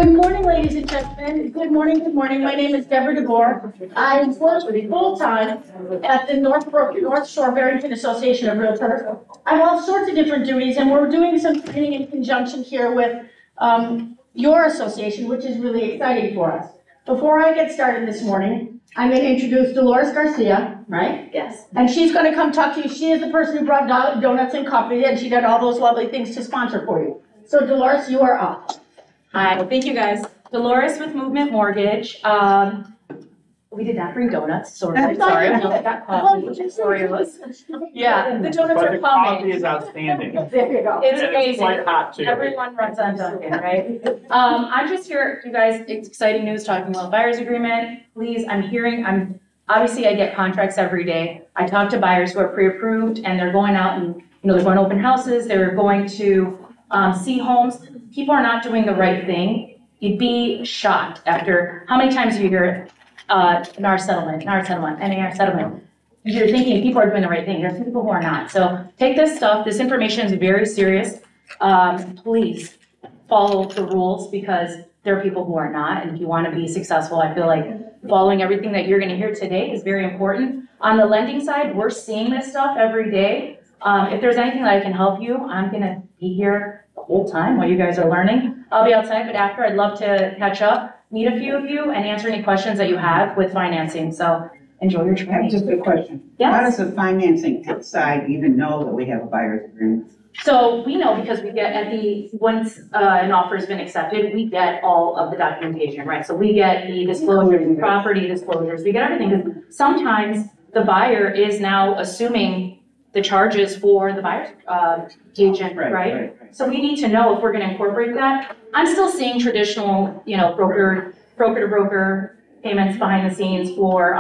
Good morning, ladies and gentlemen. Good morning, good morning. My name is Deborah DeBoer. I work full-time at the North Shore Barrington Association of Realtors. I have all sorts of different duties, and we're doing some training in conjunction here with your association, which is really exciting for us. Before I get started this morning, I'm going to introduce Dolores Garcia, right? Yes. And she's going to come talk to you. She is the person who brought donuts and coffee, and she did all those lovely things to sponsor for you. So Dolores, you are up. Hi, well, thank you guys. Dolores with Movement Mortgage. We did not bring donuts, sorry. I got coffee. Sorry, it was. Yeah, the donuts But are the coffee coming. is outstanding. There you go. It's And amazing. quite hot too. Everyone runs on Dunkin', right? I'm just here, you guys, it's exciting news talking about buyer's agreement. Please, obviously I get contracts every day. I talk to buyers who are pre-approved and they're going out and, they're going to open houses, they're going to see homes. People are not doing the right thing. You'd be shocked after how many times you hear NAR settlement. You're thinking people are doing the right thing. There's people who are not. So take this stuff. This information is very serious. Please follow the rules because there are people who are not. And if you want to be successful, I feel like following everything that you're going to hear today is very important. On the lending side, we're seeing this stuff every day. If there's anything that I can help you, I'm going to be here the whole time while you guys are learning. I'll be outside, but after I'd love to catch up, meet a few of you, and answer any questions that you have with financing. So enjoy your I have training. just a question. Yes. How does the financing side even know that we have a buyer's agreement? So we know because we get once an offer has been accepted, we get all of the documentation, right? So we get the disclosures, property disclosures, we get everything. Because sometimes the buyer is now assuming the charges for the buyer's agent, right? So we need to know if we're gonna incorporate that. I'm still seeing traditional, broker to broker payments behind the scenes for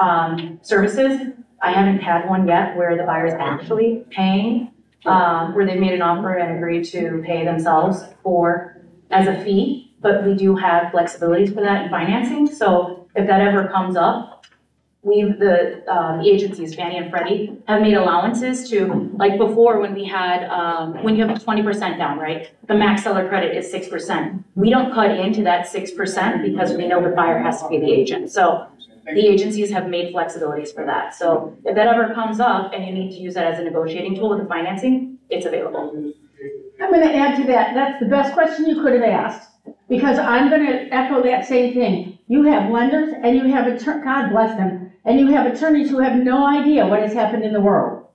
services. I haven't had one yet where the buyer is actually paying, where they've made an offer and agreed to pay themselves as a fee, but we do have flexibilities for that in financing. So if that ever comes up, the agencies, Fannie and Freddie, have made allowances to, like before when we had, when you have 20% down, right? The max seller credit is 6%. We don't cut into that 6% because we know the buyer has to pay the agent. So the agencies have made flexibilities for that. So if that ever comes up and you need to use that as a negotiating tool with the financing, it's available. I'm going to add to that. That's the best question you could have asked, because I'm going to echo that same thing. You have lenders and you have God bless them, and you have attorneys who have no idea what has happened in the world.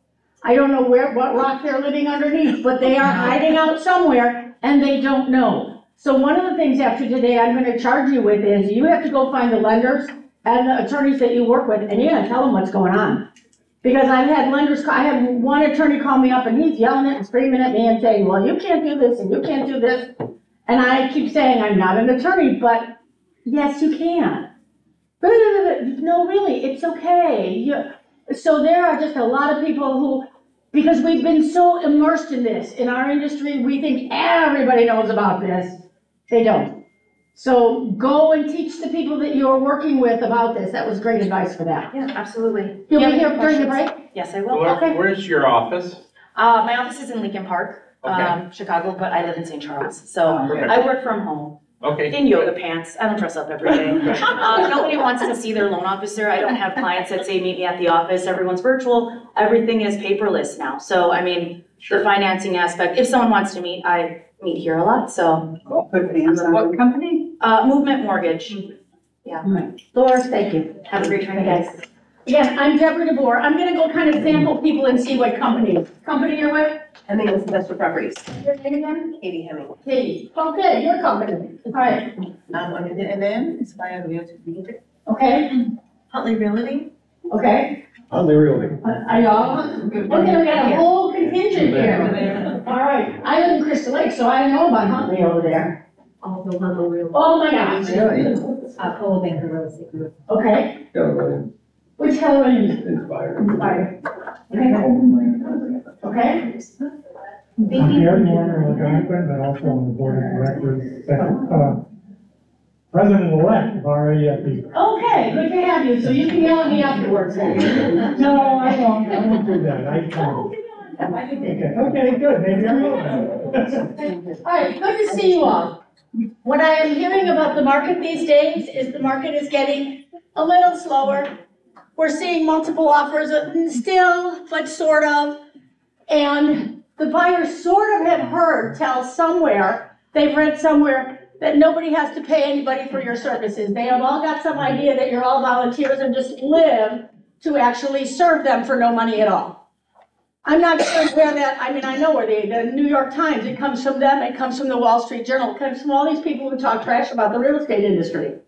I don't know what rock they're living underneath, but they are hiding out somewhere and they don't know. So one of the things after today I'm going to charge you with is you have to go find the lenders and the attorneys that you work with, and you got to tell them what's going on. Because I've had I had one attorney call me up and he's yelling and screaming at me and saying, well, you can't do this and you can't do this. And I keep saying, I'm not an attorney, but yes, you can. No, really, it's okay. So there are just a lot of people who, because we've been so immersed in this, in our industry, we think everybody knows about this. They don't. So go and teach the people that you're working with about this. That was great advice for that. Yeah, absolutely. You'll be here during the break? Yes, I will. Where's your office? My office is in Lincoln Park, Chicago, but I live in St. Charles. So I work from home. Okay. In yoga pants. I don't dress up every day. Nobody wants to see their loan officer. I don't have clients that say meet me at the office. Everyone's virtual. Everything is paperless now. So, the financing aspect, if someone wants to meet, I meet here a lot, so. Put hands on What company? Movement Mortgage. Yeah. Doris, thank you. Have a great training, guys. Again, I'm Deborah DeBoer. I'm gonna go kind of sample people and see what company you're with? I think it's Investor Properties. Your name again? Katie Hemming. Katie. Okay, your company. All right. And then Inspired Realty Realty. Okay, Huntley Realty. okay. Huntley Realty. Are y'all? Okay, we got a whole contingent here. All right. I live in Crystal Lake, so I know about Huntley over there. Also Huntley Realty. Oh my gosh. Cole Banker Real Estate Group. Okay. Keller Williams. Which Keller Williams? Inspired. Inspired. Okay. I'm Ed Warner, Algonquin, but also on the board of directors, president-elect of RAFE. Okay, good to have you. So you can yell at me afterwards. No, I won't do that. I can't. Okay, good, maybe I will. All right, good to see you all. What I am hearing about the market these days is the market is getting a little slower. We're seeing multiple offers still, but sort of. And the buyers sort of have heard tell somewhere, they've read somewhere, that nobody has to pay anybody for your services. They have all got some idea that you're all volunteers and just live to actually serve them for no money at all. I'm not sure where that, I mean, I know where the New York Times, it comes from them, it comes from the Wall Street Journal, it comes from all these people who talk trash about the real estate industry.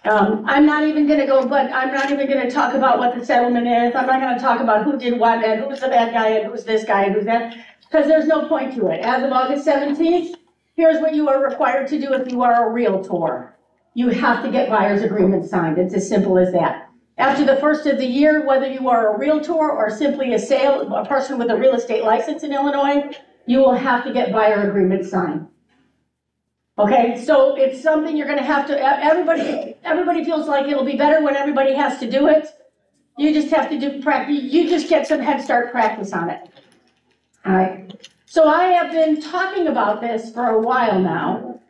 I'm not even gonna go, but I'm not even gonna talk about what the settlement is. I'm not gonna talk about who did what and who's the bad guy and who's this guy and who's that, because there's no point to it. As of August 17th, here's what you are required to do if you are a Realtor. You have to get buyer's agreements signed. It's as simple as that. After the first of the year, whether you are a Realtor or simply a person with a real estate license in Illinois, you will have to get buyer agreements signed. Okay, so it's something you're gonna have to, everybody feels like it'll be better when everybody has to do it. You just have to do practice, you just get some head start practice on it. All right, so I have been talking about this for a while now.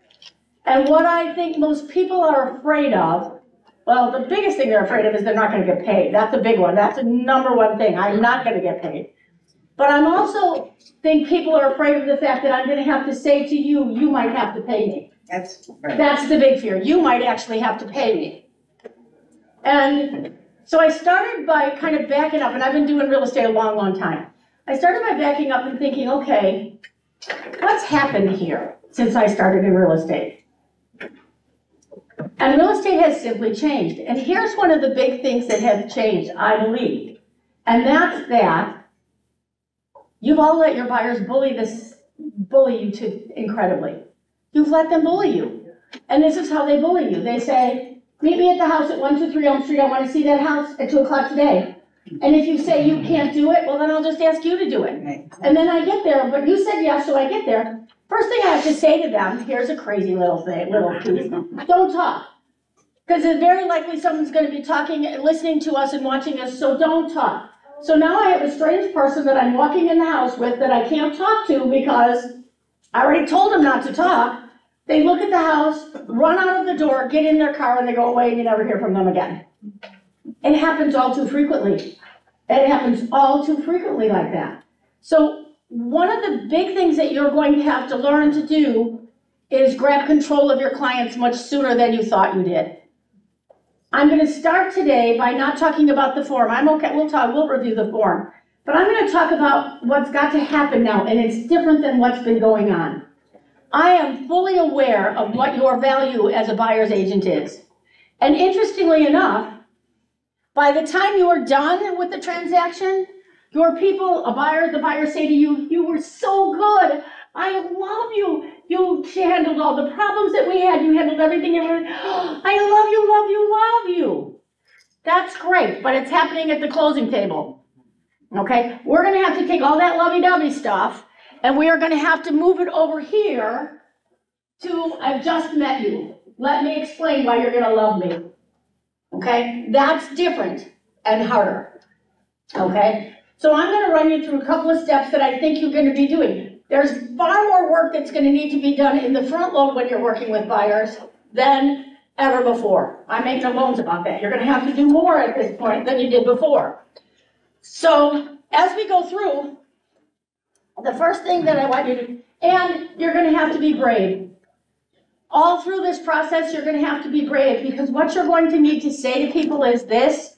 And what I think most people are afraid of, well, the biggest thing they're afraid of is they're not gonna get paid. That's a big one, that's the number one thing, I'm not gonna get paid. But I'm also think people are afraid of the fact that I'm gonna have to say to you, you might have to pay me. That's right. That's the big fear. You might actually have to pay me. And so I started by kind of backing up, and I've been doing real estate a long, long time. I started by backing up and thinking, okay, what's happened here since I started in real estate? And real estate has simply changed. And here's one of the big things that have changed, I believe. And that's that you've all let your buyers bully you too incredibly. You've let them bully you. And this is how they bully you. They say, meet me at the house at 123 Elm Street. I want to see that house at 2 o'clock today. And if you say you can't do it, well, then I'll just ask you to do it. Right. And then I get there, but you said yes, so I get there. First thing I have to say to them, here's a crazy little piece, don't talk. Because it's very likely someone's going to be talking, listening to us and watching us, so don't talk. So now I have a strange person that I'm walking in the house with that I can't talk to because I already told them not to talk. They look at the house, run out of the door, get in their car, and they go away, and you never hear from them again. It happens all too frequently. It happens all too frequently like that. So one of the big things that you're going to have to learn to do is grab control of your clients much sooner than you thought you did. I'm going to start today by not talking about the form. I'm okay, we'll review the form. But I'm going to talk about what's got to happen now, and it's different than what's been going on. I am fully aware of what your value as a buyer's agent is. And interestingly enough, by the time you are done with the transaction, your people, the buyers say to you, you were so good. I love you. You handled all the problems that we had. You handled everything. I love you. That's great, but it's happening at the closing table. Okay, we're gonna have to take all that lovey-dovey stuff and we are gonna have to move it over here to, I've just met you. Let me explain why you're gonna love me. Okay, that's different and harder. Okay, so I'm gonna run you through a couple of steps that I think you're gonna be doing. There's far more work that's gonna need to be done in the front load when you're working with buyers than ever before. I make no bones about that. You're gonna have to do more at this point than you did before. So as we go through, the first thing that I want you to, and you're gonna have to be brave. All through this process, you're gonna have to be brave because what you're going to need to say to people is this: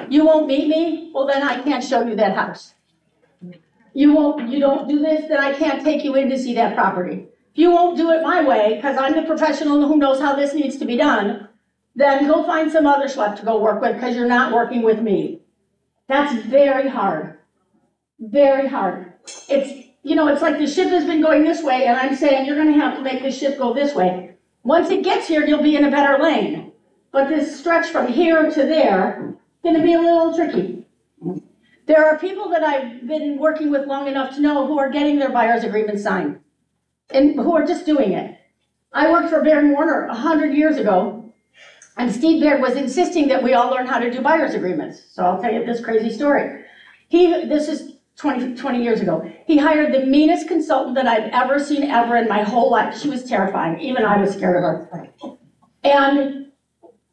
you won't meet me, well then I can't show you that house. You don't do this, then I can't take you in to see that property. If you won't do it my way, because I'm the professional who knows how this needs to be done, then go find some other schlep to go work with because you're not working with me. That's very hard. Very hard. It's like the ship has been going this way and I'm saying you're gonna have to make the ship go this way. Once it gets here, you'll be in a better lane. But this stretch from here to there is gonna be a little tricky. There are people that I've been working with long enough to know who are getting their buyer's agreement signed and who are just doing it. I worked for Baird Warner 100 years ago and Steve Baird was insisting that we all learn how to do buyer's agreements. So I'll tell you this crazy story. This is 20 years ago. He hired the meanest consultant that I've ever seen ever in my whole life. She was terrifying. Even I was scared of her. And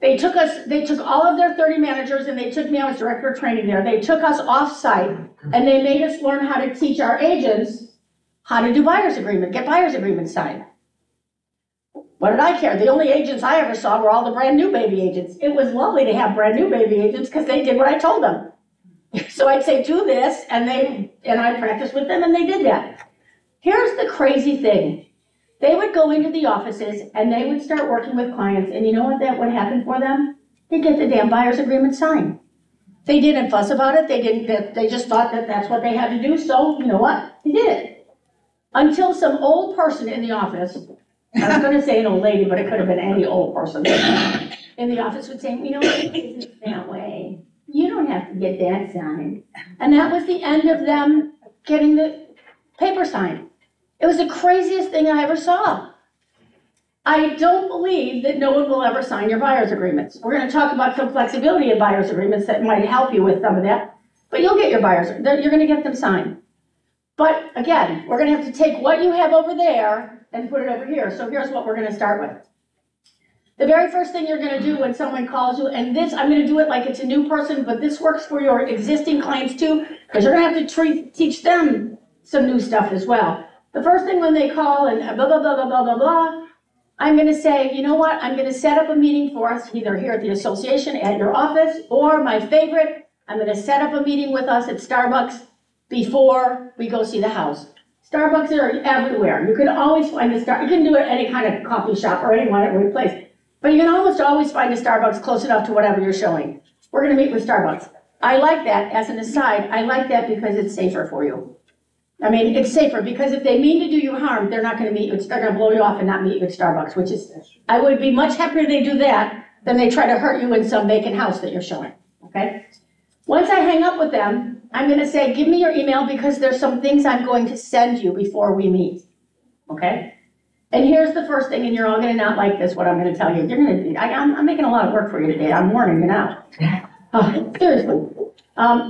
they took all of their 30 managers and they took me, I was director of training there. They took us off-site and they made us learn how to teach our agents how to do get buyer's agreements signed. What did I care? The only agents I ever saw were all the brand new baby agents. It was lovely to have brand new baby agents because they did what I told them. So I'd say, do this, and I practiced with them, and they did that. Here's the crazy thing. They would go into the offices, and they would start working with clients, and you know what would happen for them? They'd get the damn buyer's agreement signed. They didn't fuss about it. They just thought that that's what they had to do, so you know what? They did it. Until some old person in the office, I was going to say an old lady, but it could have been any old person in the office would say, you know, it isn't that way. You don't have to get that signed. And that was the end of them getting the paper signed. It was the craziest thing I ever saw. I don't believe that no one will ever sign your buyer's agreements. We're going to talk about some flexibility in buyer's agreements that might help you with some of that. But you'll get your buyer's, you're going to get them signed. But again, we're going to have to take what you have over there and put it over here. So here's what we're going to start with. The very first thing you're going to do when someone calls you, and this, I'm going to do it like it's a new person, but this works for your existing clients too, because you're going to have to teach them some new stuff as well. The first thing when they call and blah, blah, blah, blah, blah, blah, blah, I'm going to say, you know what, I'm going to set up a meeting for us, either here at the association, at your office, or my favorite, I'm going to set up a meeting with us at Starbucks before we go see the house. Starbucks are everywhere. You can always find a Starbucks. You can do it at any kind of coffee shop or any place. But you can almost always find a Starbucks close enough to whatever you're showing. We're going to meet with Starbucks. I like that, as an aside, I like that because it's safer for you. I mean, it's safer because if they mean to do you harm, they're not going to meet you. They're going to blow you off and not meet you at Starbucks, which is, I would be much happier they do that than they try to hurt you in some vacant house that you're showing, okay? Once I hang up with them, I'm going to say, give me your email because there's some things I'm going to send you before we meet, okay? And here's the first thing, and you're all going to not like this, what I'm going to tell you. You're going to, I'm making a lot of work for you today. I'm warning you now. Seriously.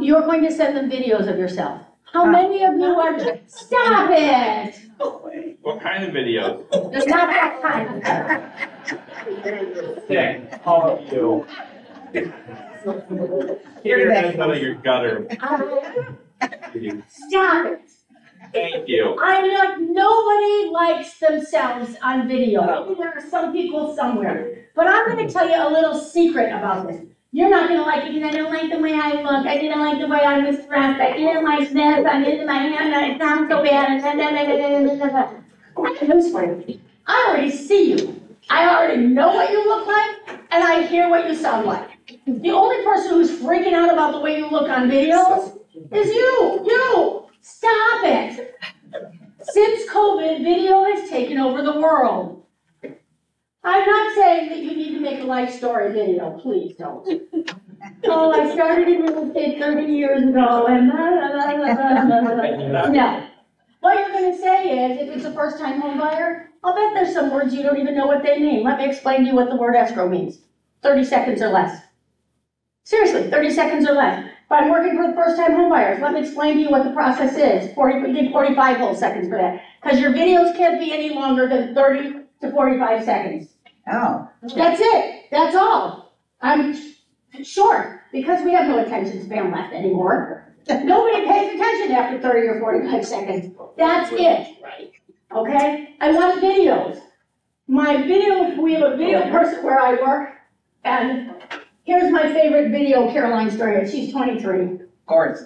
You're going to send them videos of yourself. How many of you are, stop it! What kind of videos? There's not that kind. Sick, all of you. Here, that's out of your gutter. Stop it. Thank you. I'm not, nobody likes themselves on video. Maybe there are some people somewhere. But I'm going to tell you a little secret about this. You're not going to like it because I don't like the way I look. I didn't like the way I was dressed. I didn't like this. I didn't my hand. It sounds so bad. I already see you. I already know what you look like, and I hear what you sound like. The only person who's freaking out about the way you look on videos is you. You. Stop it. Since COVID, video has taken over the world. I'm not saying that you need to make a life story video. Please don't. Oh, I started in real estate 30 years ago, and no. What you're going to say is, if it's a first-time home buyer, I'll bet there's some words you don't even know what they mean. Let me explain to you what the word escrow means. 30 seconds or less. Seriously, 30 seconds or less. If I'm working for the first-time home buyers, let me explain to you what the process is. 45 whole seconds for that. Because your videos can't be any longer than 30 to 45 seconds. Oh. That's it. That's all. I'm short, because we have no attention span left anymore. Nobody pays attention after 30 or 45 seconds. That's it. Okay? I want videos. We have a video person where I work, and here's my favorite video Caroline story. She's 23. Of course.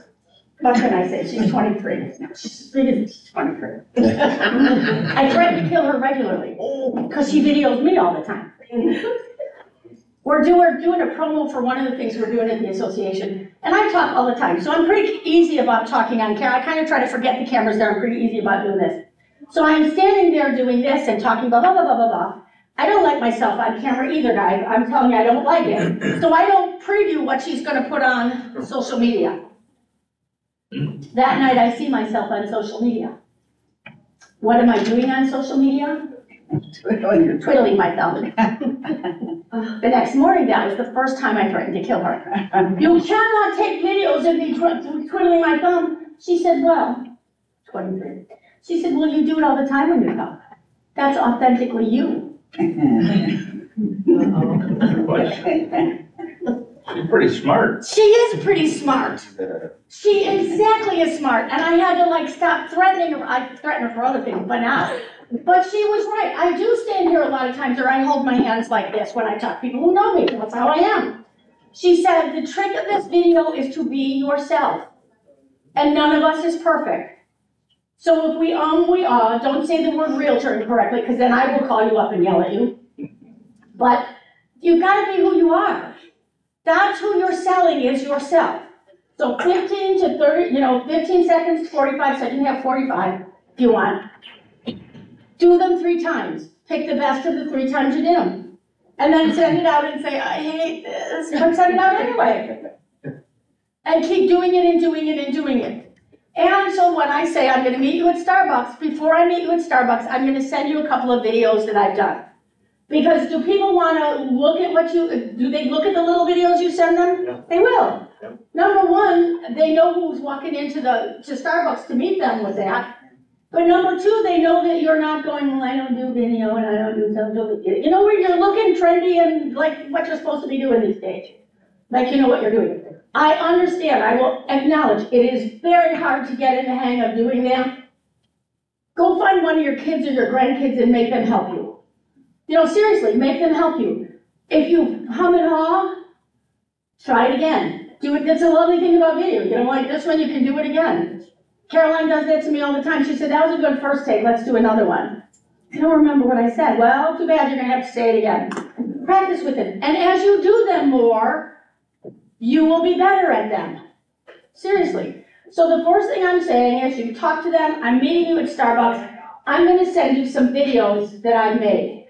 What can I say? She's 23. She's 23. I threaten to kill her regularly because she videos me all the time. We're doing a promo for one of the things we're doing at the association, and I talk all the time, so I'm pretty easy about talking on camera. I kind of try to forget the cameras there. I'm pretty easy about doing this. So I'm standing there doing this and talking blah, blah, blah, blah, blah, blah. I don't like myself on camera either, guys. I'm telling you, I don't like it. So I don't preview what she's going to put on social media. That night, I see myself on social media. What am I doing on social media? Twiddling my thumb. The next morning, that was the first time I threatened to kill her. You cannot take videos of me twiddling my thumb. She said, well, 23. She said, well, you do it all the time when you come. That's authentically you. She's pretty smart. She is pretty smart. She exactly is smart, and I had to like stop threatening her. I threaten her for other things, but not. But she was right. I do stand here a lot of times, or I hold my hands like this when I talk to people who know me. That's how I am. She said, the trick of this video is to be yourself. And none of us is perfect. So if we don't say the word realtor incorrectly, because then I will call you up and yell at you. But you've got to be who you are. That's who you're selling is yourself. So 15 to 30, 15 seconds, 45 seconds, you have 45 if you want. Do them 3 times. Pick the best of the 3 times you did them. And then send it out and say, I hate this, but send it out anyway. And keep doing it and doing it and doing it. And so when I say I'm gonna meet you at Starbucks, before I meet you at Starbucks, I'm gonna send you a couple of videos that I've done. Because do people wanna look at do they look at the little videos you send them? Yeah. They will. Yeah. Number one, they know who's walking into to Starbucks to meet them with that. But number 2, they know that you're not going, well, I don't do video and I don't do social media. You know where you're looking trendy and like what you're supposed to be doing these days. Like you know what you're doing. I understand, I will acknowledge, it is very hard to get in the hang of doing that. Go find one of your kids or your grandkids and make them help you. Seriously, make them help you. If you hum and haw, try it again. Do it, that's a lovely thing about video. Like this one, you can do it again. Caroline does that to me all the time. She said, that was a good first take, let's do another one. I don't remember what I said. Well, too bad, you're gonna have to say it again. Practice with it. And as you do them more, you will be better at them. Seriously. So the first thing I'm saying is you talk to them, I'm meeting you at Starbucks, I'm gonna send you some videos that I've made.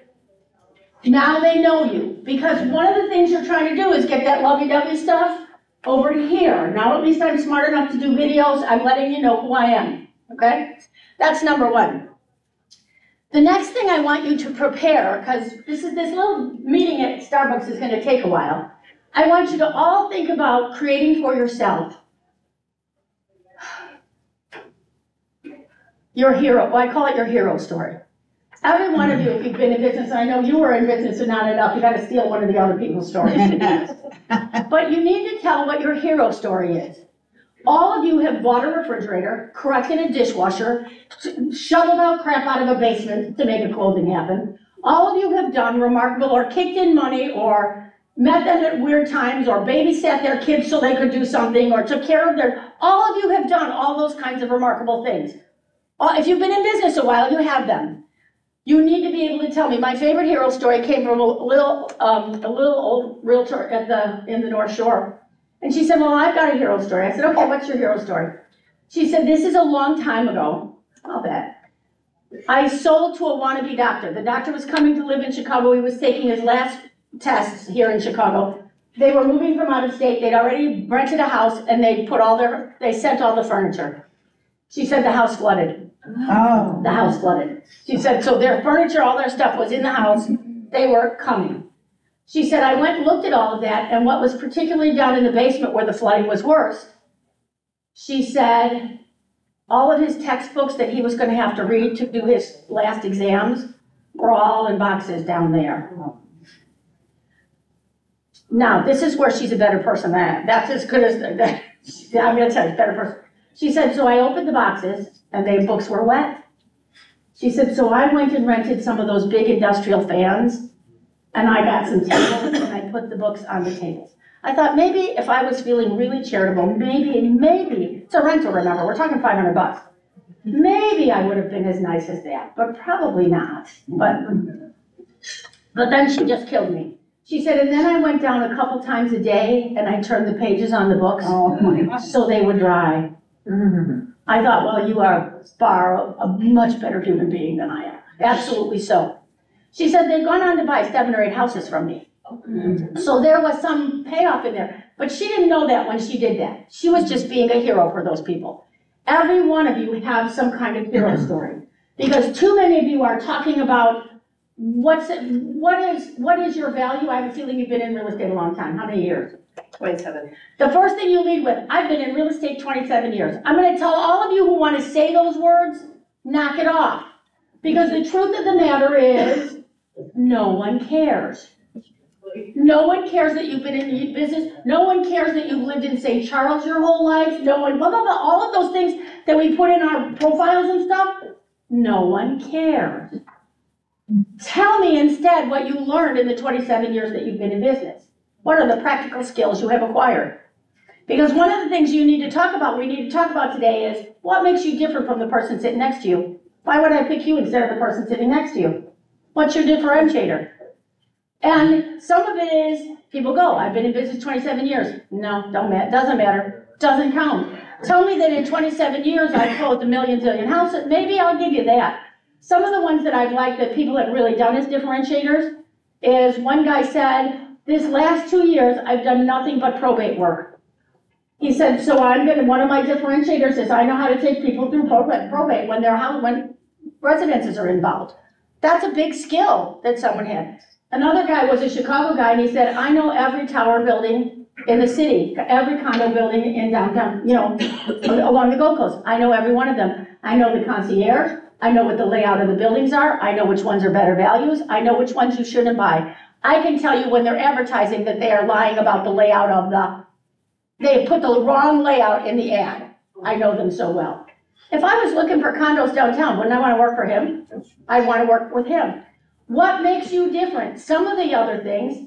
Now they know you, because one of the things you're trying to do is get that lovey-dovey stuff over to here. Now at least I'm smart enough to do videos, I'm letting you know who I am, okay? That's number 1. The next thing I want you to prepare, because this little meeting at Starbucks is gonna take a while, I want you to all think about creating for yourself your hero, well, I call it your hero story. Every one of you, if you've been in business, I know you were in business and not enough, you gotta steal one of the other people's stories. But you need to tell what your hero story is. All of you have bought a refrigerator, corrected a dishwasher, shoveled out crap out of a basement to make a closing happen. All of you have done remarkable or kicked in money or met them at weird times or babysat their kids so they could do something or took care of all of you have done all those kinds of remarkable things. If you've been in business a while, you have them. You need to be able to tell me. My favorite hero story came from a little old realtor in the North Shore. And she said, well, I've got a hero story. I said, okay, what's your hero story? She said, this is a long time ago. I'll bet. I sold to a wannabe doctor. The doctor was coming to live in Chicago. He was taking his last tests here in Chicago. They were moving from out of state. They'd already rented a house and they sent all the furniture. She said the house flooded. Oh. The house flooded. She said, so their furniture, all their stuff was in the house. They were coming. She said, I went and looked at all of that, and what was particularly down in the basement where the flooding was worse, she said, all of his textbooks that he was going to have to read to do his last exams were all in boxes down there. Now, this is where she's a better person than that. That's as good as, I'm going to tell you, better person. She said, so I opened the boxes, and the books were wet. She said, so I went and rented some of those big industrial fans, and I got some tables, and I put the books on the tables. I thought maybe if I was feeling really charitable, maybe, it's a rental, remember, we're talking $500. Maybe I would have been as nice as that, but probably not. But then she just killed me. She said, and then I went down a couple times a day, and I turned the pages on the books so they would dry. I thought, well, you are far a much better human being than I am. Absolutely so. She said they'd gone on to buy 7 or 8 houses from me. So there was some payoff in there. But she didn't know that when she did that. She was just being a hero for those people. Every one of you have some kind of hero story. Because too many of you are talking about what is your value? I have a feeling you've been in real estate a long time. How many years? 27. The first thing you lead with, I've been in real estate 27 years. I'm gonna tell all of you who wanna say those words, knock it off. Because the truth of the matter is, no one cares. No one cares that you've been in business. No one cares that you've lived in St. Charles your whole life. No one, blah, blah, blah, all of those things that we put in our profiles and stuff. No one cares. Tell me instead what you learned in the 27 years that you've been in business. What are the practical skills you have acquired? Because one of the things we need to talk about today is what makes you different from the person sitting next to you. Why would I pick you instead of the person sitting next to you? What's your differentiator? And some of it is, people go, I've been in business 27 years. No, doesn't matter, doesn't count. Tell me that in 27 years I've closed a million zillion houses, maybe I'll give you that. Some of the ones that I'd like that people have really done as differentiators is one guy said, this last 2 years I've done nothing but probate work. He said, so one of my differentiators is I know how to take people through probate when residences are involved. That's a big skill that someone had. Another guy was a Chicago guy, and he said, I know every tower building in the city, every condo building in downtown, along the Gold Coast. I know every one of them. I know the concierge. I know what the layout of the buildings are. I know which ones are better values. I know which ones you shouldn't buy. I can tell you when they're advertising that they are lying about the layout of they put the wrong layout in the ad. I know them so well. If I was looking for condos downtown, wouldn't I want to work for him? I'd want to work with him. What makes you different? Some of the other things,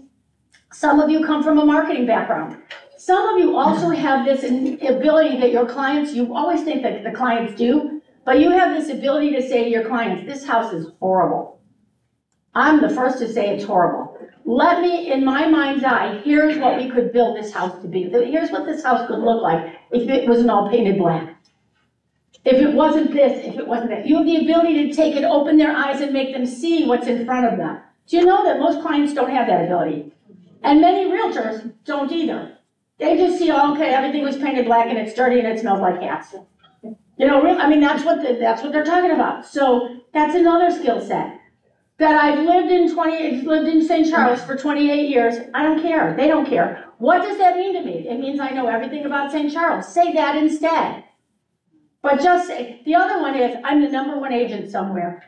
some of you come from a marketing background. Some of you also have this ability that your clients, you always think that the clients do, but you have this ability to say to your clients, this house is horrible. I'm the first to say it's horrible. Let me, in my mind's eye, here's what we could build this house to be. Here's what this house could look like if it wasn't all painted black. If it wasn't this, if it wasn't that. You have the ability to take and open their eyes and make them see what's in front of them. Do you know that most clients don't have that ability? And many realtors don't either. They just see, oh, okay, everything was painted black and it's dirty and it smells like cats. That's what they're talking about. So that's another skill set. That I've lived in St. Charles for 28 years. I don't care. They don't care. What does that mean to me? It means I know everything about St. Charles. Say that instead. But just say, the other one is, I'm the #1 agent somewhere.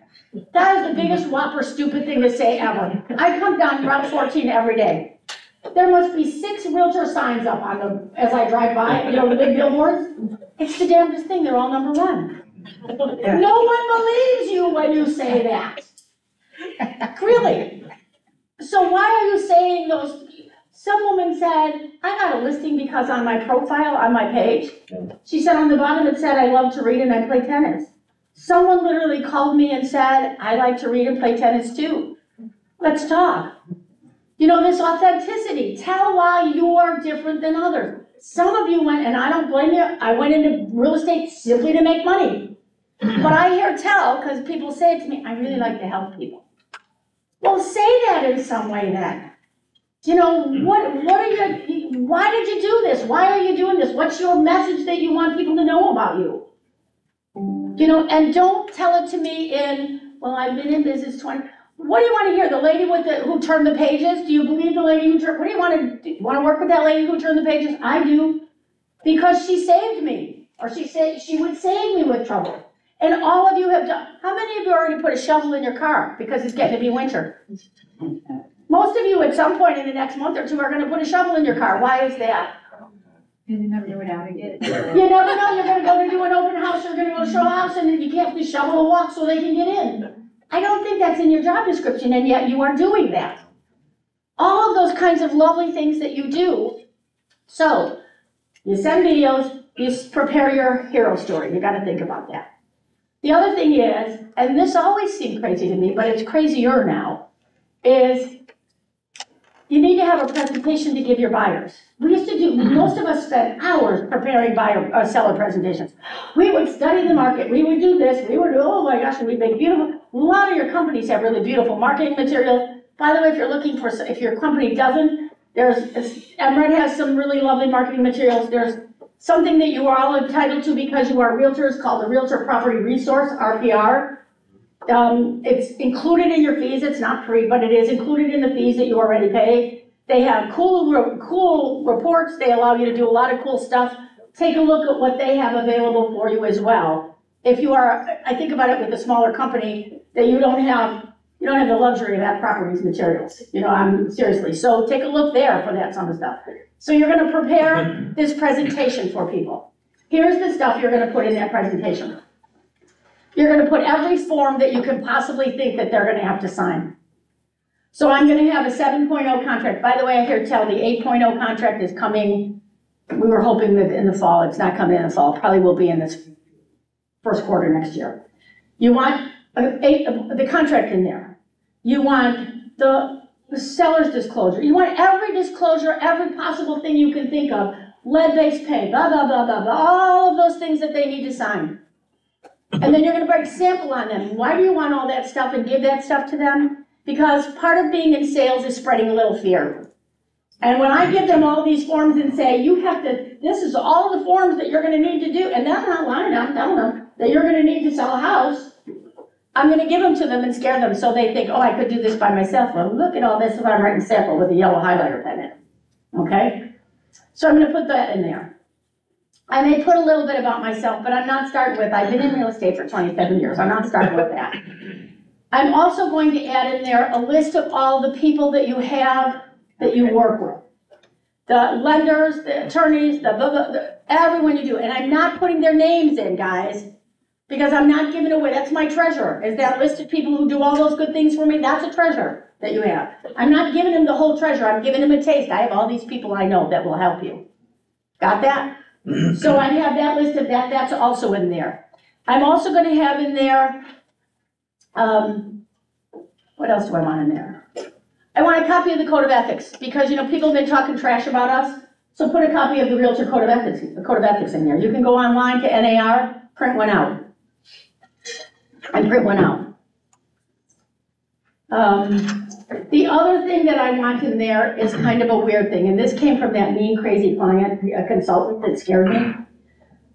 That is the biggest whopper stupid thing to say ever. I come down Route 14 every day. There must be 6 realtor signs up on them as I drive by, the big billboards. It's the damnedest thing, they're all #1. No one believes you when you say that. Really. So why are you saying those? Some woman said, I got a listing because on my profile, on my page, she said on the bottom it said, I love to read and I play tennis. Someone literally called me and said, I like to read and play tennis too. Let's talk. This authenticity. Tell why you are different than others. Some of you went, and I don't blame you, I went into real estate simply to make money. But I hear tell, because people say it to me, I really like to help people. Well, say that in some way then. Why did you do this? Why are you doing this? What's your message that you want people to know about you? And don't tell it to me well, I've been in business 20, what do you want to hear? The lady who turned the pages? Do you believe the lady who turned, what do you want to do? You want to work with that lady who turned the pages? I do. Because she saved me. Or she said she would save me with trouble. And all of you have done, how many of you already put a shovel in your car because it's getting to be winter? Most of you at some point in the next month or two are going to put a shovel in your car. Why is that? And you never know how to get it. You never know. You're going to go to do an open house, you're going to go to show a house, and you can't shovel a walk so they can get in. I don't think that's in your job description, and yet you are doing that. All of those kinds of lovely things that you do. So, you send videos, you prepare your hero story. You got to think about that. The other thing is, and this always seemed crazy to me, but it's crazier now, is you need to have a presentation to give your buyers. We used to do, most of us spent hours preparing seller presentations. We would study the market, we would do this, we would do, oh my gosh, we'd make beautiful, a lot of your companies have really beautiful marketing materials. By the way, if your company doesn't, Emerald has some really lovely marketing materials. There's something that you are all entitled to because you are realtors called the Realtor Property Resource, RPR. It's included in your fees, it's not free, but it is included in the fees that you already pay. They have cool reports, they allow you to do a lot of cool stuff. Take a look at what they have available for you as well. If you are, I think about it with a smaller company, that you don't have the luxury of that properties materials, seriously. So take a look there for that sort of stuff. So you're gonna prepare this presentation for people. Here's the stuff you're gonna put in that presentation. You're gonna put every form that you can possibly think that they're gonna have to sign. So I'm gonna have a 7.0 contract. By the way, I hear tell the 8.0 contract is coming. We were hoping that in the fall. It's not coming in the fall. It probably will be in this first quarter next year. You want the contract in there. You want the seller's disclosure. You want every disclosure, every possible thing you can think of. Lead-based pay, blah, blah, blah, blah, blah, all of those things that they need to sign. And then you're gonna break sample on them. Why do you want all that stuff and give that stuff to them? Because part of being in sales is spreading a little fear. And when I give them all these forms and say, this is all the forms that you're gonna need to do, and I'm not lying, I'm telling them that you're gonna need to sell a house, I'm gonna give them to them and scare them so they think, oh, I could do this by myself. Well, look at all this if I'm writing sample with a yellow highlighter pen in it, okay? So I'm gonna put that in there. I may put a little bit about myself, but I'm not starting with, I've been in real estate for 27 years. I'm not starting with that. I'm also going to add in there a list of all the people that you have that you work with. The lenders, the attorneys, everyone you do. And I'm not putting their names in, guys, because I'm not giving away, that's my treasure, is that list of people who do all those good things for me. That's a treasure that you have. I'm not giving them the whole treasure. I'm giving them a taste. I have all these people I know that will help you. Got that? So I have that list of that. That's also in there. I'm also going to have in there, what else do I want in there? I want a copy of the Code of Ethics, because, people have been talking trash about us. So put a copy of the Realtor Code of Ethics, in there. You can go online to NAR, print one out. And print one out. The other thing that I want in there is kind of a weird thing, and this came from that mean, crazy client, a consultant that scared me.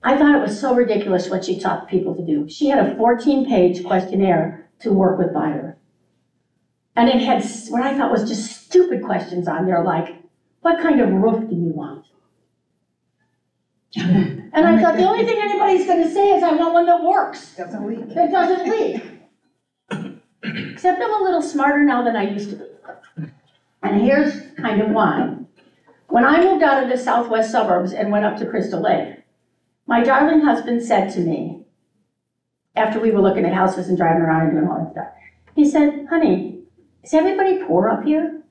I thought it was so ridiculous what she taught people to do. She had a 14-page questionnaire to work with buyers. And it had what I thought was just stupid questions on there, like, what kind of roof do you want? And I thought, the only thing anybody's gonna say is, I want one that works. Doesn't leak. That doesn't leak. Except I'm a little smarter now than I used to be. And here's kind of why. When I moved out of the southwest suburbs and went up to Crystal Lake, my darling husband said to me, after we were looking at houses and driving around and doing all that stuff, he said, honey, is everybody poor up here?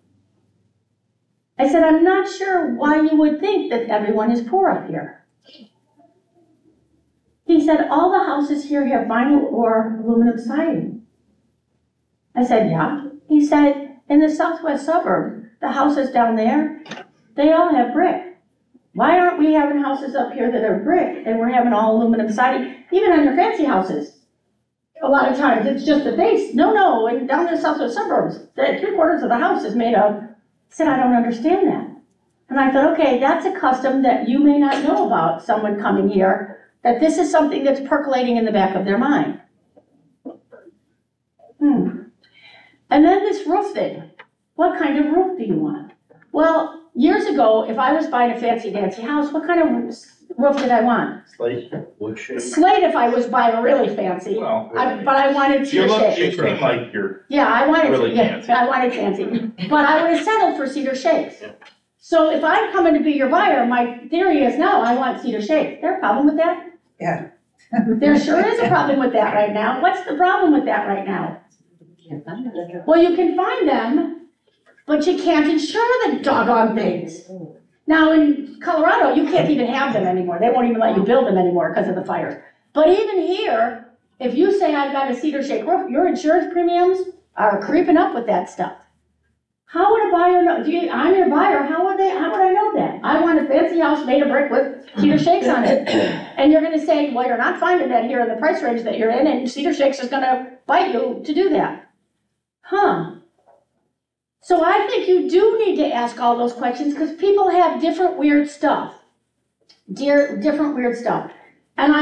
I said, I'm not sure why you would think that everyone is poor up here. He said, all the houses here have vinyl or aluminum siding. I said, yeah. He said, in the southwest suburbs, the houses down there, they all have brick. Why aren't we having houses up here that are brick and we're having all aluminum siding, even on your fancy houses? A lot of times it's just the base. No, and down in the southwest suburbs, 3/4 of the house is made of. I said, I don't understand that. And I thought, okay, that's a custom that you may not know about, someone coming here, that this is something that's percolating in the back of their mind. And then this roof thing. What kind of roof do you want? Well, years ago, if I was buying a fancy dancy house, what kind of roof did I want? Slate, wood shake. Slate if I was buying a really fancy, Well, but I wanted You cedar look, shakes. you seem like you're, Yeah, I wanted, really fancy. I wanted fancy, but I would have settled for cedar shakes. So if I'm coming to be your buyer, my theory is no, I want cedar shakes. Is there a problem with that? Yeah. There sure is a problem with that right now. What's the problem with that right now? Well, you can find them, but you can't insure the doggone things. Now in Colorado, you can't even have them anymore. They won't even let you build them anymore because of the fire. But even here, if you say I've got a cedar shake roof, your insurance premiums are creeping up with that stuff. How would a buyer know? I'm your buyer, how would I know that? I want a fancy house made of brick with cedar shakes on it. And you're gonna say, well, you're not finding that here in the price range that you're in, and cedar shakes is gonna bite you to do that. So I think you do need to ask all those questions because people have different weird stuff. Different weird stuff. And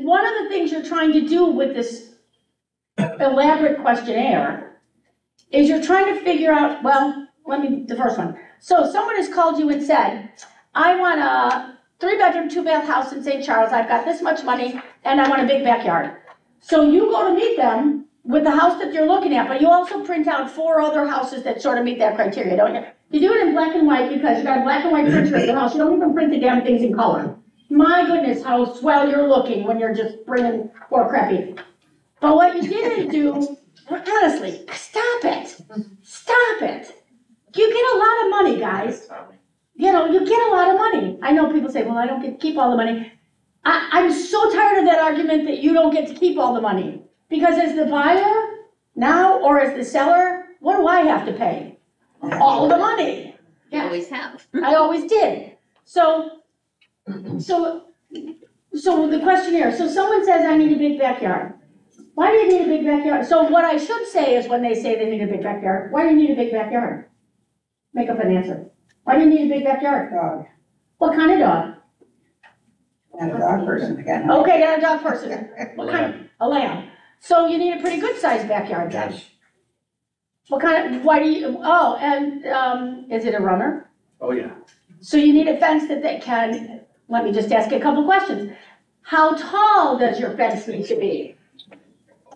one of the things you're trying to do with this elaborate questionnaire is you're trying to figure out, well, the first one. So someone has called you and said, I want a 3-bedroom, 2-bath house in St. Charles. I've got this much money and I want a big backyard. So you go to meet them with the house that you're looking at, but you also print out 4 other houses that sort of meet that criteria, don't you? You do it in black and white because you got a black and white printer at your house. You don't even print the damn things in color. My goodness, how swell you're looking when you're just bringing 4 crappy. But what you didn't do, honestly, stop it. Stop it. You get a lot of money, guys. You know, you get a lot of money. I know people say, well, I don't get to keep all the money. I'm so tired of that argument that you don't get to keep all the money. Because as the buyer now, or as the seller, what do I have to pay? All the money. Yeah, Always have. I always did. So the question here, so someone says, I need a big backyard. Why do you need a big backyard? So what I should say is when they say they need a big backyard, why do you need a big backyard? Make up an answer. Why do you need a big backyard? Dog, What kind of dog? not a dog person again. Okay, not a dog person. What kind? A lamb. So you need a pretty good sized backyard then. Yes. What kind of, why do you, oh, and, is it a runner? Oh, yeah. So you need a fence that they can, let me just ask you a couple questions. How tall does your fence need to be?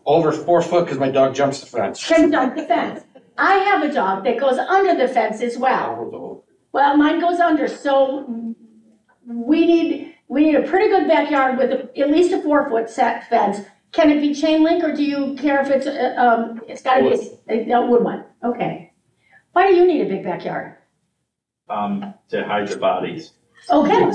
Over 4 foot because my dog jumps the fence. Can jump the fence. I have a dog that goes under the fence as well. Well, mine goes under, so we need a pretty good backyard with at least a 4-foot set fence. Can it be chain link, or do you care if it's gotta be a wood one? Okay. Why do you need a big backyard? To hide your bodies. Okay.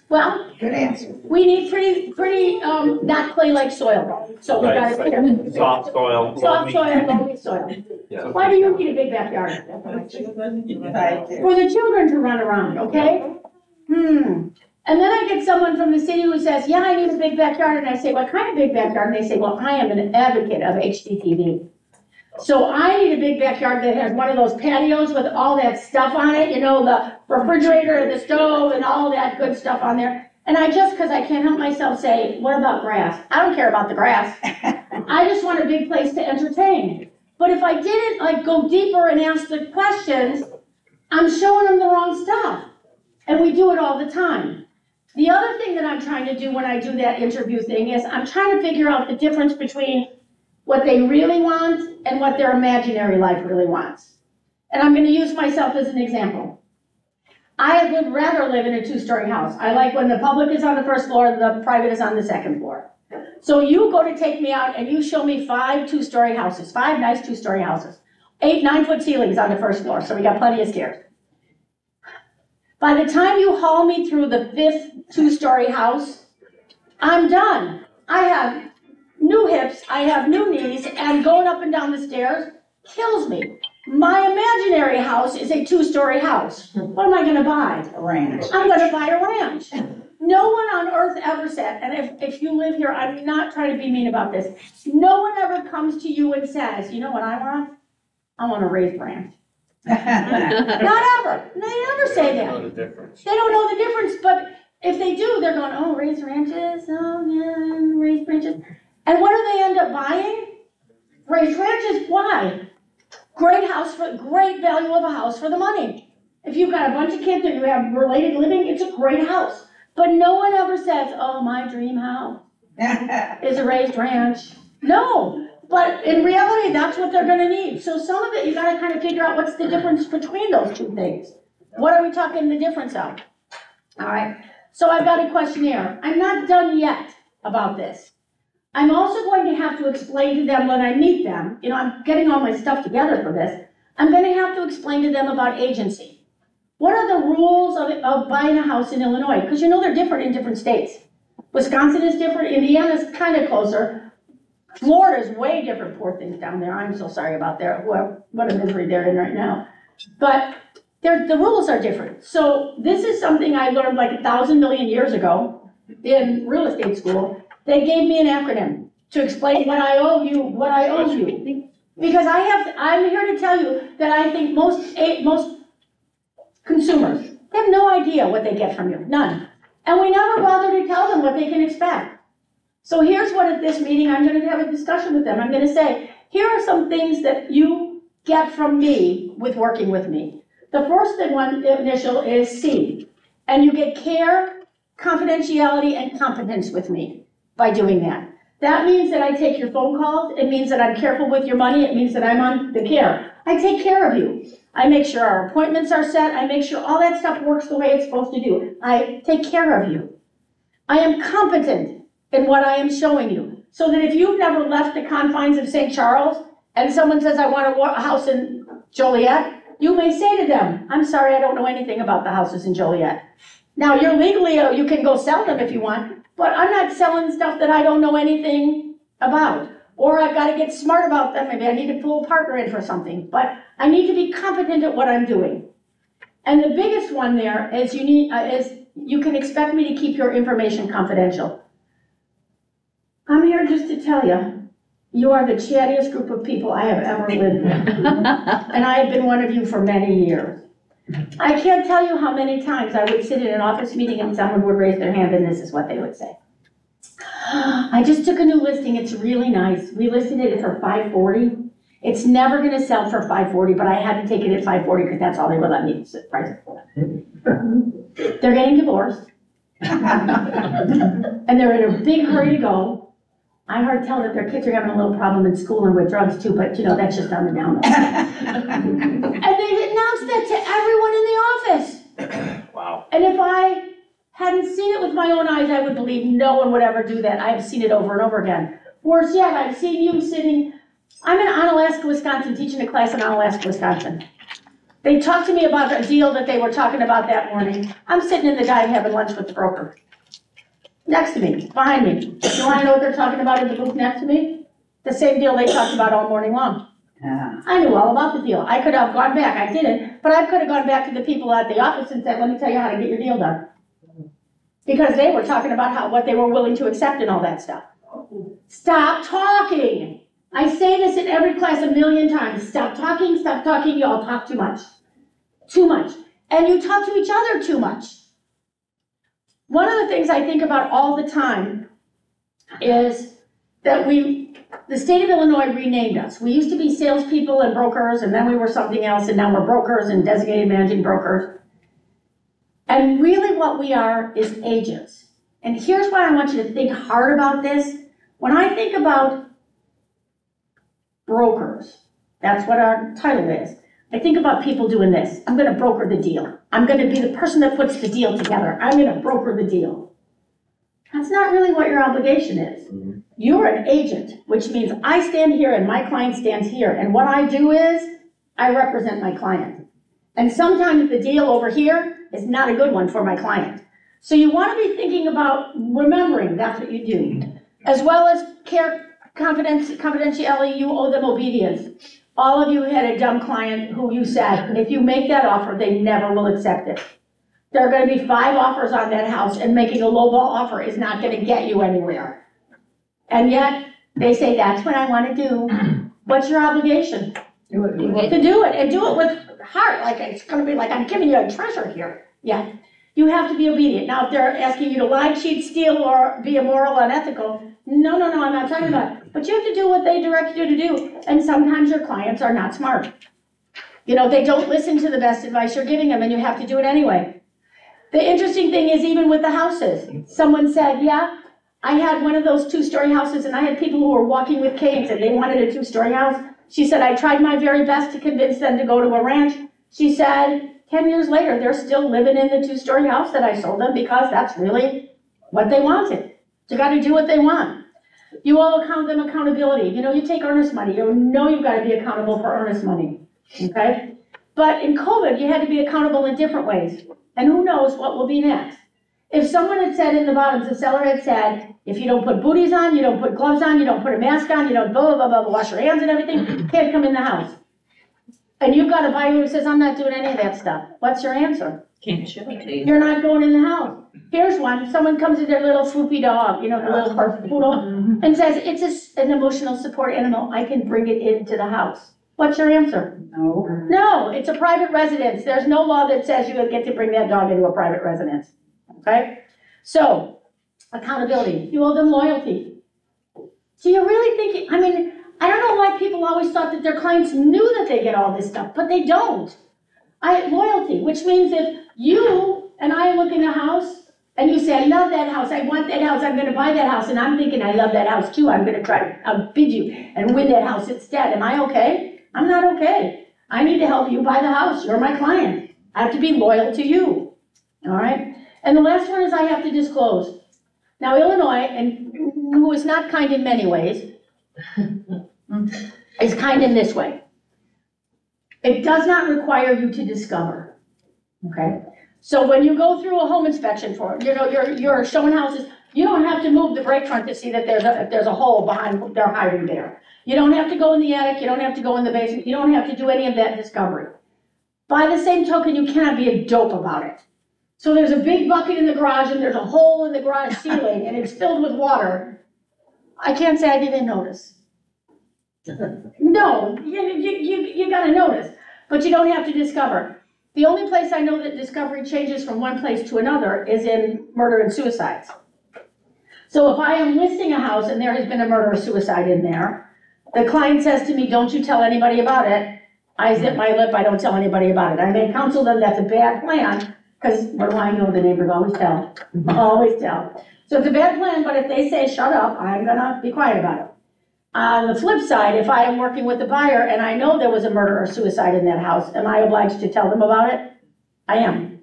Well, Good answer. we need pretty, not clay-like soil, so we gotta clear. Soft soil. Soft soil, loamy soil. Yeah. Why do you need a big backyard? For the children to run around, okay? And then I get someone from the city who says, yeah, I need a big backyard, and I say, what kind of big backyard? And they say, well, I am an advocate of HGTV. So I need a big backyard that has one of those patios with all that stuff on it, you know, the refrigerator, the stove, and all that good stuff on there. And I just, because I can't help myself, say, what about grass? I don't care about the grass. I just want a big place to entertain. But if I didn't, like, go deeper and ask the questions, I'm showing them the wrong stuff. And we do it all the time. The other thing that I'm trying to do when I do that interview thing is I'm trying to figure out the difference between what they really want and what their imaginary life really wants. And I'm going to use myself as an example. I would rather live in a 2-story house. I like when the public is on the first floor and the private is on the second floor. So you go to take me out and you show me 5 2-story houses, 5 nice 2-story houses, 8 9-foot ceilings on the first floor, so we got plenty of stairs. By the time you haul me through the 5th 2-story house, I'm done. I have new hips, I have new knees, and going up and down the stairs kills me. My imaginary house is a 2-story house. What am I gonna buy? A ranch. I'm gonna buy a ranch. No one on earth ever said, and if you live here, I'm not trying to be mean about this. No one ever comes to you and says, you know what I want? I want a raised ranch. Not ever. They never say that. Know the difference. They don't know the difference, but if they do, they're going, oh, raised ranches, oh, yeah, raised ranches. And what do they end up buying? Raised ranches, why? Great value of a house for the money. If you've got a bunch of kids or you have related living, it's a great house. But no one ever says, oh, my dream house is a raised ranch. No, but in reality, that's what they're gonna need. So some of it, you gotta kind of figure out what's the difference between those two things. What are we talking the difference of? All right, so I've got a questionnaire. I'm not done yet about this. I'm also going to have to explain to them when I meet them, you know, I'm getting all my stuff together for this. I'm gonna have to explain to them about agency. What are the rules of buying a house in Illinois? Because you know they're different in different states. Wisconsin is different, Indiana's kind of closer. Florida's way different, poor things down there. I'm so sorry about that, what a misery they're in right now. But the rules are different. So this is something I learned like 1,000 million years ago in real estate school. They gave me an acronym to explain what I owe you. Because I'm here to tell you that I think most consumers, they have no idea what they get from you, none. And we never bother to tell them what they can expect. So here's what at this meeting, I'm gonna have a discussion with them. I'm gonna say, here are some things that you get from me with working with me? The first one initial is C, and you get care, confidentiality, and competence with me by doing that. That means that I take your phone calls, it means that I'm careful with your money, it means that I'm on the care. I take care of you. I make sure our appointments are set, I make sure all that stuff works the way it's supposed to do. I take care of you. I am competent in what I am showing you, so that if you've never left the confines of St. Charles, and someone says, I want a house in Joliet, you may say to them, I'm sorry, I don't know anything about the houses in Joliet. Now, you're legally, you can go sell them if you want, but I'm not selling stuff that I don't know anything about. Or I've got to get smart about them, maybe I need to pull a partner in for something, but I need to be competent at what I'm doing. And the biggest one there is you can expect me to keep your information confidential. I'm here just to tell you, you are the chattiest group of people I have ever lived with. And I have been one of you for many years. I can't tell you how many times I would sit in an office meeting and someone would raise their hand and this is what they would say. I just took a new listing, it's really nice. We listed it for $540. It's never gonna sell for $540, but I had to take it at $540 because that's all they would let me price it for. They're getting divorced. And they're in a big hurry to go. I heard tell that their kids are having a little problem in school and with drugs too, but that's just on the down low. And they announced that to everyone in the office. Wow. And if I hadn't seen it with my own eyes, I would believe no one would ever do that. I have seen it over and over again. Worse yet, I've seen you sitting, I'm in Onalaska, Wisconsin, teaching a class in Onalaska, Wisconsin. They talked to me about a deal that they were talking about that morning. I'm sitting in the dive having lunch with the broker. Next to me, behind me. You want to know what they're talking about in the booth next to me? The same deal they talked about all morning long. I knew all about the deal. I could have gone back, I didn't, but I could have gone back to the people at the office and said, let me tell you how to get your deal done. Because they were talking about what they were willing to accept and all that stuff. Stop talking. I say this in every class a million times. Stop talking, you all talk too much. Too much. And you talk to each other too much. One of the things I think about all the time is that the state of Illinois renamed us. We used to be salespeople and brokers, and then we were something else, and now we're brokers and designated managing brokers. And really what we are is agents. And here's why I want you to think hard about this. When I think about brokers, that's what our title is. I think about people doing this. I'm gonna broker the deal. I'm gonna be the person that puts the deal together. I'm gonna broker the deal. That's not really what your obligation is. You're an agent, which means I stand here and my client stands here. And what I do is I represent my client. And sometimes the deal over here is not a good one for my client. So you wanna be thinking about remembering that's what you do. As well as care, confidentiality, you owe them obedience. All of you had a dumb client who you said, if you make that offer, they never will accept it. There are gonna be 5 offers on that house and making a lowball offer is not gonna get you anywhere. And yet, they say, that's what I wanna do. What's your obligation? To do it, and do it with heart, like it's gonna be like, I'm giving you a treasure here. Yeah, you have to be obedient. Now, if they're asking you to lie, cheat, steal, or be immoral, unethical, no, I'm not talking about it. But you have to do what they direct you to do. And sometimes your clients are not smart. They don't listen to the best advice you're giving them, and you have to do it anyway. The interesting thing is, even with the houses, someone said, yeah, I had one of those 2-story houses, and I had people who were walking with canes, and they wanted a 2-story house. She said, I tried my very best to convince them to go to a ranch. She said, 10 years later, they're still living in the 2-story house that I sold them because that's really what they wanted. You got to do what they want. You owe them accountability. You take earnest money. You've got to be accountable for earnest money, okay? But in COVID, you had to be accountable in different ways. And who knows what will be next. If someone had said in the bottoms, the seller had said, if you don't put booties on, you don't put gloves on, you don't put a mask on, you don't blah, blah, blah, blah, wash your hands and everything, you can't come in the house. And you've got a buyer who says, I'm not doing any of that stuff. What's your answer? Can't ship it to you. You're not going in the house. Here's one. Someone comes with their little swoopy dog, the little poodle, and says, it's an emotional support animal. I can bring it into the house. What's your answer? No. No, it's a private residence. There's no law that says you get to bring that dog into a private residence. Okay? So, accountability. You owe them loyalty. Do you really think, I don't know why people always thought that their clients knew that they get all this stuff, but they don't. Loyalty, which means if you and I look in a house and you say, I love that house, I want that house, I'm gonna buy that house, and I'm thinking I love that house too, I'm gonna try to outbid you and win that house instead, am I okay? I'm not okay. I need to help you buy the house, you're my client. I have to be loyal to you, all right? And the last one is I have to disclose. Now Illinois, and who is not kind in many ways, is kind in this way. It does not require you to discover, okay? So when you go through a home inspection for, you're showing houses, you don't have to move the break front to see that if there's a hole behind, they're hiding there. You don't have to go in the attic, you don't have to go in the basement, you don't have to do any of that discovery. By the same token, you cannot be a dope about it. So there's a big bucket in the garage and there's a hole in the garage ceiling and it's filled with water. I can't say I didn't notice. No, you gotta notice, but you don't have to discover. The only place I know that discovery changes from one place to another is in murder and suicides. So if I am listing a house and there has been a murder or suicide in there, the client says to me, don't you tell anybody about it. I zip my lip, I don't tell anybody about it. I may counsel them that's a bad plan, because what do I know, the neighbors always tell, always tell. So it's a bad plan, but if they say shut up, I'm gonna be quiet about it. On the flip side, if I am working with the buyer and I know there was a murder or suicide in that house, am I obliged to tell them about it? I am.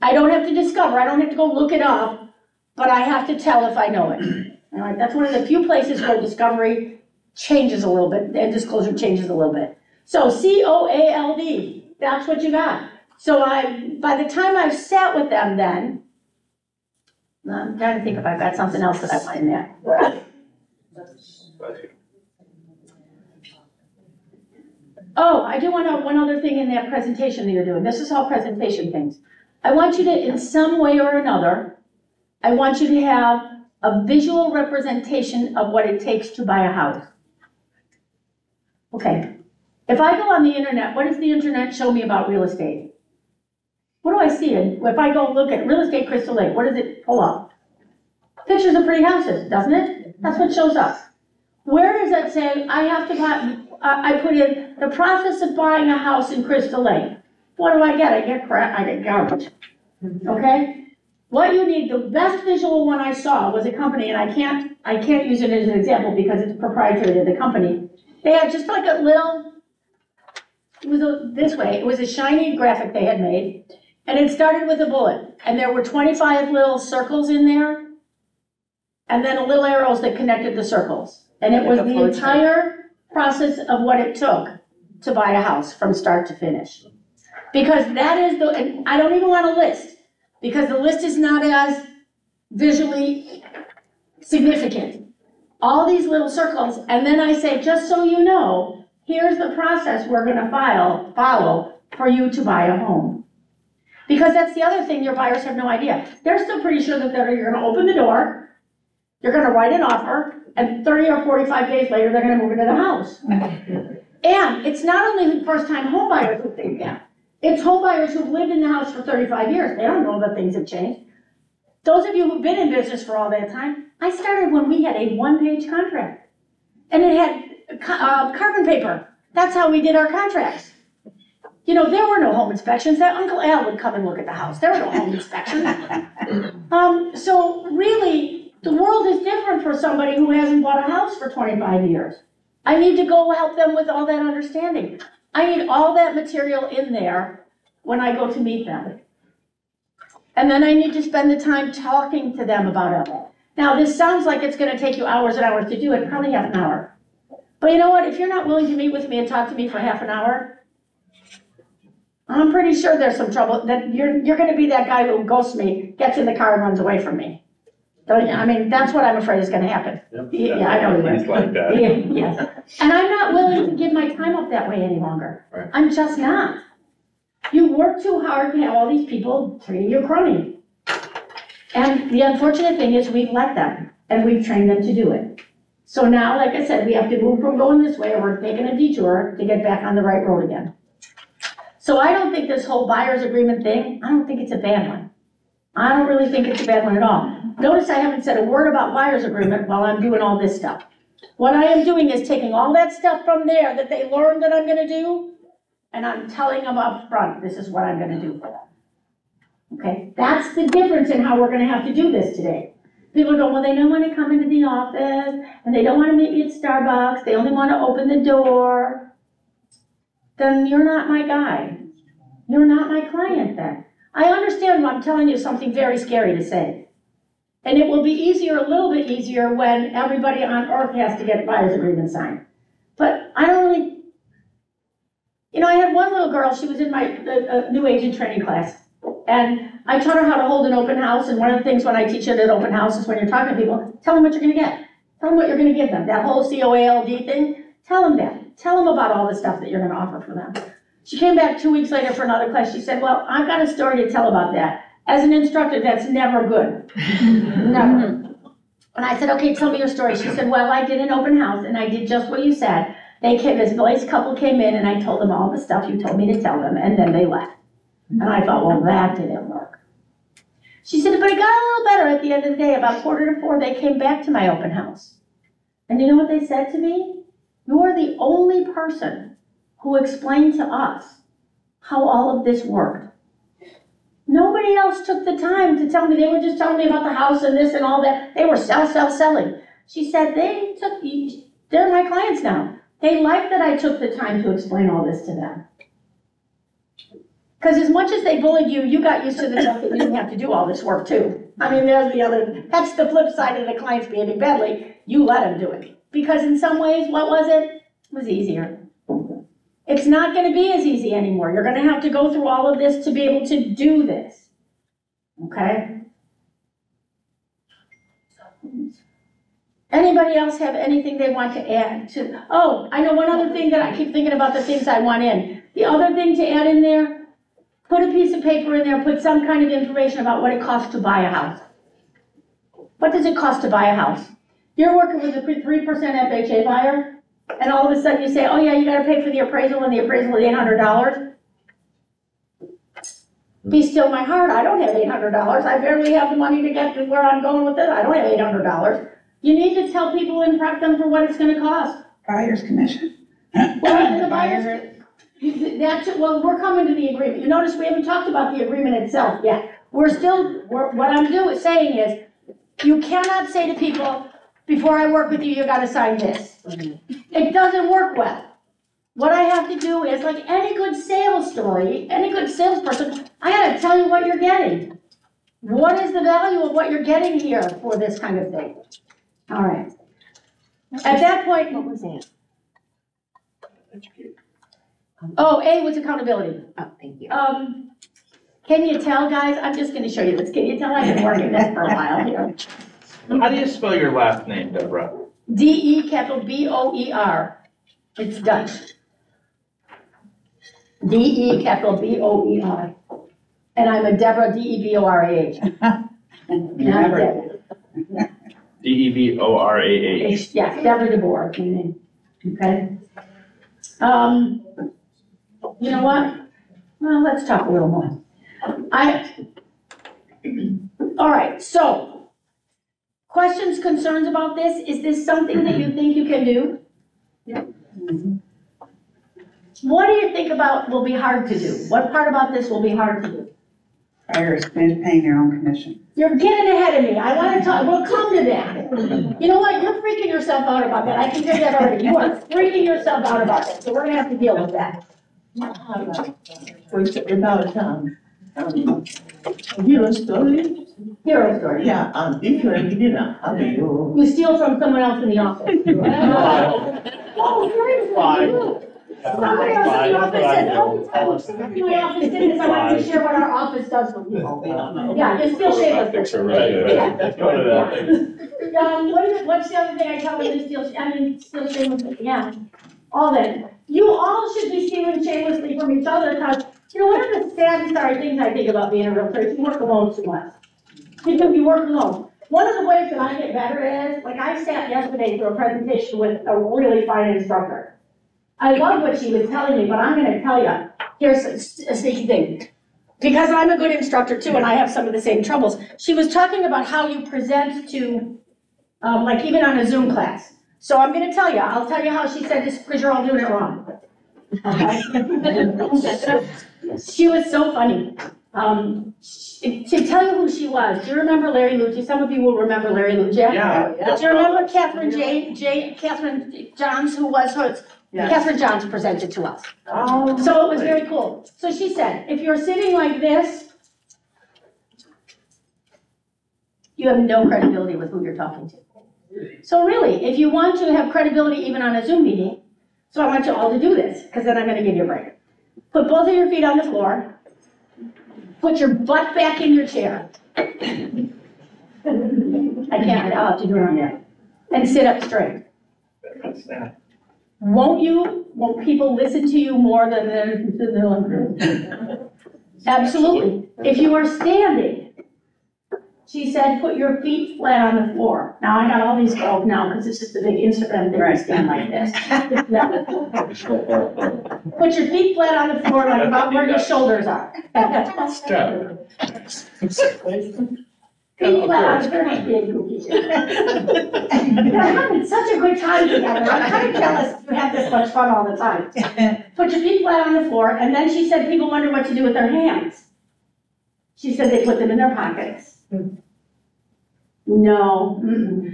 I don't have to discover, I don't have to go look it up, but I have to tell if I know it. All right, that's one of the few places where discovery changes a little bit and disclosure changes a little bit. So COALD, that's what you got. So by the time I've sat with them then, I'm trying to think if I've got something else that I want in there. Oh, I do want to, one other thing in that presentation that you're doing. This is all presentation things. I want you to, in some way or another, I want you to have a visual representation of what it takes to buy a house. Okay. If I go on the internet, what does the internet show me about real estate? What do I see? If I go look at real estate Crystal Lake, what does it pull up? Pictures of pretty houses, doesn't it? That's what shows up. Where does that say, I have to buy, I put in the process of buying a house in Crystal Lake. What do I get? I get crap, I get garbage, okay? What you need, the best visual one I saw was a company, and I can't use it as an example because it's proprietary to the company. They had just like a little, this way, it was a shiny graphic they had made, and it started with a bullet, and there were 25 little circles in there, and then little arrows that connected the circles. And it was the entire process of what it took to buy a house from start to finish. Because that is and I don't even want a list, because the list is not as visually significant. All these little circles, and then I say, just so you know, here's the process we're gonna follow for you to buy a home. Because that's the other thing, your buyers have no idea. They're still pretty sure that you're gonna open the door, you're gonna write an offer, and 30 or 45 days later, they're gonna move into the house. And it's not only first-time home buyers who think that. It's home buyers who've lived in the house for 35 years. They don't know that things have changed. Those of you who've been in business for all that time, I started when we had a one-page contract. And it had carbon paper. That's how we did our contracts. You know, there were no home inspections. That Uncle Al would come and look at the house. There were no home inspections. So really, the world is different for somebody who hasn't bought a house for 25 years. I need to go help them with all that understanding. I need all that material in there when I go to meet them. And then I need to spend the time talking to them about it. Now, this sounds like it's gonna take you hours and hours to do it, probably half an hour. But you know what, if you're not willing to meet with me and talk to me for half an hour, I'm pretty sure there's some trouble, that you're gonna be that guy who ghosts me, gets in the car and runs away from me. I mean, that's what I'm afraid is gonna happen. Yep. Yeah, I know you He's like that. Yes, and I'm not willing to give my time up that way any longer. Right. I'm just not. You work too hard to have all these people treating you crummy. And the unfortunate thing is we've let them, and we've trained them to do it. So now, like I said, we have to move from going this way, or we're taking a detour to get back on the right road again. So I don't think this whole buyer's agreement thing, I don't think it's a bad one. I don't really think it's a bad one at all. Notice I haven't said a word about buyer's agreement while I'm doing all this stuff. What I am doing is taking all that stuff from there that they learned that I'm gonna do, and I'm telling them up front, this is what I'm gonna do for them. Okay, that's the difference in how we're gonna have to do this today. People go, well, they don't wanna come into the office, and they don't wanna meet me at Starbucks, they only wanna open the door. Then you're not my guy. You're not my client then. I understand when I'm telling you something very scary to say. And it will be easier, a little bit easier, when everybody on earth has to get buyer's agreement signed. But I don't really, I had one little girl, she was in my new agent training class. And I taught her how to hold an open house, and one of the things when I teach at an open house is when you're talking to people, tell them what you're gonna get. Tell them what you're gonna give them. That whole COALD thing, tell them that. Tell them about all the stuff that you're gonna offer for them. She came back 2 weeks later for another class. She said, well, I've got a story to tell about that. As an instructor, that's never good. Never. And I said, okay, tell me your story. She said, well, I did an open house and I did just what you said. This nice couple came in and I told them all the stuff you told me to tell them, and then they left. And I thought, well, that didn't work. She said, but it got a little better at the end of the day. About 3:45, they came back to my open house. And you know what they said to me? You're the only person who explained to us how all of this worked. Nobody else took the time to tell me. They were just telling me about the house and this and all that. They were selling. She said, they're my clients now. They like that I took the time to explain all this to them. Because as much as they bullied you, you got used to the fact that you didn't have to do all this work too. I mean, that's the flip side of the clients behaving badly. You let them do it. Because in some ways, what was it? It was easier. It's not gonna be as easy anymore. You're gonna have to go through all of this to be able to do this, okay? Anybody else have anything they want to add to? Oh, I know one other thing that I keep thinking about, the things I want in. The other thing to add in there, put a piece of paper in there, put some kind of information about what it costs to buy a house. What does it cost to buy a house? You're working with a 3% FHA buyer, and all of a sudden you say, oh yeah, you gotta pay for the appraisal, and the appraisal is $800. Be still my heart, I don't have $800. I barely have the money to get to where I'm going with it. I don't have $800. You need to tell people and prep them for what it's gonna cost. Buyer's commission. Well, the buyers, well, we're coming to the agreement. You notice we haven't talked about the agreement itself yet. What I'm saying is, you cannot say to people, before I work with you, you gotta sign this. It doesn't work well. What I have to do is, like any good sales story, any good salesperson, I gotta tell you what you're getting. What is the value of what you're getting here for this kind of thing? All right. At that point, what was that? Oh, A was accountability. Oh, thank you. Can you tell, guys? I'm just gonna show you this. Can you tell I've been working this for a while here? How do you spell your last name, Deborah? D-E capital B-O-E-R. It's Dutch. D-E capital B-O-E-R. And I'm a Deborah, D-E-B-O-R-A-H. D-E-B-O-R-A-H. Yes, Deborah DeBoer, my name. Okay? You know what? Well, let's talk a little more. All right, so, questions, concerns about this? Is this something that you think you can do? Yeah. What do you think about will be hard to do? What part about this will be hard to do? Buyers paying their own commission. You're getting ahead of me. I want to talk, we'll come to that. You know what? You're freaking yourself out about that. I can hear that already. You are freaking yourself out about that, so we're gonna have to deal with that. Hero story? Hero story. Yeah, different, you know, how do you? You steal from someone else in the office. Oh, seriously? Somebody else in the office said, oh, my office did this, I want to share what our office does for people. Yeah, you steal shamelessly. Yeah. Let's go to that. What's the other thing I tell them to steal shamelessly? Yeah, all that. You all should be stealing shamelessly from each other, because, you know, one of the sad and sorry things I think about being a realtor is you work alone too much. You work alone. One of the ways that I get better is, like I sat yesterday through a presentation with a really fine instructor. I love what she was telling me, but I'm gonna tell you, here's a sneaky thing. Because I'm a good instructor too, and I have some of the same troubles. She was talking about how you present to, like even on a Zoom class, So I'm gonna tell you, I'll tell you how she said this, because you're all doing it wrong. Okay? She was so funny. To tell you who she was, do you remember Larry Lucci? Some of you will remember Larry Lucci. Yeah. Do you remember Catherine Catherine Johns, who was her, Yes. Catherine Johns presented to us. Oh. So it was very cool. So she said, if you're sitting like this, you have no credibility with who you're talking to. So really, if you want to have credibility even on a Zoom meeting, so I want you all to do this, because then I'm gonna give you a break. Put both of your feet on the floor. Put your butt back in your chair. I can't, I'll have to do it on there. And sit up straight. Won't people listen to you more than they'll? Absolutely. If you are standing, she said, put your feet flat on the floor. Now, I got all these girls now, because it's just a big Instagram thing, I stand like this. Put your feet flat on the floor, like about where your shoulders are. Feet flat on the floor. You're having such a good time together. I'm kind of jealous you have this much fun all the time. Put your feet flat on the floor, and then she said people wonder what to do with their hands. She said they put them in their pockets. No.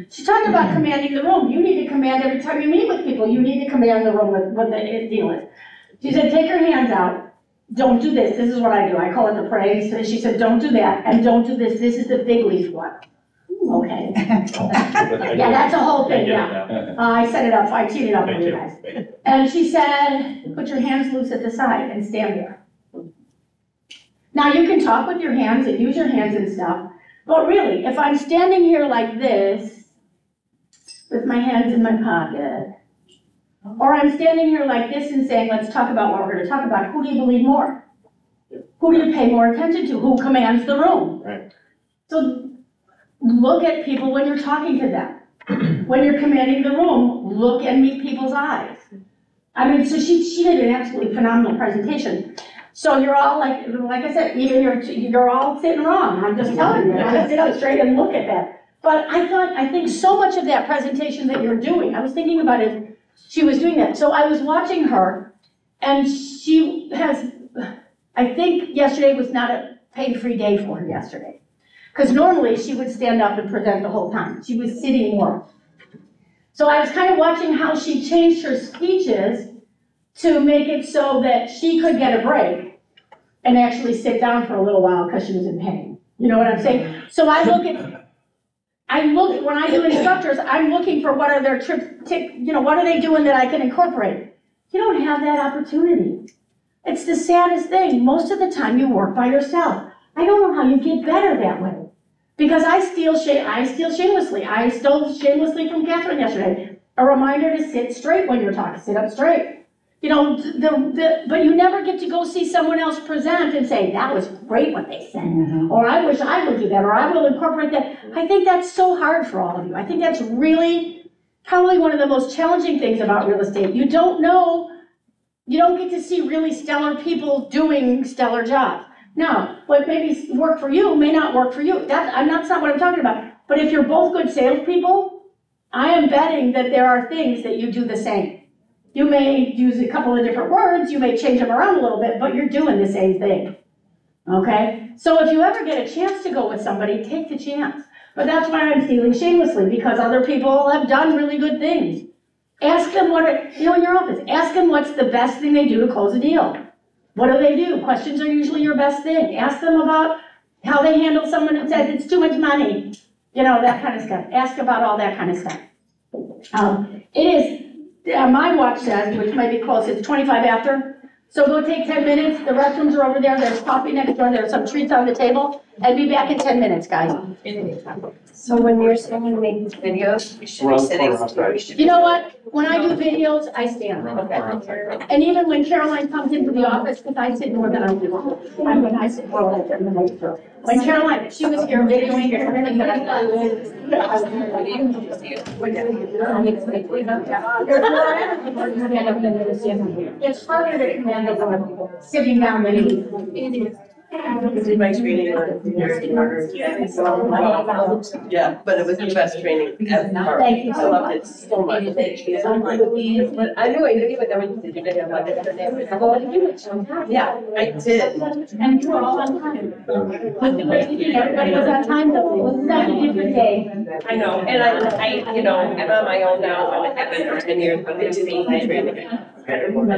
She talked about commanding the room. You need to command every time you meet with people. You need to command the room with what the deal is. She said, take your hands out. Don't do this. This is what I do. I call it the praise. So she said, don't do that. And don't do this. This is the fig leaf one. Okay. Yeah, that's a whole thing, yeah. I set it up. I teed it up for you guys. And she said, put your hands loose at the side and stand there. Now, you can talk with your hands and use your hands and stuff. But really, if I'm standing here like this, with my hands in my pocket, or I'm standing here like this and saying, let's talk about what we're going to talk about, who do you believe more? Who do you pay more attention to? Who commands the room? Right. So look at people when you're talking to them. When you're commanding the room, look and meet people's eyes. I mean, so she did an absolutely phenomenal presentation. So you're all like I said, even you're all sitting wrong. I'm just telling you, I sit up straight and look at that. But I think so much of that presentation that you're doing, I was thinking about it, she was doing that. So I was watching her, and she has, I think yesterday was not a pain-free day for her yesterday. Because normally she would stand up and present the whole time. She was sitting more. So I was kind of watching how she changed her speeches to make it so that she could get a break and actually sit down for a little while because she was in pain. You know what I'm saying? So when I do instructors, I'm looking for what are their what are they doing that I can incorporate? You don't have that opportunity. It's the saddest thing. Most of the time you work by yourself. I don't know how you get better that way. Because I steal shamelessly. I stole shamelessly from Catherine yesterday. A reminder to sit straight when you're talking, sit up straight. You know, but you never get to go see someone else present and say, that was great what they said. Or I wish I would do that, or I will incorporate that. I think that's so hard for all of you. I think that's really probably one of the most challenging things about real estate. You don't get to see really stellar people doing stellar jobs. Now, what maybe work for you may not work for you. That's not what I'm talking about. But if you're both good salespeople, I am betting that there are things that you do the same. You may use a couple of different words, you may change them around a little bit, but you're doing the same thing. Okay? So if you ever get a chance to go with somebody, take the chance. But that's why I'm stealing shamelessly, because other people have done really good things. Ask them in your office, ask them what's the best thing they do to close a deal. What do they do? Questions are usually your best thing. Ask them about how they handle someone who says it's too much money. You know, that kind of stuff. Ask about all that kind of stuff. My watch says, which might be close, it's 25 after. So go take 10 minutes. The restrooms are over there. There's coffee next door. There's some treats on the table. And be back in 10 minutes, guys. So when you're saying you make these videos, you should be sitting. You know what? When I do videos, I stand. And even when Caroline comes into the office, because I sit more than I do. I sit more than I do. When Caroline, she was here videoing everything that I It's harder to command the sitting down than it is. Did my training on yeah, but it was the best training ever. Thank you I loved it so much. But I knew but then when you said you didn't have like a name, I was like, oh, you yeah, I did. And you were all on time. Everybody was on time, though. It was such a different day. I know, and I, you know, I'm on my own now, I haven't for 10 years, but it's just my training. I mean,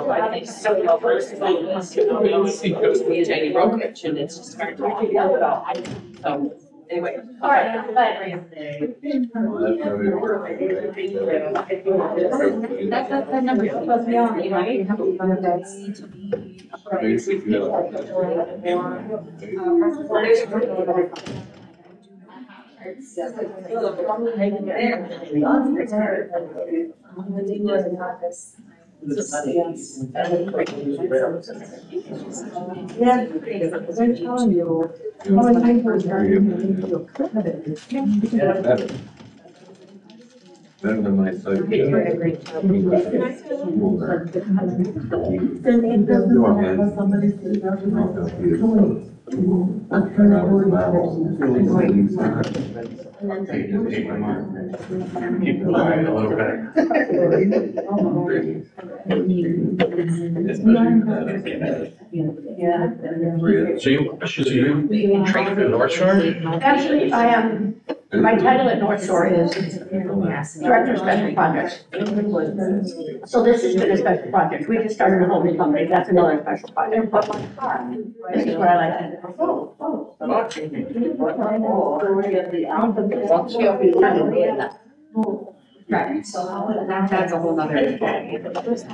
I think so well versed in this, you know, it goes to be a tiny brokerage and it's just hard to figure out about. So, anyway. All right, bye. That's the number you're supposed to be on, right? Better than my site. So you trained for North Shore? Actually, I am, my title at North Shore is Director of Special Projects. So this has been a special project. We just started a whole new company. That's another special project. This is what I like to do. Right, so that's a whole nother. This is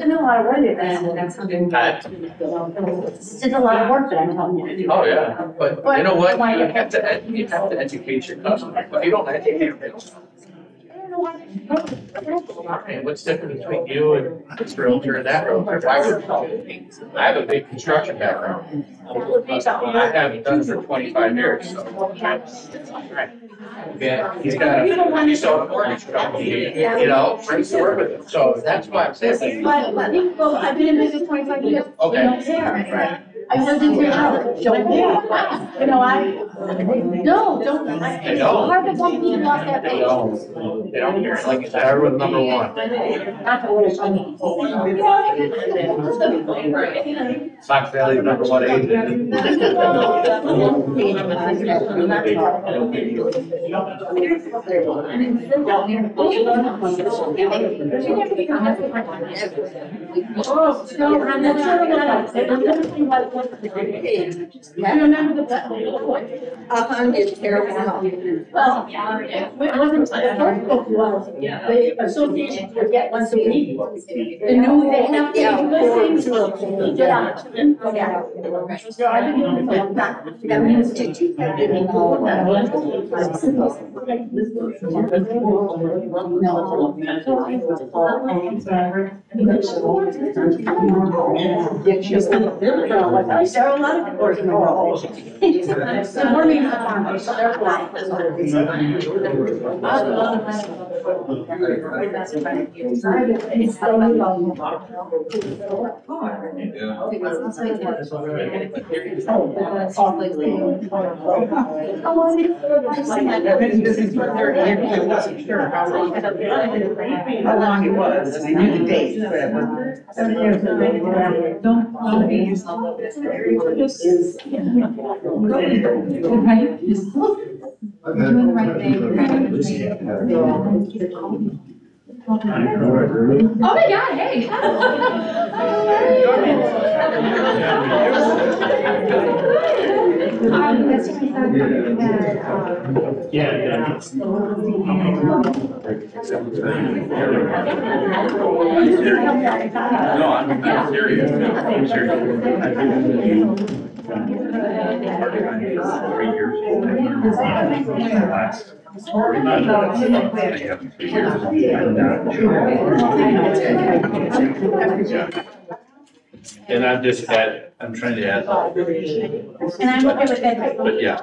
a lot of work, and that's something. This is a lot of work that I'm telling you to do. Oh, yeah, but you know what, you have to educate your customer, if you don't educate them. And what's different between you and this realtor and that realtor? Why would I have a big construction background. I haven't done it for 25 years, so. Right. Yeah, he's sold a mortgage company, you know, I used to work with him, so that's why I'm saying. But well, I've been in business 25 years. Okay. You don't care. I lived in your house. Don't care. You know, don't. They don't. Hard to want people off that They page. don't care, like you said, everyone's number one. Not to order something. Fox Valley, number one agent. Oh, no, I'm not sure about that. I'm gonna see what. I remember the. It's terrible. Well, it wasn't, the first book was, the association would get once a week. The new, they have to do things. Yeah. So I've been doing it for a long time. That means to teach There are a lot of people in the world. So we're being farmers, so therefore. This is my third year, I wasn't sure how long it was, and I knew the date, but it wasn't. 7 years. Don't be yourself. Doing the right thing. Oh my God, hey. No, I'm serious. I'm serious. And I'm just I'm trying to add. And I'm okay with that. But yeah,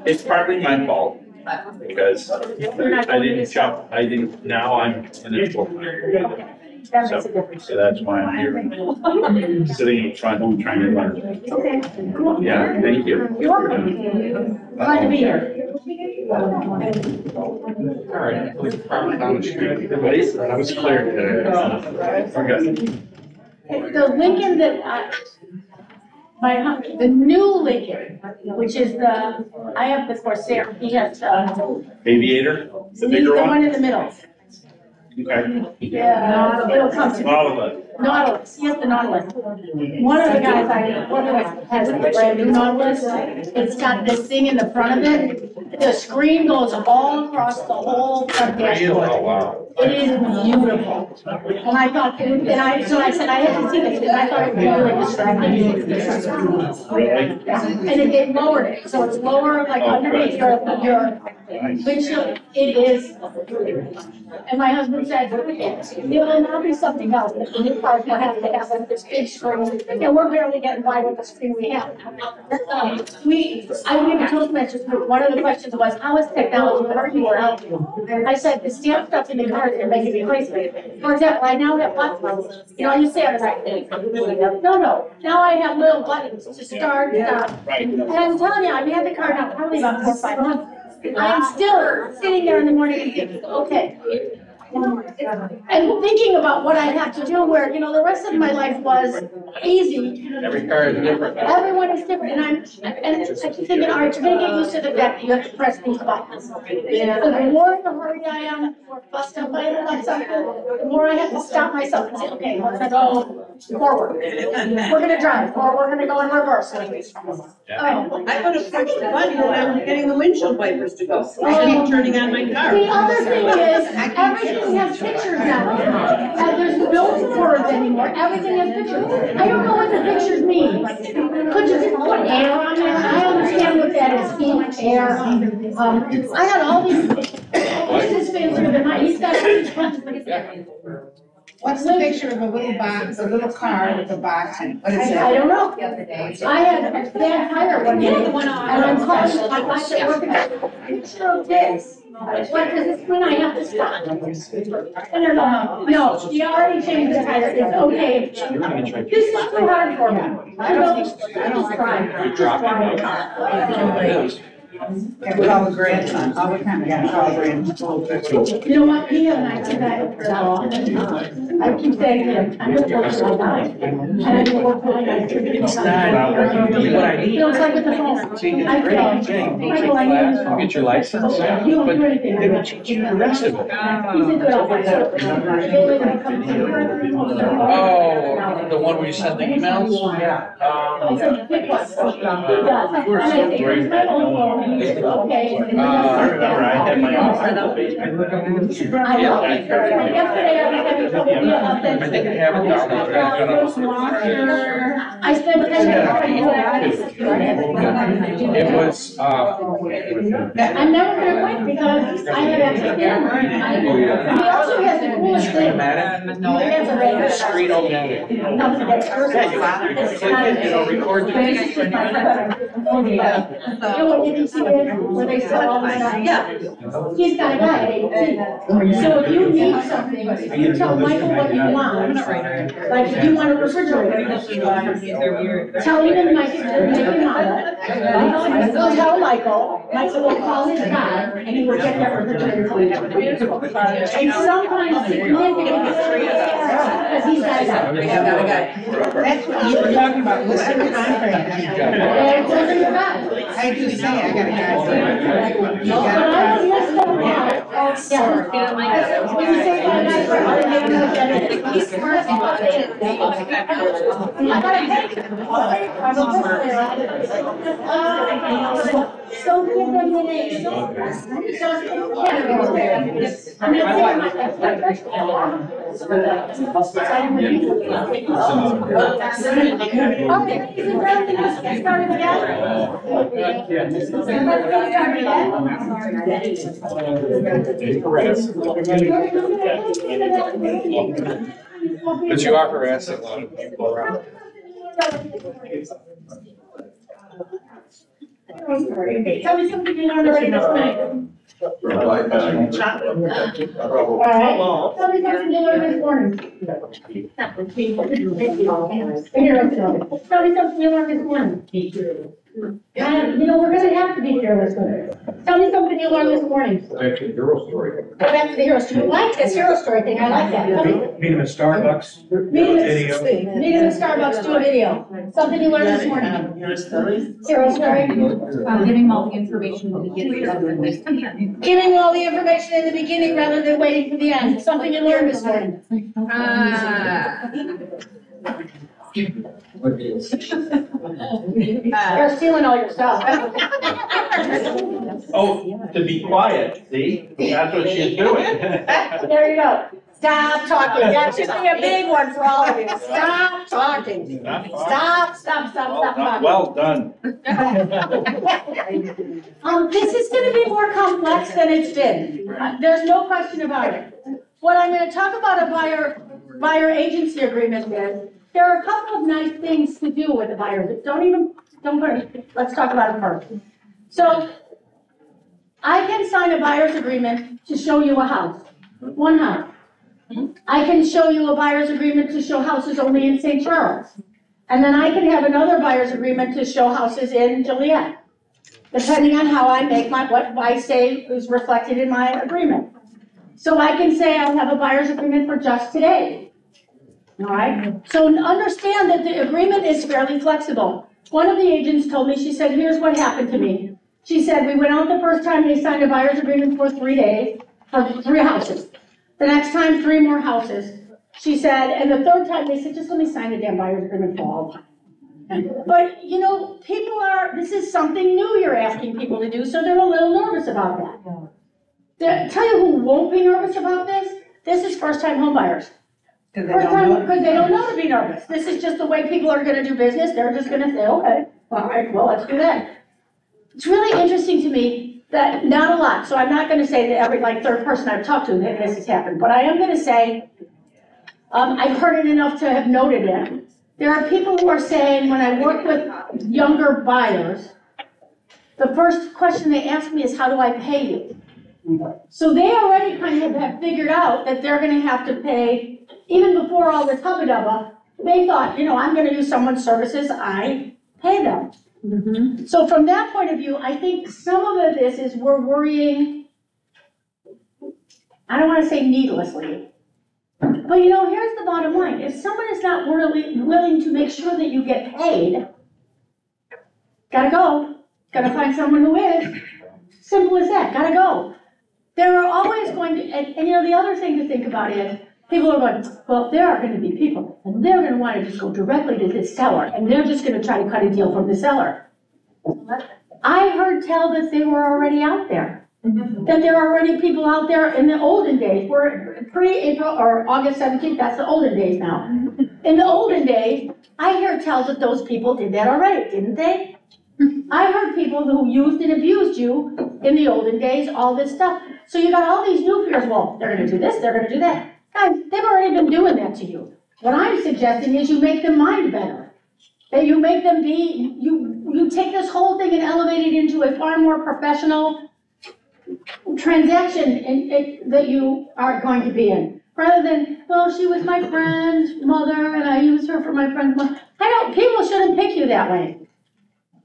it's partly my fault because I didn't jump, now I'm in it full time. That makes a difference. So that's why I'm here, sitting in front, trying to learn. Okay, cool. Yeah, thank you. You're welcome. Glad to be here. All right, I believe probably down the street. That was clear today. Okay. The Lincoln that the new Lincoln, which is I have the Corsair, he has Aviator, the he's bigger the one one? in the middle. Okay. Yeah, it'll come to. All of it. Nautilus, yes, the Nautilus. One of the guys I work with has a brand new Nautilus. It's got this thing in the front of it. The screen goes all across the whole front dashboard. Oh, wow. It is beautiful. And I thought, so I said, I had to see this because I thought it was really distracting. And it lowered it, so it's lower, like underneath your windshield. It is. And my husband said, there'll now be something else, but the new cars will have to have like this big screen. And we're barely getting by with the screen we have. I even told Mitch, one of the questions was, how is technology hurting or helping you? I said, the stamp stuff in the cars are making me crazy. For example, I now have buttons. You know, you say I'm right. No. Now I have little buttons to start, stop. And I'm telling you, I've had the car now probably about 4 or 5 months. I'm still sitting there in the morning and thinking, okay. And thinking about what I have to do where, the rest of my life was easy. Every car is different. Everyone is different, and I keep thinking, all right, you're gonna get used to the fact that you have to press these buttons. The more in a hurry I am, the more fussed up I am about something, the more I have to stop myself and say, okay, we're gonna go forward. We're gonna drive, or we're gonna go in reverse. I would have pushed the button when I was getting the windshield wipers to go. I keep turning on my car. The other thing is, everything has pictures now. There's no words anymore, everything has pictures. I don't know what the pictures mean. Could you just put air on there? I understand what that is, heat, air. I had all these, this fans are the night, he's got all these buttons, but it's. What's the picture of a little box, a little car with a box in it? What is I that? don't know. I had a bad tire one day, and I'm calling my wife at work, and I picture of this. What does this mean? I have to stop. And they're like, no, she already changed the tire, it's okay. This is too hard for me. I just tried. And with all the grandsons, all the time, we got all the grandsons. You know what, Pia and I did that for that long. I keep saying to him, I'm gonna work till I die. And I'm gonna work till I die. You know, it's like with the phone. I tell Michael, I need. You get your license, You don't do anything. they would teach you the rest of it. He said, "Well, I Oh, the one where you send the emails? said, pick one. He does. And I say, here's my old phone. He said, okay. I remember I had my own basement. I know. Yesterday, I was having trouble with that. I think I have it down. I spent 10 minutes. It was, I'm never gonna quit because I have that camera. He also has the coolest thing. He has a radio. Street Omatic. Nothing that's personal. Record the. You know what you can see it, where they sell all the stuff? Yeah. He's got a guy at 18. So if you need something, if you tell Michael what you want, like if you want a refrigerator, tell him and Mike to make him on it. Go tell Michael will call his guy, and he will get that refrigerator for you. And sometimes significant, because he's got a guy. That's what you were talking about, what's in the contract? I just say, I got a guy. You got it? Yeah. He's smart. Don't give them the name. But you are harassing a lot of people around. Tell me something you learned already this morning. Alright, tell me something you learned this morning. Here, tell me something you learned this morning. You know, we're gonna have to be fearless with it. Tell me something you learned this morning. Actually, hero story. Go back to the hero story. I like this hero story thing, I like that. Tell me. Meet him at Starbucks. Meet him at Starbucks, do a video. Something you learned this morning. Hero story. Giving all the information when we get there. Giving all the information in the beginning rather than waiting for the end. Something you learned this morning. You're stealing all your stuff. Oh, to be quiet, see? That's what she's doing. There you go. Stop talking. That should be a big one for all of you. Stop talking. Stop talking. Well done. This is gonna be more complex than it's been. There's no question about it. What I'm gonna talk about a buyer agency agreement is, there are a couple of nice things to do with the buyers. Don't put it, let's talk about it first. So, I can sign a buyer's agreement to show you a house, one house. I can show you a buyer's agreement to show houses only in St. Charles. And then I can have another buyer's agreement to show houses in Joliet, depending on how I make what I say is reflected in my agreement. So I can say I'll have a buyer's agreement for just today. All right, so understand that the agreement is fairly flexible. One of the agents told me, she said, here's what happened to me. She said, we went out the first time, they signed a buyer's agreement for 3 days, for 3 houses. The next time, 3 more houses. She said, and the third time, they said, just let me sign the damn buyer's agreement for all time. But, you know, this is something new you're asking people to do, so they're a little nervous about that. Tell you who won't be nervous about this? This is first-time home buyers. Because they don't know to be nervous. This is just the way people are gonna do business. They're just gonna say, okay, all right, well, let's do that. It's really interesting to me that not a lot, so I'm not gonna say that every third person I've talked to that this has happened, but I am gonna say, I've heard it enough to have noted it. There are people who are saying, when I work with younger buyers, the first question they ask me is, how do I pay you? So they already kind of have figured out that they're gonna have to pay. Even before all this hubba-dubba, they thought, you know, I'm gonna use someone's services, I pay them. Mm-hmm. So from that point of view, I think some of this is we're worrying, I don't wanna say needlessly, but you know, here's the bottom line. If someone is not willing to make sure that you get paid, gotta go, gotta find someone who is. Simple as that, gotta go. There are always going to, and you know, the other thing to think about is, people are going, well, there are going to be people, and they're going to want to just go directly to this seller, and they're just going to try to cut a deal from the seller. I heard tell that they were already out there, that there are already people out there in the olden days, where pre-April or August 17th, that's the olden days now. In the olden days, I hear tell that those people did that already, didn't they? I heard people who used and abused you in the olden days, all this stuff. So you got all these new fears, well, they're going to do this, they're going to do that. Guys, they've already been doing that to you. What I'm suggesting is you make them mind better. That you make them be, you take this whole thing and elevate it into a far more professional transaction that you are going to be in. Rather than, well, she was my friend's mother and I used her for my friend's mother. People shouldn't pick you that way.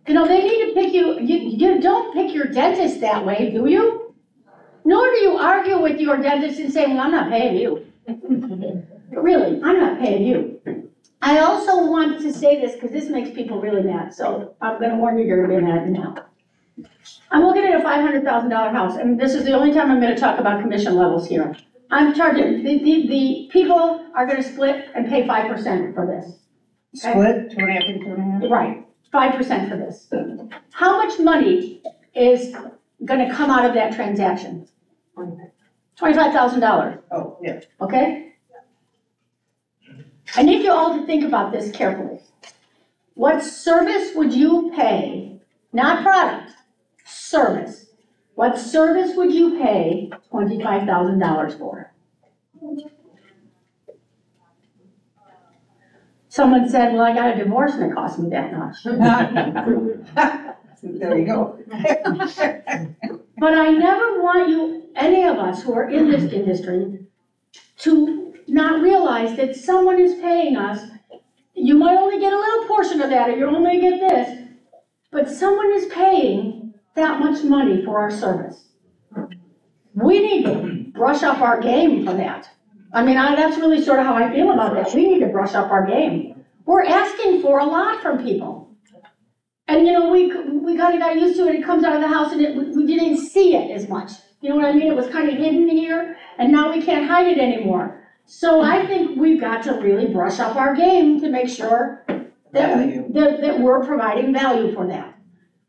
You know, they need to pick you, you don't pick your dentist that way, do you? Nor do you argue with your dentist and say, well, I'm not paying you. Really, I'm not paying you. I also want to say this because this makes people really mad, so I'm going to warn you, you're going to be mad now. I'm looking at a $500,000 house, and this is the only time I'm going to talk about commission levels here. I'm charging, the people are gonna split and pay 5% for this. Split, 2.5 and 2.5? Right, 5% for this. How much money is gonna come out of that transaction? $25,000, Oh, yeah. okay? I need you all to think about this carefully. What service would you pay, not product, service? What service would you pay $25,000 for? Someone said, well, I got a divorce and it cost me that much. There you go. But I never want you, any of us who are in this industry, to not realize that someone is paying us. You might only get a little portion of that, or you only get this, but someone is paying that much money for our service. We need to brush up our game for that. I mean, that's really sort of how I feel about this. We need to brush up our game. We're asking for a lot from people. And you know, we kind of got used to it. It comes out of the house and we didn't see it as much. You know what I mean? It was kind of hidden here, and now we can't hide it anymore. So I think we've got to really brush up our game to make sure that we're providing value for that.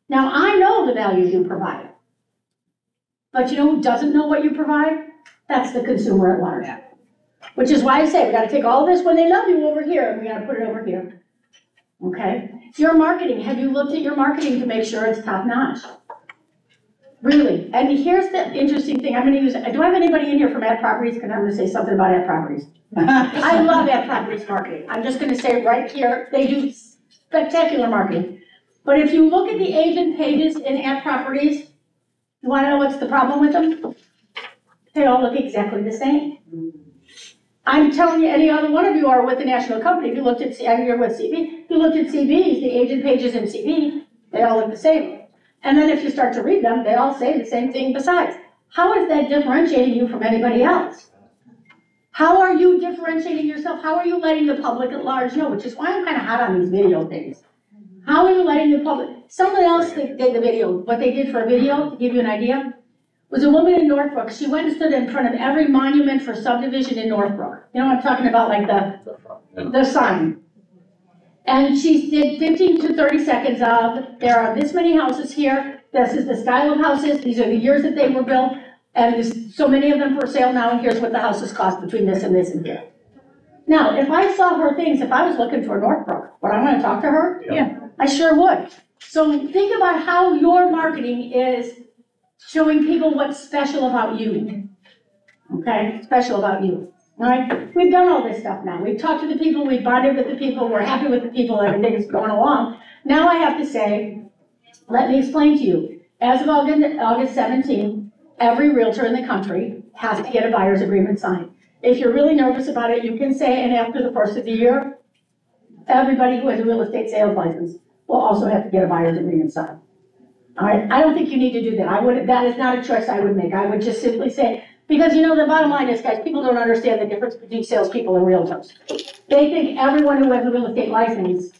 Now, I know the value you provide. But you know who doesn't know what you provide? That's the consumer at large. Which is why I say we gotta take all this when they love you over here, and we gotta put it over here. Okay? Your marketing, have you looked at your marketing to make sure it's top notch? Really? And here's the interesting thing, I'm gonna use, do I have anybody in here from Ad Properties? Because I'm gonna say something about Ad Properties. I love Ad Properties marketing. I'm just gonna say right here, they do spectacular marketing. But if you look at the agent pages in Ad Properties, you wanna know what's the problem with them? They all look exactly the same. I'm telling you, any other one of you are with a national company. If you looked at, you're with CB, if you looked at CB's, the agent pages in CB, they all look the same. And then if you start to read them, they all say the same thing besides. How is that differentiating you from anybody else? How are you differentiating yourself? How are you letting the public at large know? Which is why I'm kind of hot on these video things. How are you letting the public, someone else did the video, what they did for a video, to give you an idea, was a woman in Northbrook. She went and stood in front of every monument for subdivision in Northbrook. You know what I'm talking about, like the sign. And she did 15 to 30 seconds of, there are this many houses here, this is the style of houses, these are the years that they were built, and there's so many of them for sale now, and here's what the houses cost between this and this and here. Now, if I saw her things, if I was looking for Northbrook, would I want to talk to her? Yeah. I sure would. So think about how your marketing is showing people what's special about you. Okay, special about you. All right, we've done all this stuff now. We've talked to the people, we've bonded with the people, we're happy with the people, everything is going along. Now I have to say, let me explain to you. As of August 17th, every realtor in the country has to get a buyer's agreement signed. If you're really nervous about it, you can say, and after the first of the year, everybody who has a real estate sales license will also have to get a buyer's agreement signed. All right, I don't think you need to do that. That is not a choice I would make. I would just simply say, because you know, the bottom line is, guys, people don't understand the difference between salespeople and realtors. They think everyone who has a real estate license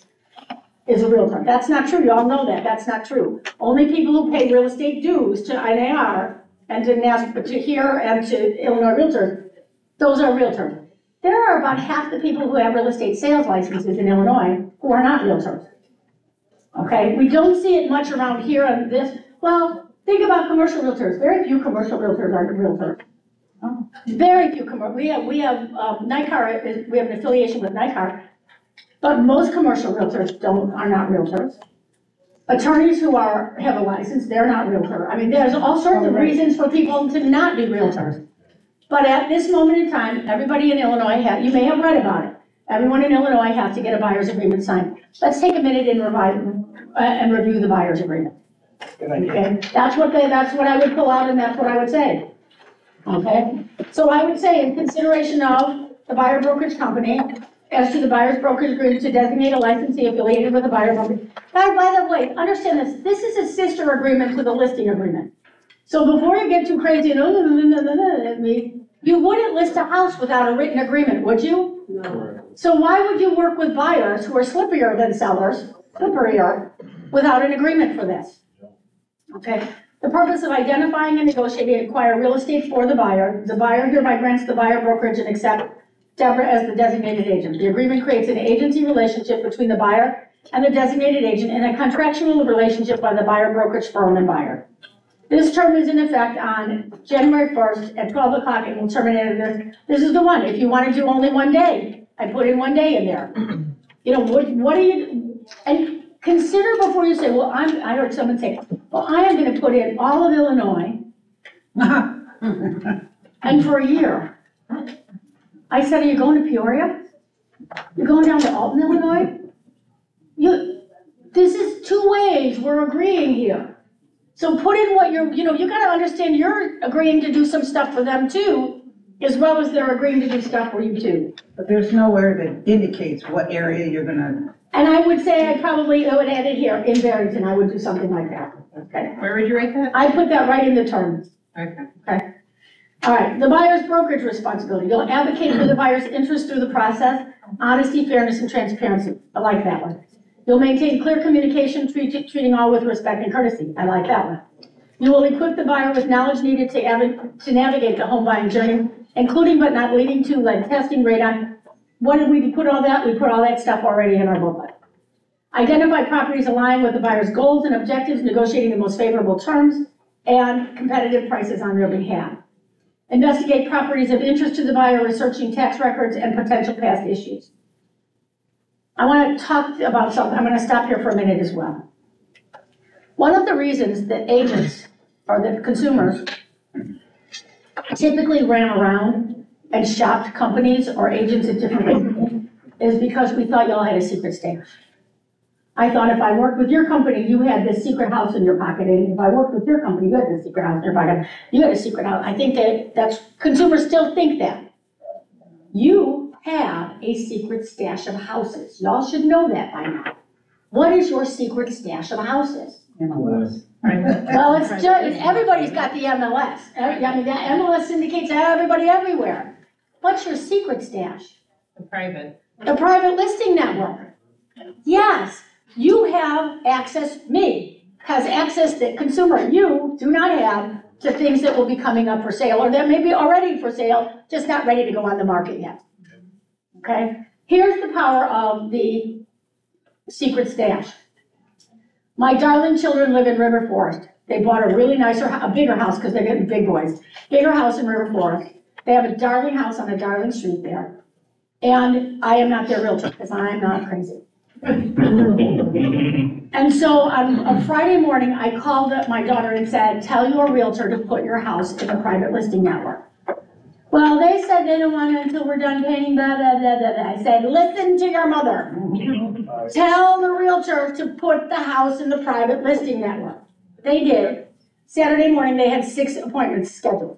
is a realtor. That's not true. You all know that. That's not true. Only people who pay real estate dues to NAR and to here and to Illinois Realtors, those are realtors. There are about half the people who have real estate sales licenses in Illinois who are not realtors. Okay, we don't see it much around here on this. Well, think about commercial realtors. Very few commercial realtors are realtors. Very few commercial. We have NICAR. We have an affiliation with NICAR, but most commercial realtors are not realtors. Attorneys who have a license, they're not realtor. I mean, there's all sorts of reasons for people to not be realtors. But at this moment in time, everybody in Illinois you may have read about it. Everyone in Illinois has to get a buyer's agreement signed. Let's take a minute and review the buyer's agreement. Okay, that's what I would pull out, and that's what I would say. Okay, so I would say, in consideration of the buyer brokerage company, as to the buyer's brokerage agreement to designate a licensee affiliated with the buyer brokerage. Guys, by the way, understand this. This is a sister agreement to the listing agreement. So before you get too crazy and me, you wouldn't list a house without a written agreement, would you? No. So why would you work with buyers who are slipperier than sellers, without an agreement for this? Okay, The purpose of identifying and negotiating and acquire real estate for the buyer. The buyer hereby grants the buyer brokerage and accept Deborah as the designated agent. The agreement creates an agency relationship between the buyer and the designated agent and a contractual relationship by the buyer brokerage firm and buyer. This term is in effect on January 1st at 12 o'clock and will terminate this. This is the one. If you want to do only one day, I put in one day in there. You know, what do you, and consider before you say, well, I heard someone say, well, I am going to put in all of Illinois and for a year. I said, are you going to Peoria? You're going down to Alton, Illinois? This is two ways we're agreeing here. So put in what you're, you gotta understand you're agreeing to do some stuff for them too, as well as they're agreeing to do stuff for you too. But there's nowhere that indicates what area you're gonna. And I would say I would add it here, in Barrington, I would do something like that, okay? Where would you write that? I put that right in the terms. Okay. All right, the buyer's brokerage responsibility. You'll advocate for the buyer's interest through the process, honesty, fairness, and transparency. I like that one. You'll maintain clear communication, treating all with respect and courtesy. I like that one. You will equip the buyer with knowledge needed to navigate the home buying journey, including but not leading to like testing, radon. What did we put all that? We put all that stuff already in our booklet. Identify properties aligned with the buyer's goals and objectives, negotiating the most favorable terms and competitive prices on their behalf. Investigate properties of interest to the buyer, researching tax records and potential past issues. I want to talk about something. I'm going to stop here for a minute as well. One of the reasons that agents or that consumers typically ran around and shopped companies or agents at different places is because we thought y'all had a secret stash. I thought if I worked with your company, you had this secret house in your pocket, and if I worked with your company, you had this secret house in your pocket. You had a secret house. I think that's consumers still think that. You have a secret stash of houses. Y'all should know that by now. What is your secret stash of houses? MLS. Well, it's just, everybody's got the MLS. I mean, that MLS indicates everybody everywhere. What's your secret stash? The private. The private listing network. Yes, you have access, me, has access that consumer, you do not have to things that will be coming up for sale or that may be already for sale, just not ready to go on the market yet. Okay, here's the power of the secret stash. My darling children live in River Forest. They bought a really nicer, a bigger house because they're getting big boys. Bigger house in River Forest. They have a darling house on a darling street there. And I am not their realtor because I'm not crazy. And so on a Friday morning, I called up my daughter and said, tell your realtor to put your house in the private listing network. Well, they said they don't want it until we're done painting, blah, blah, blah, blah, blah. I said, listen to your mother. Tell the realtor to put the house in the private listing network. They did. Saturday morning, they had 6 appointments scheduled.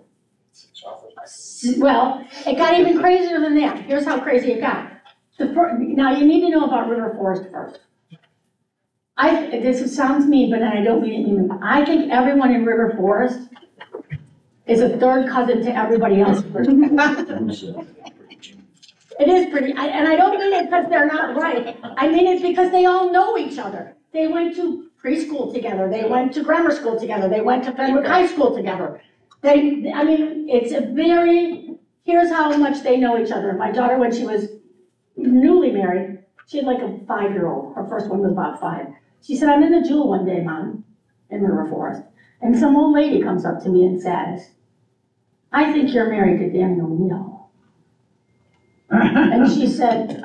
Well, it got even crazier than that. Here's how crazy it got. Now, you need to know about River Forest first. This sounds mean, but I don't mean it mean. I think everyone in River Forest is a third cousin to everybody else. It is pretty, and I don't mean it because they're not right. I mean it because they all know each other. They went to preschool together. They went to grammar school together. They went to Fenwick High School together. It's a very, here's how much they know each other. My daughter, when she was newly married, she had like a 5-year-old. Her first one was about 5. She said, I'm in the Jewel one day, Mom, in River Forest. And some old lady comes up to me and says, I think you're married to Danny O'Neill. And she said,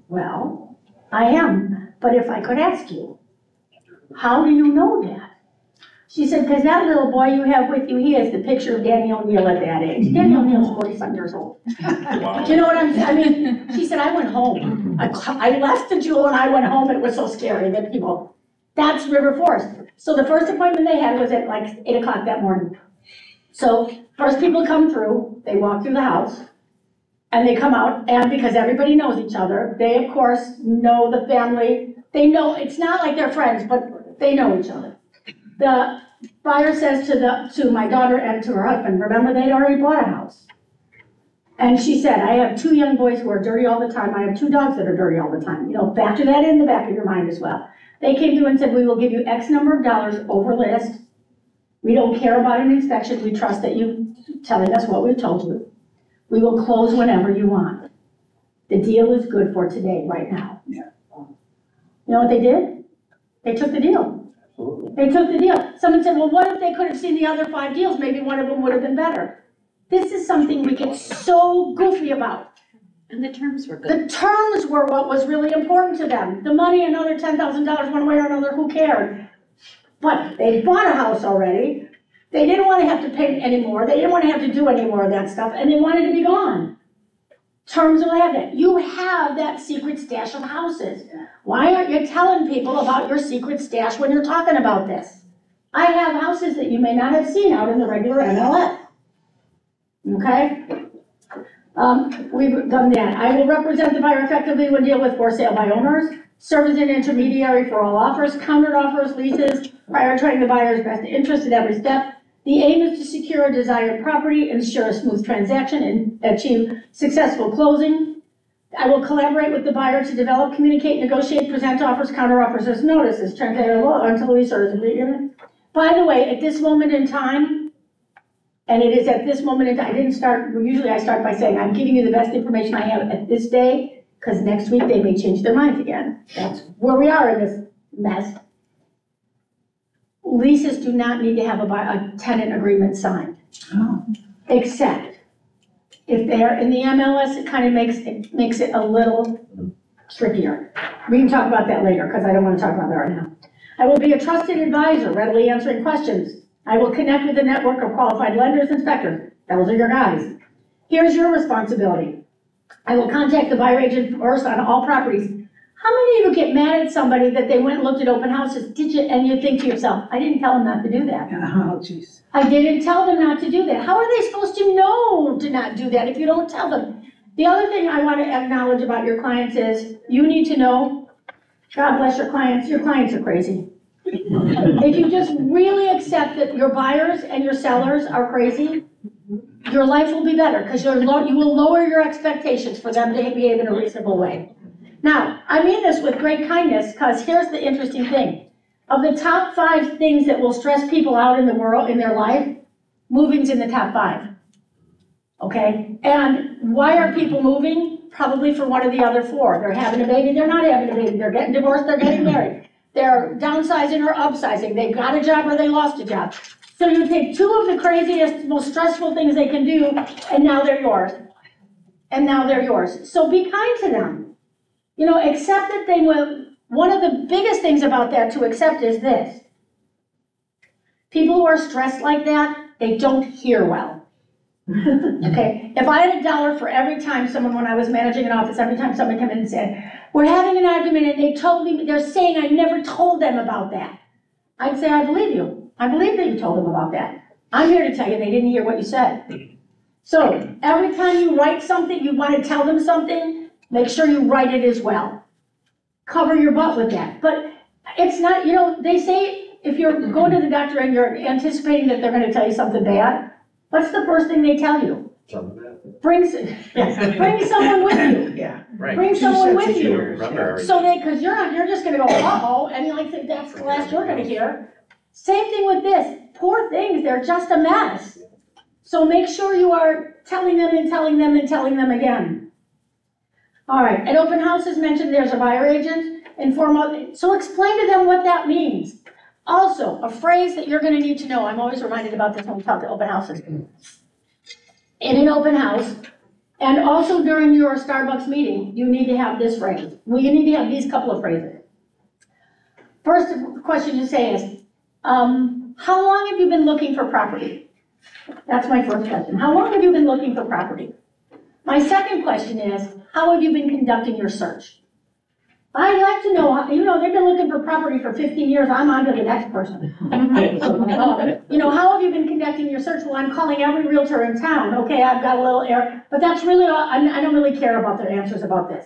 well, I am, but if I could ask you, how do you know that? She said, because that little boy you have with you, he has the picture of Danny O'Neill at that age. Danny O'Neill's 40-some years old. Wow. You know what I mean, she said, I went home. I left the Jewel and I went home. It was so scary that people, that's River Forest. So the first appointment they had was at like 8 o'clock that morning. So first people come through, they walk through the house, and they come out, and because everybody knows each other, they of course know the family. They know, it's not like they're friends, but they know each other. The buyer says to my daughter and to her husband, remember they'd already bought a house. And she said, I have 2 young boys who are dirty all the time. I have 2 dogs that are dirty all the time. Factor that in the back of your mind as well. They came through and said, we will give you X number of dollars over list We don't care about an inspection, we trust that you telling us what we've told you. We will close whenever you want. The deal is good for today, right now. Yeah. You know what they did? They took the deal. They took the deal. Someone said, well, what if they could have seen the other 5 deals? Maybe one of them would have been better. This is something we get so goofy about. And the terms were good. The terms were what was really important to them. The money, another $10,000 one way or another, who cared? But they bought a house already. They didn't want to have to pay anymore. They didn't want to have to do any more of that stuff, and they wanted to be gone. Terms will have it. You have that secret stash of houses. Why aren't you telling people about your secret stash when you're talking about this? I have houses that you may not have seen out in the regular MLS. Okay? We've done that. I will represent the buyer effectively when deal with for sale by owners, serve as an intermediary for all offers, countered offers, leases, prioritizing the buyer's best interest at every step. The aim is to secure a desired property, ensure a smooth transaction, and achieve successful closing. I will collaborate with the buyer to develop, communicate, negotiate, present offers, counter offers as notices, translate law until we serve the agreement. By the way, at this moment in time, and it is at this moment in time, I didn't start, usually I start by saying, I'm giving you the best information I have at this day, because next week they may change their minds again. That's where we are in this mess. Leases do not need to have a tenant agreement signed. Oh. Except if they are in the MLS, it kind of makes it a little trickier. We can talk about that later, because I don't want to talk about that right now. I will be a trusted advisor, readily answering questions. I will connect with a network of qualified lenders, inspectors. Those are your guys. Here's your responsibility. I will contact the buyer agent first on all properties. How many of you get mad at somebody that they went and looked at open houses? Did you? And you think to yourself, I didn't tell them not to do that. Oh, jeez. I didn't tell them not to do that. How are they supposed to know to not do that if you don't tell them? The other thing I want to acknowledge about your clients is you need to know, God bless your clients are crazy. If you just really accept that your buyers and your sellers are crazy, your life will be better because you will lower your expectations for them to behave in a reasonable way. Now, I mean this with great kindness because here's the interesting thing. Of the top 5 things that will stress people out in the world, in their life, moving's in the top 5. Okay? And why are people moving? Probably for one of the other 4. They're having a baby, they're not having a baby, they're getting divorced, they're getting married. They're downsizing or upsizing, they've got a job or they lost a job. So you take 2 of the craziest, most stressful things they can do, and now they're yours. And now they're yours. So be kind to them. You know, accept that they will. One of the biggest things about that to accept is this. People who are stressed like that, they don't hear well. Okay, if I had $1 for every time someone, when I was managing an office, every time someone came in and said, we're having an argument and they told me, they're saying I never told them about that. I'd say, I believe you. I believe that you told them about that. I'm here to tell you they didn't hear what you said. So every time you write something, you want to tell them something, make sure you write it as well. Cover your butt with that. But it's not, you know, they say if you're going to the doctor and you're anticipating that they're going to tell you something bad, what's the first thing they tell you? Bring someone with you. Yeah. Right. Bring someone with you. Remember. So because you're just going to go, uh-oh, and like that's the last you're going to hear. Same thing with this. Poor things, they're just a mess. So make sure you are telling them and telling them and telling them again. All right, at open houses mentioned there's a buyer agent, so explain to them what that means. Also, a phrase that you're gonna need to know, I'm always reminded about this when we talk to open houses. In an open house, and also during your Starbucks meeting, you need to have this phrase. Well, you need to have these couple of phrases. First question to say is, how long have you been looking for property? That's my first question. How long have you been looking for property? My second question is, how have you been conducting your search? I'd like to know, you know, they've been looking for property for 15 years, I'm on to the next person. You know, how have you been conducting your search? Well, I'm calling every realtor in town. Okay, I've got a little error, but that's really all, I don't really care about their answers about this.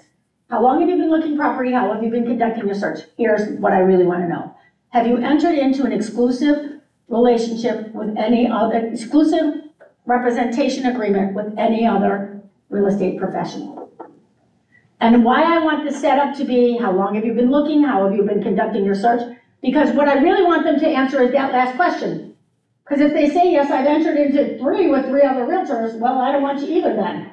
How long have you been looking property? How have you been conducting your search? Here's what I really want to know. Have you entered into an exclusive relationship with any other, exclusive representation agreement with any other real estate professional? And why I want the setup to be, how long have you been looking? How have you been conducting your search? Because what I really want them to answer is that last question. Because if they say, yes, I've entered into 3 with 3 other realtors, well, I don't want you either then.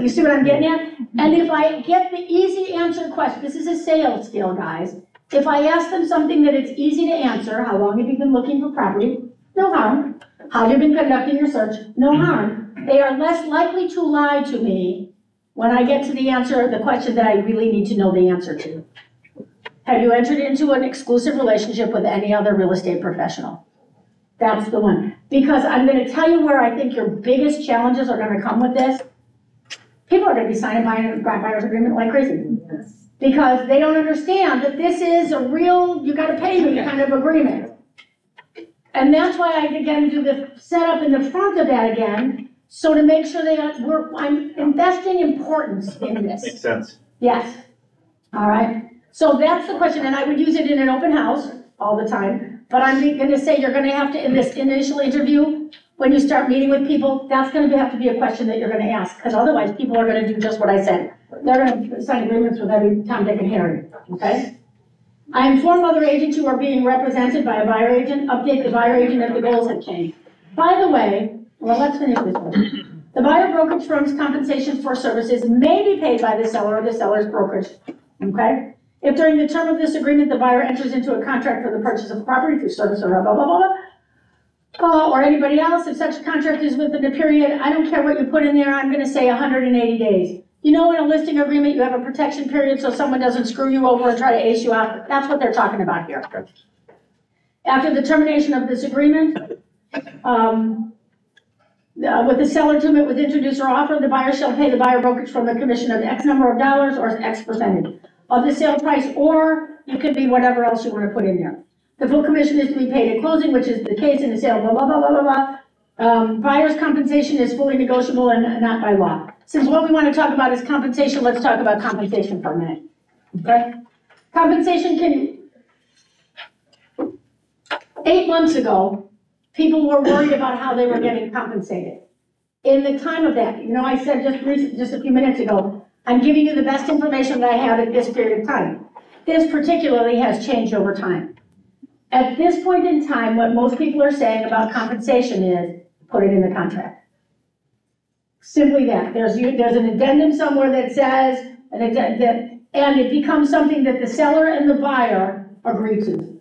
You see what I'm getting at? And if I get the easy answer question, this is a sales skill, guys. If I ask them something that it's easy to answer, how long have you been looking for property? No harm. How have you been conducting your search? No harm. They are less likely to lie to me when I get to the answer, the question that I really need to know the answer to. Have you entered into an exclusive relationship with any other real estate professional? That's the one. Because I'm gonna tell you where I think your biggest challenges are gonna come with this. People are gonna be signing buyer's agreement like crazy. Because they don't understand that this is a real, you gotta pay me kind of agreement. And that's why I, again, do the setup in the front of that again, so to make sure I'm investing importance in this. Makes sense. Yes, all right. So that's the question, and I would use it in an open house all the time. But I'm gonna say you're gonna have to, in this initial interview, when you start meeting with people, that's gonna have to be a question that you're gonna ask, because otherwise people are gonna do just what I said. They're gonna sign agreements with every Tom, Dick, and Harry, okay? I inform other agents who are being represented by a buyer agent, update the buyer agent if the goals have changed. By the way, well, let's finish this one. The buyer brokerage firm's compensation for services may be paid by the seller or the seller's brokerage, okay? If during the term of this agreement, the buyer enters into a contract for the purchase of property through service or blah, blah, blah, blah, or anybody else, if such a contract is within a period, I don't care what you put in there, I'm gonna say 180 days. You know, in a listing agreement, you have a protection period so someone doesn't screw you over and try to ace you out. That's what they're talking about here. After the termination of this agreement, with the seller to it with introduce or offer, the buyer shall pay the buyer brokerage from a commission of X number of dollars or X percentage of the sale price, or it could be whatever else you want to put in there. The full commission is to be paid at closing, which is the case in the sale, blah, blah, blah, blah, blah, blah. Buyer's compensation is fully negotiable and not by law. Since what we want to talk about is compensation, let's talk about compensation for a minute, okay? Compensation can, 8 months ago, people were worried about how they were getting compensated. In the time of that, you know, I said just a few minutes ago, I'm giving you the best information that I have at this period of time. This particularly has changed over time. At this point in time, what most people are saying about compensation is, put it in the contract. Simply that. There's an addendum somewhere that says, and it becomes something that the seller and the buyer agree to.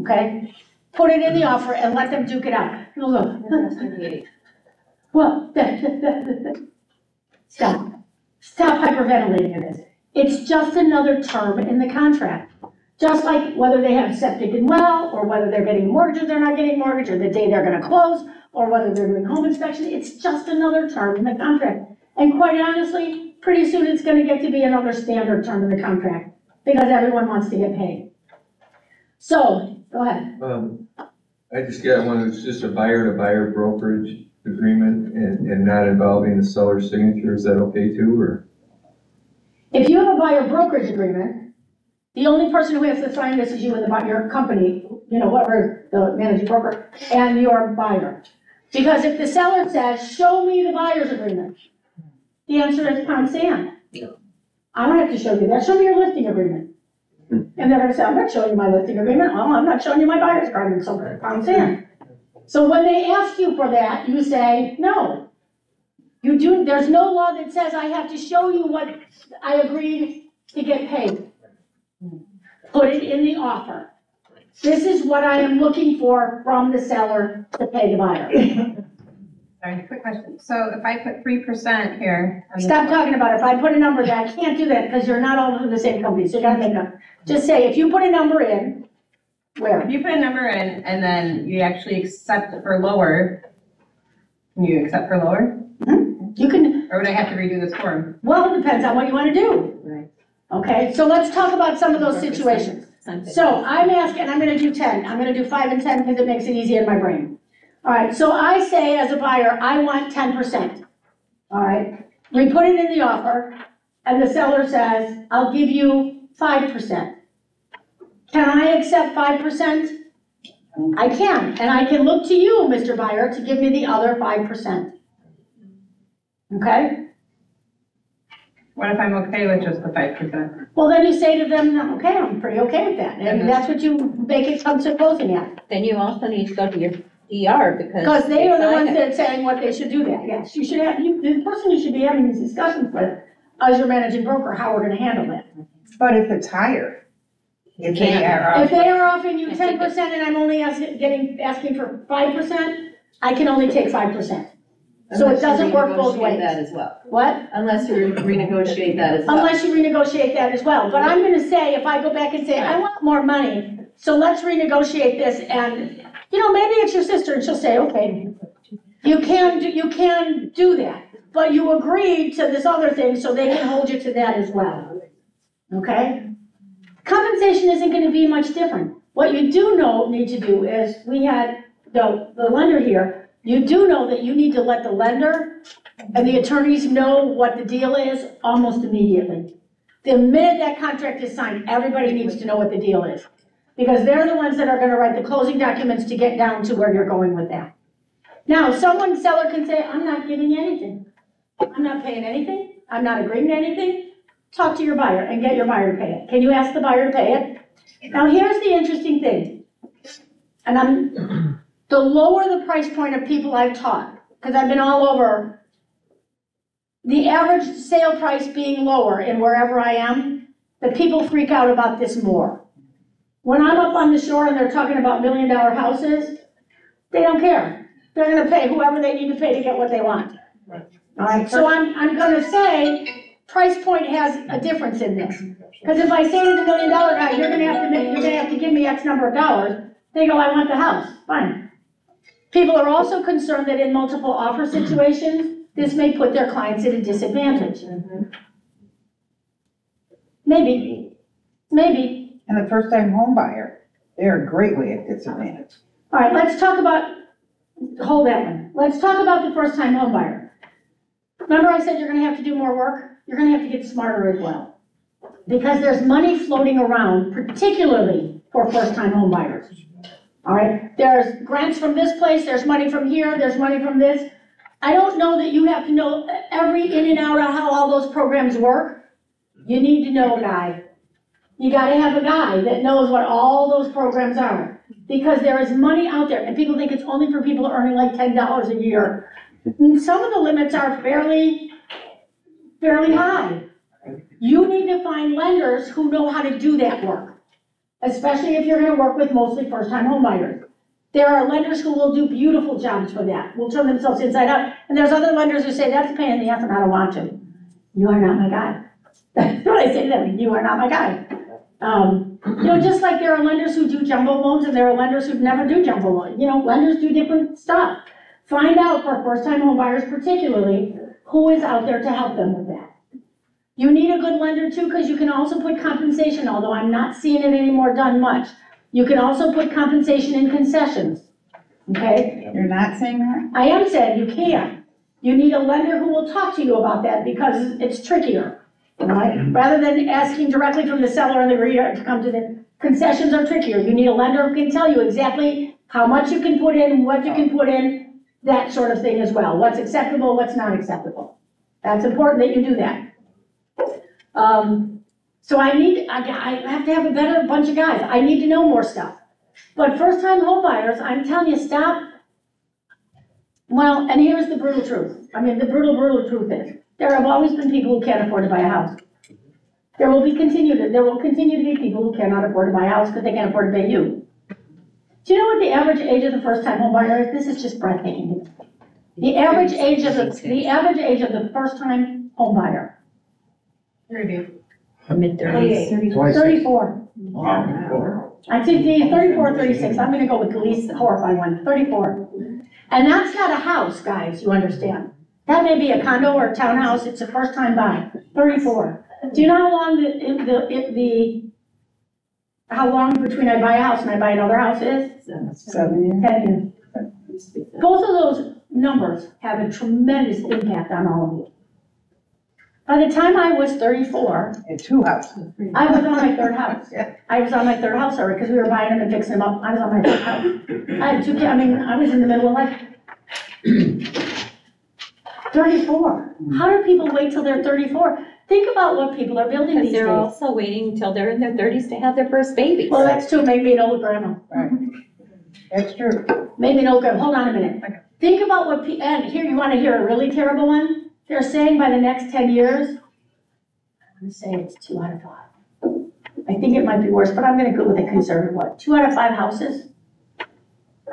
Okay? Put it in the offer and let them duke it out. Well, Stop hyperventilating this. It's just another term in the contract. Just like whether they have septic and well, or whether they're getting mortgage or they're not getting mortgage, or the day they're gonna close, or whether they're doing home inspection, it's just another term in the contract. And quite honestly, pretty soon it's gonna get to be another standard term in the contract, because everyone wants to get paid. So, go ahead. I just got one that's just a buyer-to-buyer brokerage agreement and not involving the seller's signature. Is that okay too, or? If you have a buyer brokerage agreement, the only person who has to sign this is you and your company, you know, whatever, the managing broker, and your buyer. Because if the seller says, show me the buyer's agreement, the answer is pound sand. I don't have to show you that. Show me your listing agreement. And they're gonna say, I'm not showing you my listing agreement. Well, I'm not showing you my buyer's agreement, so pound sand. So when they ask you for that, you say, no. You do, there's no law that says I have to show you what I agreed to get paid. Put it in the offer. This is what I am looking for from the seller to pay the buyer. Sorry, quick question. So if I put 3% here. Stop talking about it. If I put a number there, I can't do that because you're not all from the same company, so you gotta make up. Just say, if you put a number in, where? If you put a number in and then you actually accept for lower, can you accept for lower? You can, Or would I have to redo this form? well, it depends on what you wanna do. Right. Okay, so let's talk about some of those situations. So I'm asking, I'm gonna do 10. I'm gonna do 5 and 10 because it makes it easy in my brain. All right, so I say as a buyer, I want 10%. All right, we put it in the offer and the seller says, I'll give you 5%. Can I accept 5%? I can, and I can look to you, Mr. Buyer, to give me the other 5%. Okay? What if I'm okay with just the 5%? Well, then you say to them, I'm pretty okay with that. And that's what you make it come to closing at. Then you also need to go to your Because they are the ones that are saying what they should do that, yes. You should have, the person you should be having these discussions with, as your managing broker, how we're gonna handle that. But if it's higher, if they are. If they are offering you 10% and I'm only asking for 5%, I can only take 5%. So it doesn't work both ways. That as well. What? Unless you renegotiate that as well. Unless you renegotiate that as well. But I'm gonna say, if I go back and say, I want more money, so let's renegotiate this, and, maybe it's your sister, and she'll say, okay, you can do that. But you agreed to this other thing, so they can hold you to that as well. Okay? Compensation isn't gonna be much different. What you do need to do is, we had the lender here, you do know that you need to let the lender and the attorneys know what the deal is almost immediately. The minute that contract is signed, everybody needs to know what the deal is. Because they're the ones that are gonna write the closing documents to get down to where you're going with that. Now, seller can say, I'm not giving you anything. I'm not paying anything. I'm not agreeing to anything. Talk to your buyer and get your buyer to pay it. Can you ask the buyer to pay it? Now, here's the interesting thing. And the lower the price point of people I've taught, because I've been all over, the average sale price being lower in wherever I am, the people freak out about this more. When I'm up on the shore and they're talking about $1 million houses, they don't care. They're gonna pay whoever they need to pay to get what they want. All right, so I'm gonna say, price point has a difference in this. Because if I say to the $1 million guy, you're gonna have to give me X number of dollars, they go, I want the house, fine. People are also concerned that in multiple offer situations, this may put their clients at a disadvantage. Maybe. And the first-time home buyer, they're greatly at disadvantage. All right, hold that one. Let's talk about the first-time home buyer. Remember I said you're gonna have to do more work? You're gonna have to get smarter as well. Because there's money floating around, particularly for first-time home buyers. All right, there's grants from this place, there's money from here, there's money from this. I don't know that you have to know every in and out of how all those programs work. You need to know a guy. You gotta have a guy that knows what all those programs are. Because there is money out there, and people think it's only for people earning like $10 a year. And some of the limits are fairly high. You need to find lenders who know how to do that work. Especially if you're gonna work with mostly first-time home buyers. There are lenders who will do beautiful jobs for that, will turn themselves inside out. And there's other lenders who say, that's a pain in the ass and I don't want to. You are not my guy. That's what I say to them, you are not my guy. Just like there are lenders who do jumbo loans and there are lenders who never do jumbo loans. Lenders do different stuff. Find out for first-time home buyers particularly, who is out there to help them with that. You need a good lender too, because you can also put compensation, although I'm not seeing it anymore done much. You can also put compensation in concessions, okay? You're not saying that? I am saying you can. You need a lender who will talk to you about that because it's trickier, right? Rather than asking directly from the seller and the greeter to come to the concessions are trickier. You need a lender who can tell you exactly how much you can put in, what you can put in, that sort of thing as well. What's acceptable, what's not acceptable. That's important that you do that. So I have to have a better bunch of guys. I need to know more stuff. But first-time home buyers, I'm telling you, stop. Well, and here's the brutal truth. The brutal truth is, there have always been people who can't afford to buy a house. There will continue to be people who cannot afford to buy a house because they can't afford to pay you. Do you know what the average age of the first-time home buyer is? This is just breathtaking. The average age of the first-time home buyer. Mid-30s. 34. I think the 34, 36, I'm gonna go with the least horrifying one, 34. And that's not a house, guys, you understand. That may be a condo or a townhouse, it's a first time buy, 34. Do you know how long how long between I buy a house and I buy another house is? 7 years. 10 years. Both of those numbers have a tremendous impact on all of you. By the time I was 34, And 2 houses. I was on my third house. I was on my third house already because we were buying them and fixing them up. I was on my third house. I had 2 kids. I was in the middle of life. 34. How do people wait till they're 34? Think about what people are building these days. They're also waiting until they're in their 30s to have their first baby. Well, that's true. Make me an old grandma. Right. That's true. Maybe no good, hold on a minute. Think about what, and here, you wanna hear a really terrible one? They're saying by the next 10 years, I'm gonna say it's 2 out of 5. I think it might be worse, but I'm gonna go with a conservative one. 2 out of 5 houses,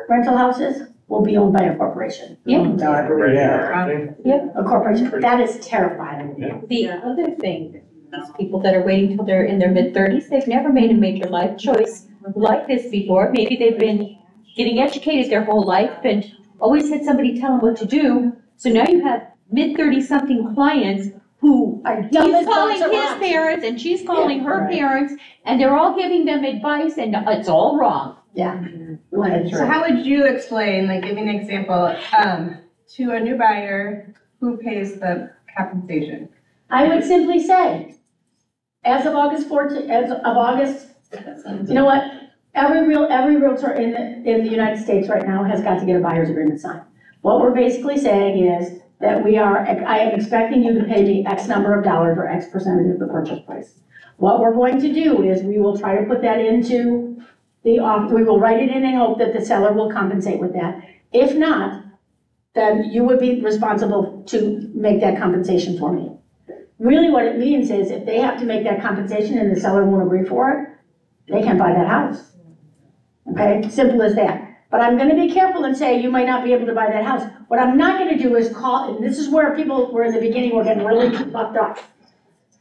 rental houses, will be owned by a corporation. Yeah. A corporation, that is terrifying. The other thing, these people that are waiting till they're in their mid-30s, they've never made a major life choice like this before. Maybe they've been getting educated their whole life and always had somebody tell them what to do. So now you have mid-30-something clients who Are he's dumb calling as his rocks. parents and she's calling her right. parents, and they're all giving them advice, and it's all wrong. Yeah. So how would you explain, like, give me an example, to a new buyer, who pays the compensation? I would simply say, as of August 14th, you know what? Every realtor in the United States right now has got to get a buyer's agreement signed. What we're basically saying is that I am expecting you to pay me X number of dollars or X percentage of the purchase price. What we're going to do is we will try to put that into we will write it in and hope that the seller will compensate with that. If not, then you would be responsible to make that compensation for me. Really what it means is if they have to make that compensation and the seller won't agree for it, they can't buy that house. Okay, simple as that. But I'm gonna be careful and say you might not be able to buy that house. What I'm not gonna do is call, and this is where people were in the beginning were getting really fucked up,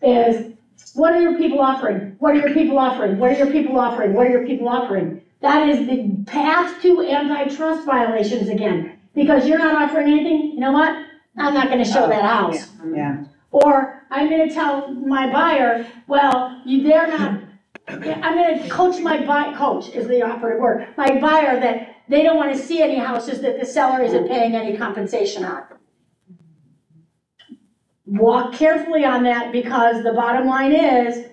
is what are your people offering? What are your people offering? What are your people offering? What are your people offering? That is the path to antitrust violations again. Because you're not offering anything, you know what? I'm not gonna show that house. Yeah. Or I'm gonna tell my buyer, well, they're not, I'm gonna coach is the operative word, my buyer that they don't wanna see any houses that the seller isn't paying any compensation on. Walk carefully on that because the bottom line is,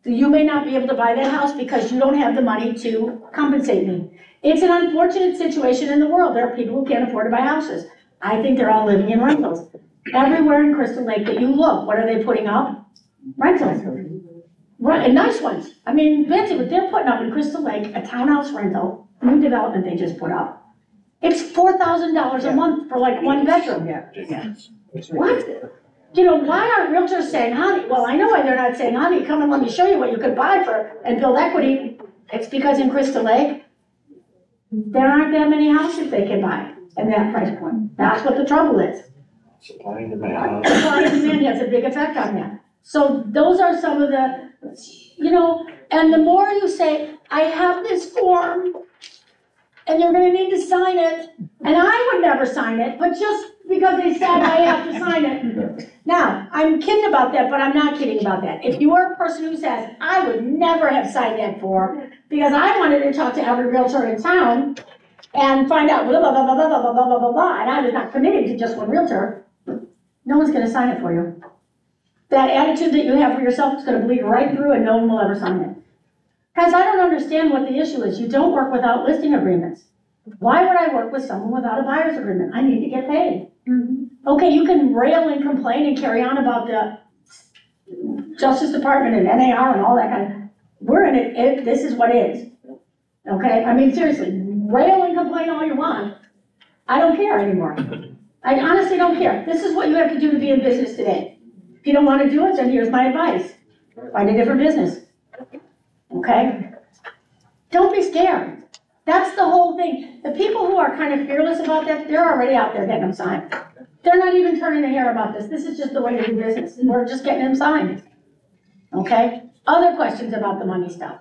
you may not be able to buy that house because you don't have the money to compensate me. It's an unfortunate situation in the world. There are people who can't afford to buy houses. I think they're all living in rentals. Everywhere in Crystal Lake that you look, what are they putting up? Rentals. Right, and nice ones. I mean, Betsy, what they're putting up in Crystal Lake, a townhouse rental, new development they just put up. It's $4,000 a month for like 1 bedroom. Yeah. What? You know, why aren't realtors saying, honey, well, I know why they're not saying, honey, come and let me show you what you could buy for and build equity. It's because in Crystal Lake, there aren't that many houses they can buy at that price point. That's what the trouble is. Supply and demand. Supply and demand has a big effect on that. So those are some of the, you know, and the more you say, I have this form, and you're gonna need to sign it, and I would never sign it, but just because they said I have to sign it. Now, I'm kidding about that, but I'm not kidding about that. If you are a person who says, I would never have signed that form, because I wanted to talk to every realtor in town and find out blah, blah, blah, blah, blah, blah, blah, blah, blah, blah, and I was not committed to just one realtor, no one's gonna sign it for you. That attitude that you have for yourself is gonna bleed right through and no one will ever sign it. Guys, I don't understand what the issue is. You don't work without listing agreements. Why would I work with someone without a buyer's agreement? I need to get paid. Okay, you can rail and complain and carry on about the Justice Department and NAR and all that kind of, we're in it, this is what is. Okay, I mean, seriously, rail and complain all you want. I don't care anymore. I honestly don't care. This is what you have to do to be in business today. If you don't want to do it, then here's my advice. Find a different business. Okay? Don't be scared. That's the whole thing. The people who are kind of fearless about that, they're already out there getting them signed. They're not even turning a hair about this. This is just the way to do business. We're just getting them signed. Okay? Other questions about the money stuff?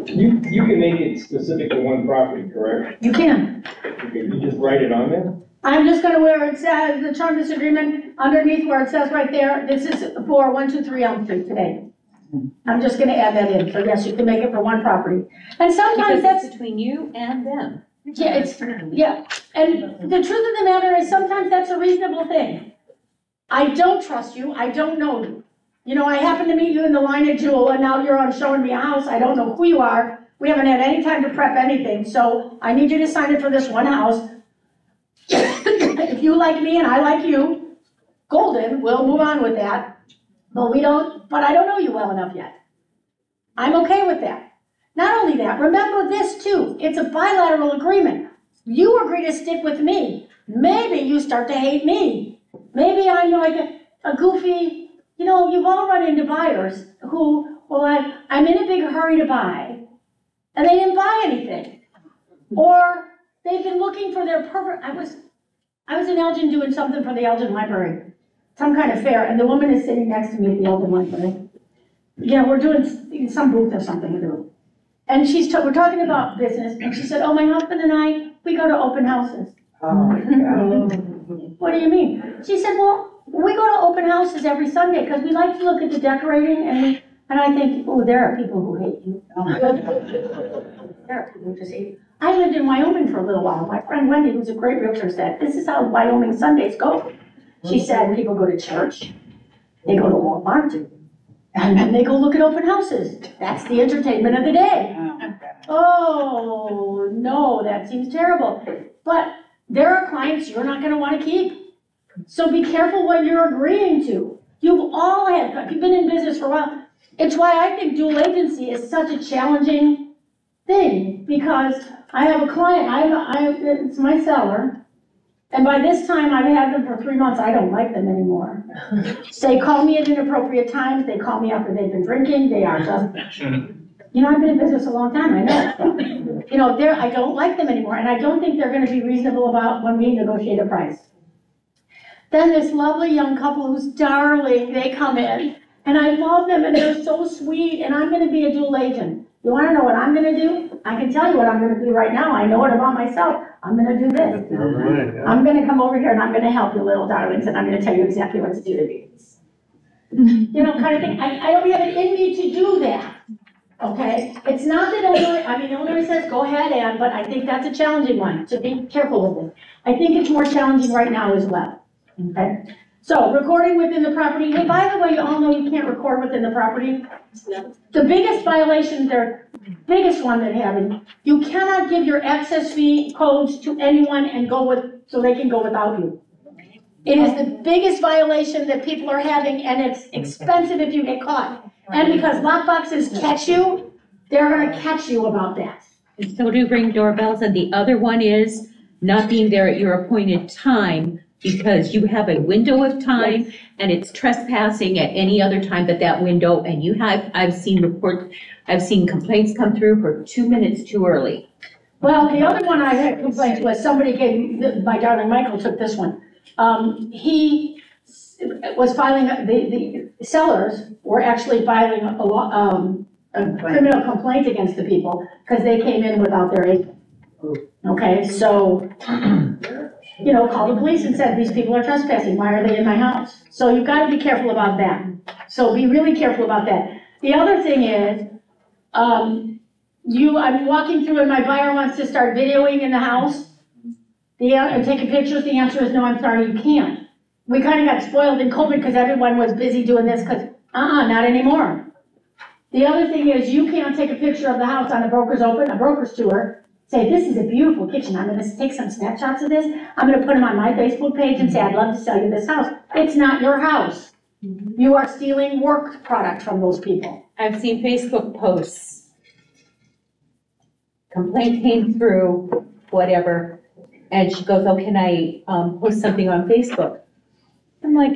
You can make it specific to one property, correct? You can. You just write it on there? I'm just gonna where it says, the term disagreement, underneath where it says right there, this is for 123 Elm Street today. I'm just gonna add that in, so yes, you can make it for one property. And sometimes Because that's, it's between you and them. yeah, and the truth of the matter is sometimes that's a reasonable thing. I don't trust you, I don't know you. You know, I happen to meet you in the line at Jewel, and now you're on showing me a house, I don't know who you are. We haven't had any time to prep anything, so I need you to sign it for this one house. If you like me and I like you, golden, we'll move on with that. But I don't know you well enough yet. I'm okay with that. Not only that, remember this too, it's a bilateral agreement. You agree to stick with me. Maybe you start to hate me. Maybe I'm like a goofy, you've all run into buyers who, I'm in a big hurry to buy, and they didn't buy anything. Or they've been looking for their perfect, I was in Elgin doing something for the Elgin Library, some kind of fair, and the woman is sitting next to me at the Elgin Library. We're doing some booth or something. And we're talking about business, and she said, oh, my husband and I, we go to open houses. Oh, my God. What do you mean? She said, well, we go to open houses every Sunday because we like to look at the decorating, and I think, oh, there are people who hate you. There are people who just hate you. I lived in Wyoming for a little while. My friend Wendy, who's a great realtor, said, this is how Wyoming Sundays go. She said, people go to church, they go to Walmart, and then they go look at open houses. That's the entertainment of the day. Oh, no, that seems terrible. But there are clients you're not gonna wanna keep. So be careful what you're agreeing to. You've been in business for a while. It's why I think dual agency is such a challenging thing, because I have a client, it's my seller, and by this time I've had them for 3 months, I don't like them anymore. They call me at inappropriate times, they call me after they've been drinking, they are just, I've been in business a long time, I know. I don't like them anymore, and I don't think they're gonna be reasonable about when we negotiate a price. Then this lovely young couple who's darling, they come in, and I love them, and they're so sweet, and I'm gonna be a dual agent. You wanna know what I'm gonna do? I can tell you what I'm gonna do right now, I know it about myself. I'm gonna do this. I'm gonna come over here and I'm gonna help you little darlings, and I'm gonna tell you exactly what to do to these. Kind of thing. I don't have it in me to do that, okay? It's not that Illinois says, go ahead, Ann, but I think that's a challenging one, so be careful with it. I think it's more challenging right now as well, okay? So, recording within the property. Hey, by the way, you all know you can't record within the property. The biggest violation, their biggest one that having, you cannot give your access fee codes to anyone and so they can go without you. It is the biggest violation that people are having, and it's expensive if you get caught. And because lockboxes catch you, they're gonna catch you about that. And so do ring doorbells, and the other one is not being there at your appointed time because you have a window of time and it's trespassing at any other time but that window, and I've seen complaints come through for 2 minutes too early. Well, the other one I had complaints was my darling Michael took this one. He was filing, the sellers were actually filing a criminal complaint against the people because they came in without their agent. Okay, so, call the police and said, these people are trespassing, why are they in my house? So you've got to be careful about that. So be really careful about that. The other thing is, I'm walking through and my buyer wants to start videoing in the house and taking pictures. The answer is no, I'm sorry, you can't. We kind of got spoiled in COVID because everyone was busy doing this because, not anymore. The other thing is you can't take a picture of the house on a broker's tour, say, this is a beautiful kitchen, I'm gonna take some snapshots of this, I'm gonna put them on my Facebook page and say, I'd love to sell you this house. It's not your house. You are stealing work product from those people. I've seen Facebook posts. Complaint came through, whatever, and she goes, oh, can I post something on Facebook? I'm like,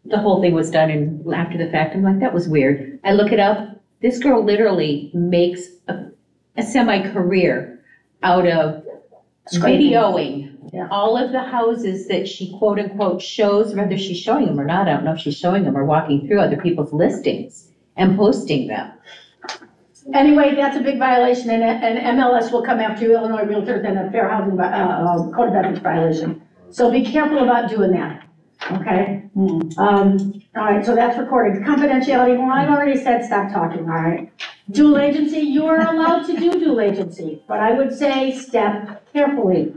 the whole thing was done after the fact. I'm like, that was weird. I look it up. This girl literally makes a semi-career out of videoing all of the houses that she quote unquote shows, whether she's showing them or not. I don't know if she's showing them or walking through other people's listings and posting them. Anyway, that's a big violation, and MLS will come after you, Illinois Realtors, and a fair housing code of ethics violation. So be careful about doing that. Okay? All right, so that's recording. Confidentiality, well, I've already said stop talking, all right? Dual agency, you are allowed to do dual agency, but I would say step carefully.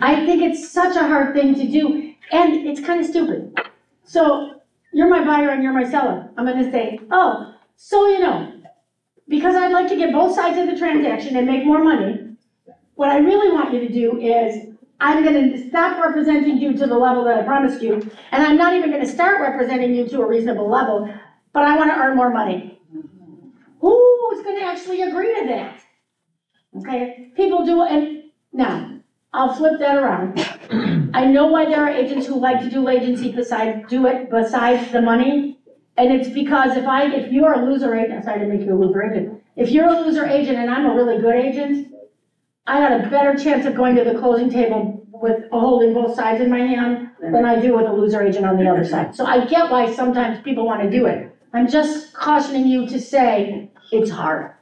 I think it's such a hard thing to do, and it's kind of stupid. So you're my buyer and you're my seller. I'm gonna say, oh, so because I'd like to get both sides of the transaction and make more money, what I really want you to do is I'm gonna stop representing you to the level that I promised you, and I'm not even gonna start representing you to a reasonable level, but I wanna earn more money. Who's gonna actually agree to that? Okay, people do, and now, I'll flip that around. I know why there are agents who like to do agency besides the money, and it's because if you're a loser agent, sorry to make you a loser agent, if you're a loser agent and I'm a really good agent, I got a better chance of going to the closing table with holding both sides in my hand than I do with a loser agent on the other side. So I get why sometimes people want to do it. I'm just cautioning you to say it's hard.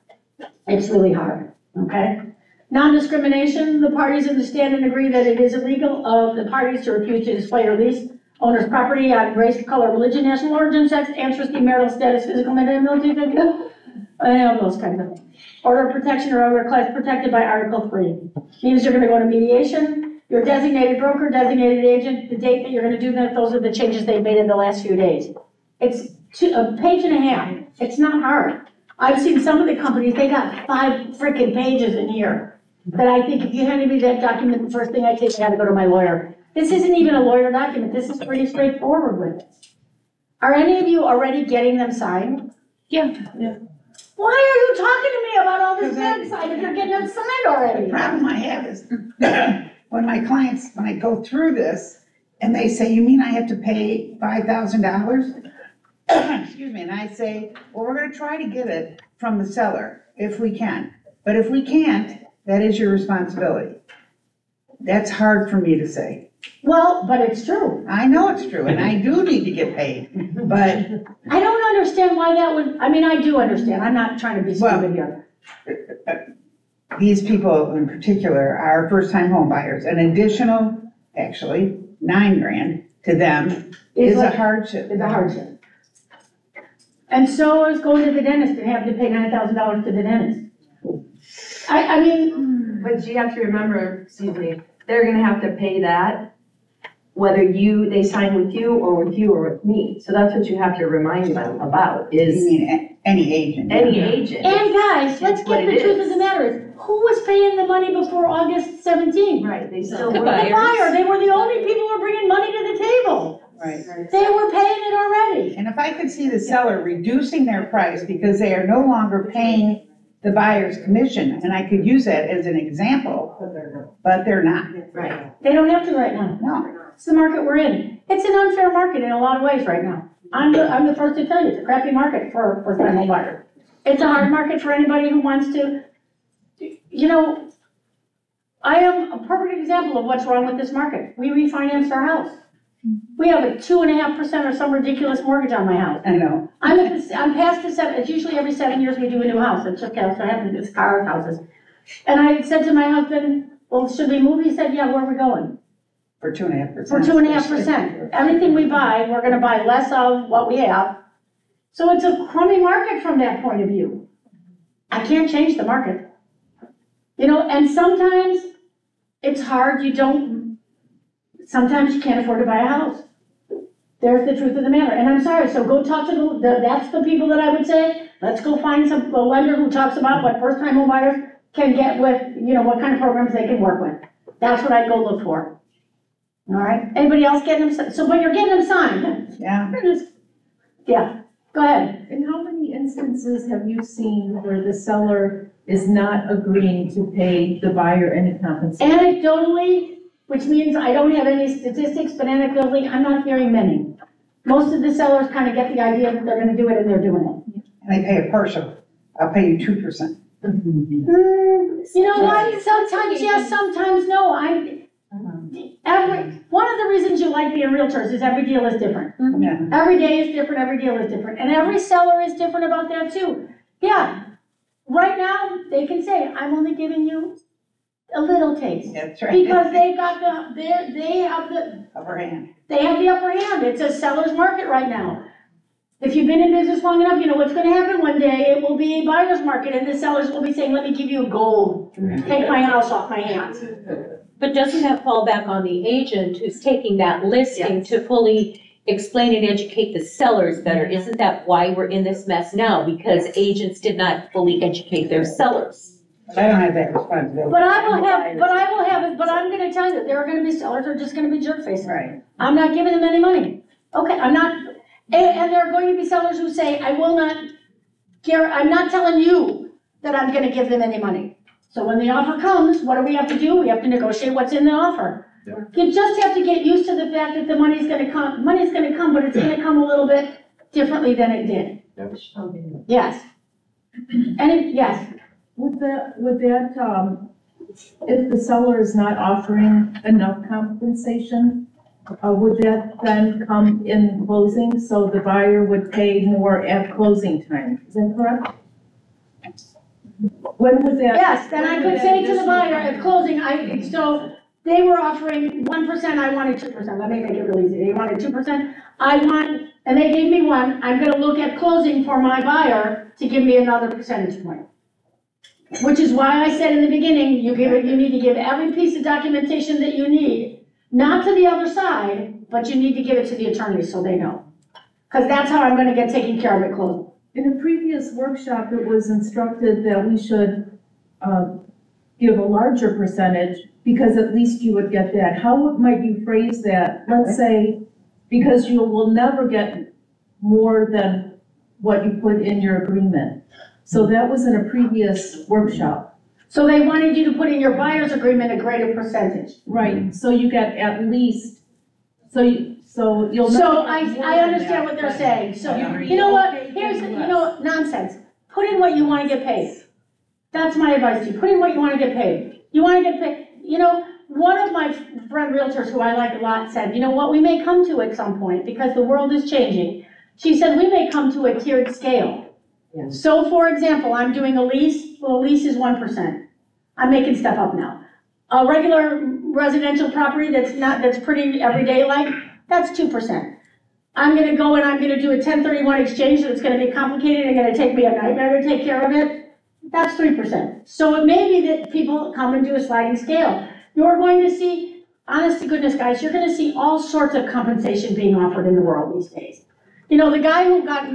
It's really hard, okay? Non-discrimination, the parties understand and agree that it is illegal of the parties to refuse to display or lease owner's property on race, color, religion, national origin, sex, ancestry, marital status, physical, mental, military, and all those kinds of things. Order of protection or other class protected by Article 3. Means you're gonna go to mediation, your designated broker, designated agent, the date that you're gonna do that, those are the changes they've made in the last few days. It's a page and a half, it's not hard. I've seen some of the companies, they got 5 freaking pages in here. That I think if you handed me that document, the first thing I take, I gotta go to my lawyer. This isn't even a lawyer document, this is pretty straightforward with it. Are any of you already getting them signed? Yeah. Why are you talking to me about all this website if you're getting them signed already? The problem I have is when I go through this and they say, you mean I have to pay $5,000? Excuse me, and I say, well, we're gonna try to get it from the seller if we can. But if we can't, that is your responsibility. That's hard for me to say. Well, but it's true. I know it's true, and I do need to get paid, but. I don't understand why that would, I mean, I do understand, I'm not trying to be stupid here. These people in particular are first-time home buyers. An additional, actually, $9,000 to them is a hardship. It's a hardship. And so is going to the dentist and having to pay $9,000 to the dentist. I mean. But you have to remember, excuse me, they're gonna have to pay that whether they sign with you or with me. So that's what you have to remind them about is. You mean any agent? Any agent. And guys, let's get the truth of the matter is, who was paying the money before August 17th? Right, they still The were. buyers. The buyer, they were the only people who were bringing money to the table. Right. They were paying it already. And if I could see the seller reducing their price because they are no longer paying the buyer's commission, and I could use that as an example, but they're not. Right. They don't have to right now. No. It's the market we're in. It's an unfair market in a lot of ways right now. I'm the first to tell you, it's a crappy market for first-time home buyers. It's a hard market for anybody who wants to, you know, I am a perfect example of what's wrong with this market. We refinanced our house. We have a 2.5% or some ridiculous mortgage on my house. I know. I'm past the 7, it's usually every 7 years we do a new house. It's okay, so I have this car houses. And I said to my husband, well, should we move? He said, yeah, where are we going? For 2.5%. For 2.5%. Everything we buy, we're gonna buy less of what we have. So it's a crummy market from that point of view. I can't change the market. You know, and sometimes it's hard, sometimes you can't afford to buy a house. There's the truth of the matter, and I'm sorry, so go talk to that's the people that I would say, let's go find a lender who talks about what first-time home buyers can get with, you know, what kind of programs they can work with. That's what I'd go look for. All right, anybody else getting them, so when you're getting them signed. Yeah, go ahead. In how many instances have you seen where the seller is not agreeing to pay the buyer any compensation? Anecdotally, which means I don't have any statistics, but anecdotally, I'm not hearing many. Most of the sellers kind of get the idea that they're gonna do it and they're doing it. And they pay a partial. I'll pay you 2%. You know what, sometimes yes, sometimes no. One of the reasons you like being realtors is every deal is different. Yeah. Every day is different, every deal is different, and every seller is different about that too. Yeah, right now, they can say, I'm only giving you a little taste. That's right. Because they got they have the upper hand. They have the upper hand. It's a seller's market right now. If you've been in business long enough, you know what's gonna happen one day. It will be a buyer's market and the sellers will be saying, let me give you gold. Take my house off my hands. But doesn't that fall back on the agent who's taking that listing to fully explain and educate the sellers better? Isn't that why we're in this mess now? Because agents did not fully educate their sellers? I don't have that responsibility. But I will have it, but I'm gonna tell you, there are gonna be sellers who are just gonna be jerk faces. Right. I'm not giving them any money. Okay, I'm not, and there are going to be sellers who say, I will not, I'm not telling you that I'm gonna give them any money. So when the offer comes, what do we have to do? We have to negotiate what's in the offer. You just have to get used to the fact that the money's gonna come, but it's gonna come a little bit differently than it did. Yes. Yes. Would that, if the seller is not offering enough compensation, would that then come in closing, so the buyer would pay more at closing time? Is that correct? When would that? Yes, then I could say to the buyer at closing, so they were offering 1%, I wanted 2%, let me make it really easy, they wanted 2%, and they gave me 1, I'm gonna look at closing for my buyer to give me another percentage point. Which is why I said in the beginning, you need to give every piece of documentation that you need, not to the other side, but you need to give it to the attorney so they know. Because that's how I'm gonna get taken care of at closing. In a previous workshop, it was instructed that we should give a larger percentage, because at least you would get that. How might you phrase that? Let's say, because you will never get more than what you put in your agreement. So that was in a previous workshop. So they wanted you to put in your buyer's agreement a greater percentage. Right, so you get at least, so you'll. So I understand what they're saying. So, you know what, nonsense. Put in what you wanna get paid. That's my advice to you. Put in what you wanna get paid. You wanna get paid, one of my friend realtors who I like a lot said, what we may come to at some point, because the world is changing. She said, we may come to a tiered scale. Yeah. So for example, I'm doing a lease, well, a lease is 1%. I'm making stuff up now. A regular residential property that's pretty everyday like, that's 2%. I'm gonna go and I'm gonna do a 1031 exchange that's gonna be complicated and gonna take me a nightmare to take care of it. That's 3%. So it may be that people come and do a sliding scale. You're going to see, honest to goodness guys, you're gonna see all sorts of compensation being offered in the world these days. The guy who got,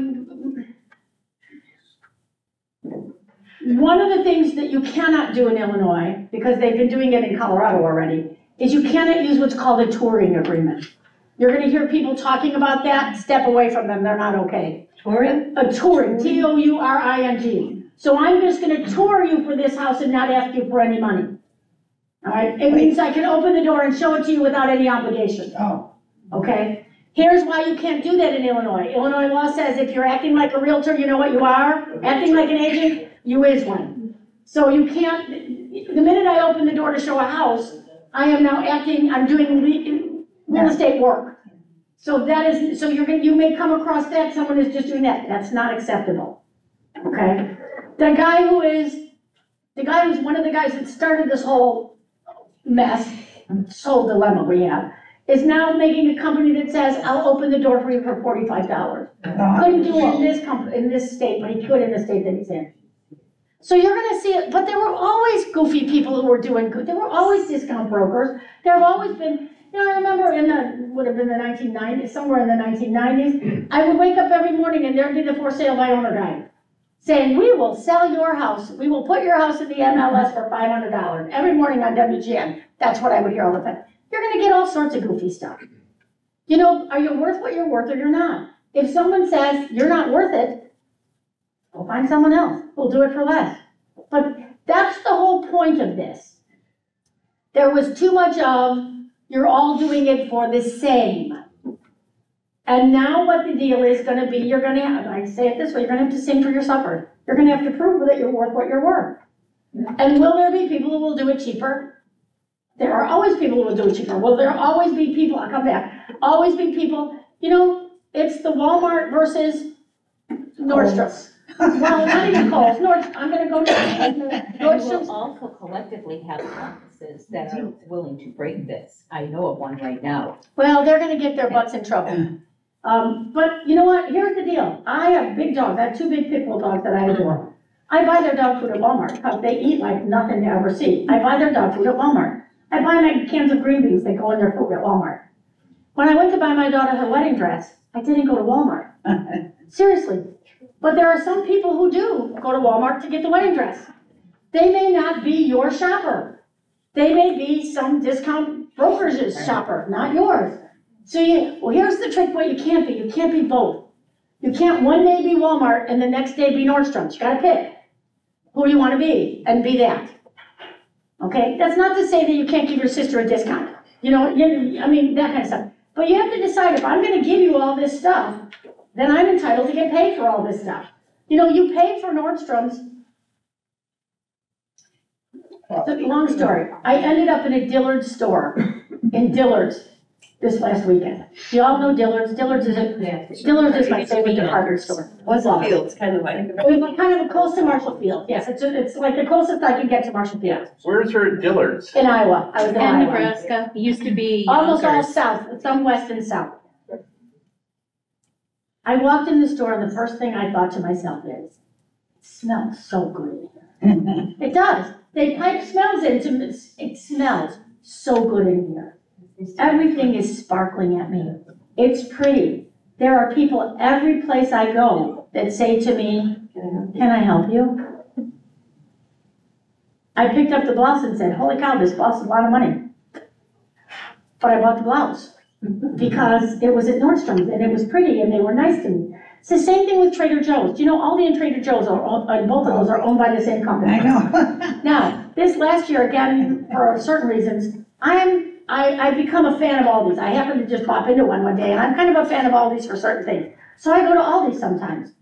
one of the things that you cannot do in Illinois, because they've been doing it in Colorado already, is you cannot use what's called a touring agreement. You're gonna hear people talking about that, step away from them, they're not okay. Touring? A touring, Touring. So I'm just gonna tour you for this house and not ask you for any money. All right, it means I can open the door and show it to you without any obligation. Oh. Okay? Here's why you can't do that in Illinois. Illinois law says if you're acting like a realtor, you know what you are? Acting like an agent, you is one. So you can't, the minute I open the door to show a house, I am now I'm doing real estate work. So you may come across that, someone is just doing that. That's not acceptable. Okay? The guy who's one of the guys that started this whole mess, this whole dilemma we have, is now making a company that says, I'll open the door for you for $45. Couldn't do it in this state, but he could in the state that he's in. So you're gonna see it, but there were always goofy people who were doing good. There were always discount brokers. There have always been, I remember would have been the 1990s, somewhere in the 1990s, I would wake up every morning and there'd be the for sale by owner guy saying, we will sell your house. We will put your house in the MLS for $500. Every morning on WGN, that's what I would hear all the time. You're gonna get all sorts of goofy stuff. Are you worth what you're worth or you're not? If someone says you're not worth it, go find someone else who'll do it for less. But that's the whole point of this. There was too much of, you're all doing it for the same. And now what the deal is gonna be, you're gonna have, I say it this way, you're gonna have to sing for your supper. You're gonna have to prove that you're worth what you're worth. And will there be people who will do it cheaper? There are always people who will do it cheaper. Will there always be people, I'll come back, always be people, it's the Walmart versus Nordstrom's. Well, not even Kohl's, I'm gonna go to Nordstrom's. We'll also collectively have offices that are willing to break this. I know of one right now. Well, they're gonna get their butts in trouble. But you know what, here's the deal. I have big dogs, I have 2 big pit bull dogs that I adore. I buy their dog food at Walmart because they eat like nothing to ever see. I buy their dog food at Walmart. I buy my cans of green beans that go in their food at Walmart. When I went to buy my daughter her wedding dress, I didn't go to Walmart. Seriously. But there are some people who do go to Walmart to get the wedding dress. They may not be your shopper. They may be some discount broker's shopper, not yours. So here's the trick, what you can't be. You can't be both. You can't one day be Walmart and the next day be Nordstrom's. You gotta pick who you wanna be and be that. Okay, that's not to say that you can't give your sister a discount. You know, I mean, that kind of stuff. But you have to decide, if I'm gonna give you all this stuff, then I'm entitled to get paid for all this stuff. You know, you pay for Nordstrom's. It's a long story. I ended up in a Dillard's store, in Dillard's, this last weekend. You all know Dillard's. Dillard's is my favorite department store. What's that? Fields, kind of like. It was kind of close to Marshall Field. Yes, it's like the closest I can get to Marshall Field. Where's her Dillard's? In Iowa. I was in And Iowa. Nebraska, it used to be. Almost all Yonkers. south, some west and south. I walked in the store and the first thing I thought to myself is, it smells so good in here. It does. They pipe smells into it. It smells so good in here. Everything is sparkling at me. It's pretty. There are people every place I go that say to me, can I help you? I picked up the blouse and said, holy cow, this blouse is a lot of money. But I bought the blouse because it was at Nordstrom's and it was pretty and they were nice to me. It's the same thing with Trader Joe's. Do you know Aldi and Trader Joe's both of those are owned by the same company? I know. Now, this last year, again, for certain reasons, I've become a fan of Aldi's. I happened to just pop into one day, and I'm kind of a fan of Aldi's for certain things. So I go to Aldi's sometimes.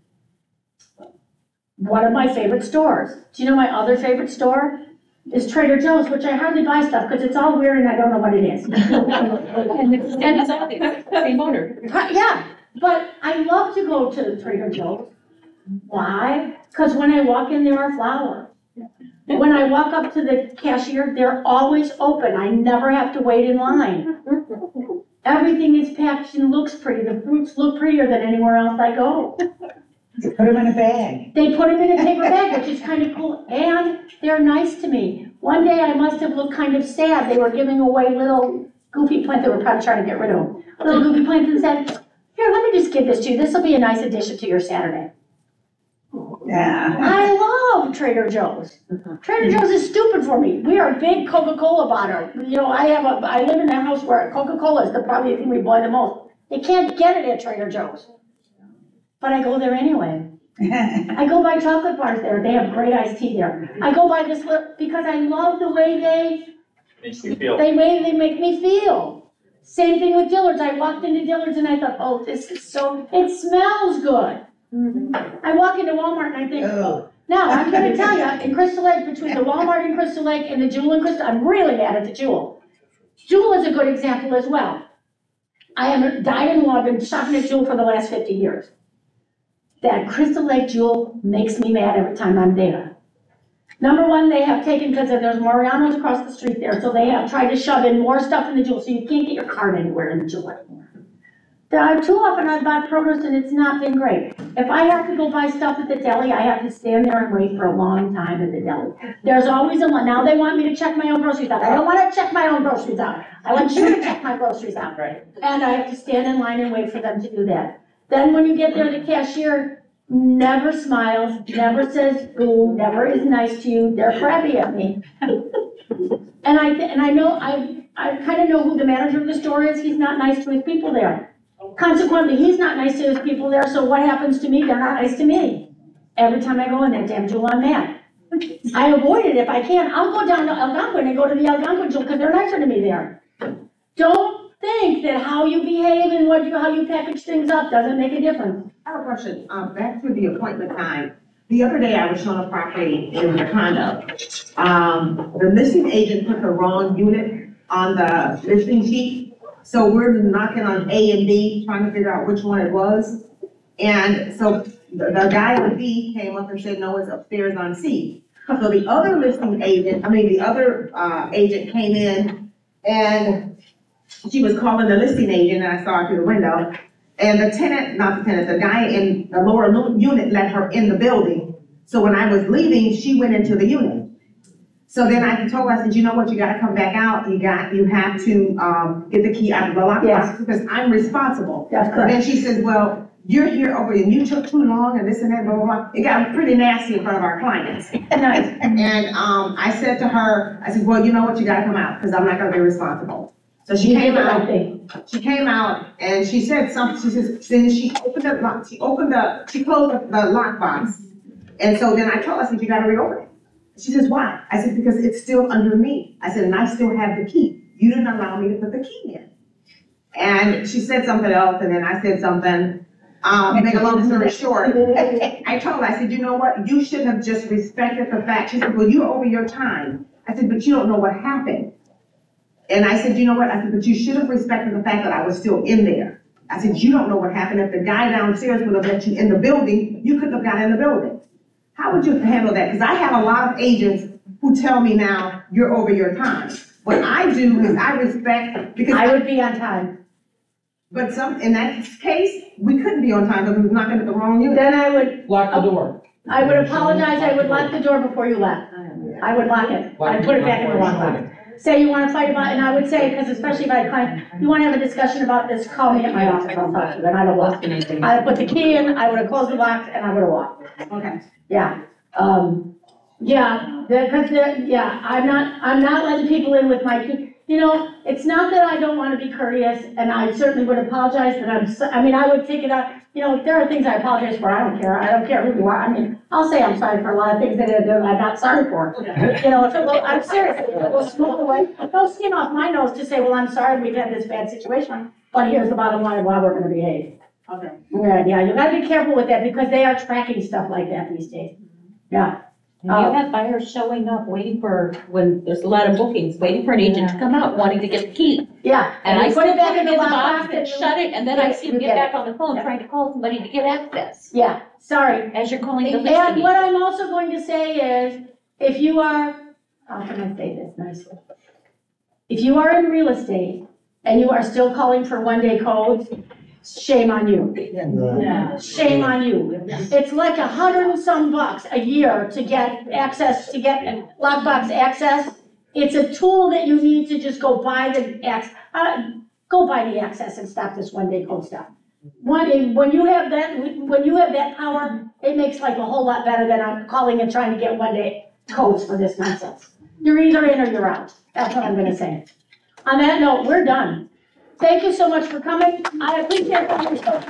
One of my favorite stores. Do you know my other favorite store? Is Trader Joe's, which I hardly buy stuff because it's all weird and I don't know what it is. And it's all the same owner. Yeah, but I love to go to Trader Joe's. Why? Because when I walk in, there are flowers. When I walk up to the cashier, they're always open. I never have to wait in line. Everything is packaged and looks pretty. The fruits look prettier than anywhere else I go. Put them in a bag. They put them in a paper bag, which is kind of cool, and they're nice to me. One day I must have looked kind of sad. They were giving away little goofy plants. They were probably trying to get rid of them. Little goofy plants and said, here, let me just give this to you. This will be a nice addition to your Saturday. Yeah. I love Trader Joe's. Trader Joe's is stupid for me. We are a big Coca-Cola buyer. You know, I live in a house where Coca-Cola is probably the thing we buy the most. You can't get it at Trader Joe's. But I go there anyway. I go buy chocolate bars there. They have great iced tea there. I go buy this because I love the way Makes you feel. they make me feel. Same thing with Dillard's. I walked into Dillard's and I thought, oh, this is so, it smells good. I walk into Walmart and I think, Oh. now I'm gonna tell you, in Crystal Lake, between the Walmart in Crystal Lake and the Jewel in Crystal, I'm really mad at the Jewel. Jewel is a good example as well. I am a dyed-in-the-wool, I've been shopping at Jewel for the last 50 years. That Crystal Lake Jewel makes me mad every time I'm there. Number one, they have taken, because there's Mariano's across the street there, so they have tried to shove in more stuff in the Jewel, so you can't get your card anywhere in the Jewel anymore. Too often I've bought produce and it's not been great. If I have to go buy stuff at the deli, I have to stand there and wait for a long time at the deli. There's always a line. Now they want me to check my own groceries out. I don't want to check my own groceries out. I want you to check my groceries out. And I have to stand in line and wait for them to do that. Then when you get there, the cashier never smiles, never says boo, never is nice to you. They're crappy at me. And I know, I kind of know who the manager of the store is. He's not nice to his people there. Consequently, he's not nice to his people there, so what happens to me? They're not nice to me. Every time I go in that damn Jewel, I'm mad. I avoid it if I can. I'll go down to Algonquin and go to the Algonquin Jewel because they're nicer to me there. Don't think that how you behave and how you package things up doesn't make a difference. I have a question, back to the appointment time. The other day I was shown a property in the condo. The listing agent put the wrong unit on the listing sheet. So we're knocking on A and B, trying to figure out which one it was. And so the guy on B came up and said, no, it's upstairs on C. So the other agent came in and she was calling the listing agent and I saw her through the window. And the guy in the lower unit let her in the building. So when I was leaving, she went into the unit. So then I told her, I said, you know what, you gotta come back out, you have to, get the key out of the lockbox, because I'm responsible. That's But correct. then she said, well, you're here over and you took too long and this and that, blah, blah, blah. It got pretty nasty in front of our clients. And I said to her, I said, well, you know what, you gotta come out, because I'm not gonna be responsible. So she came out, and she said something, she says, then she opened the lock, she closed the lockbox. And so then I told her, I said, you gotta reopen it. She says, why? I said, because it's still under me. I said, and I still have the key. You didn't allow me to put the key in. And she said something else, and then I said something, make a long story short. I told her, I said, you know what? You should have just respected the fact. She said, well, you're over your time. I said, but you don't know what happened. And I said, you know what? I said, but you should have respected the fact that I was still in there. I said, you don't know what happened. If the guy downstairs would have let you in the building, you couldn't have got in the building. How would you handle that? Because I have a lot of agents who tell me now, you're over your time. What I do is I respect, because I would be on time. But in that case, we couldn't be on time because we was knocking at the wrong unit. Then I would. Lock the door. I would apologize, I would lock the door before you left. I would lock it, I'd put it back in the lockbox. Say you wanna fight about, and I would say, because especially if I had a client, you wanna have a discussion about this, call me at my office, I'll talk to you, and I would walk. I would put the key in, I would have closed the box, and I would have walked. Okay. Yeah, I'm not letting people in with my key. You know, it's not that I don't wanna be courteous, and I certainly would apologize, and I would take it out, you know, there are things I apologize for, I don't care who you are, I mean, I'll say I'm sorry for a lot of things that I'm not sorry for. You know, I'm serious, if it will smoke away, no skin off my nose to say, well, I'm sorry we've had this bad situation, but here's the bottom line of why we're gonna behave. Okay. Yeah, you gotta be careful with that, because they are tracking stuff like that these days. Yeah. You have buyers showing up, waiting for, when there's a lot of bookings, waiting for an agent to come out, wanting to get the key. Yeah. And I put put it back in the box box and shut it, and then I see them get back on the phone trying to call somebody to get access. Yeah, sorry. As you're calling the And listing. what I'm also going to say is, if you are, how can I say this nicely? If you are in real estate and you are still calling for one-day codes, shame on you. Shame on you. It's like $100 and some a year to get access, to get lockbox access. It's a tool that you need to just go buy the access and stop this one-day code stuff. When you have that power, it makes life a whole lot better than I'm calling and trying to get one-day codes for this nonsense. You're either in or you're out. That's what I'm gonna say. On that note, we're done. Thank you so much for coming. I appreciate all your stuff.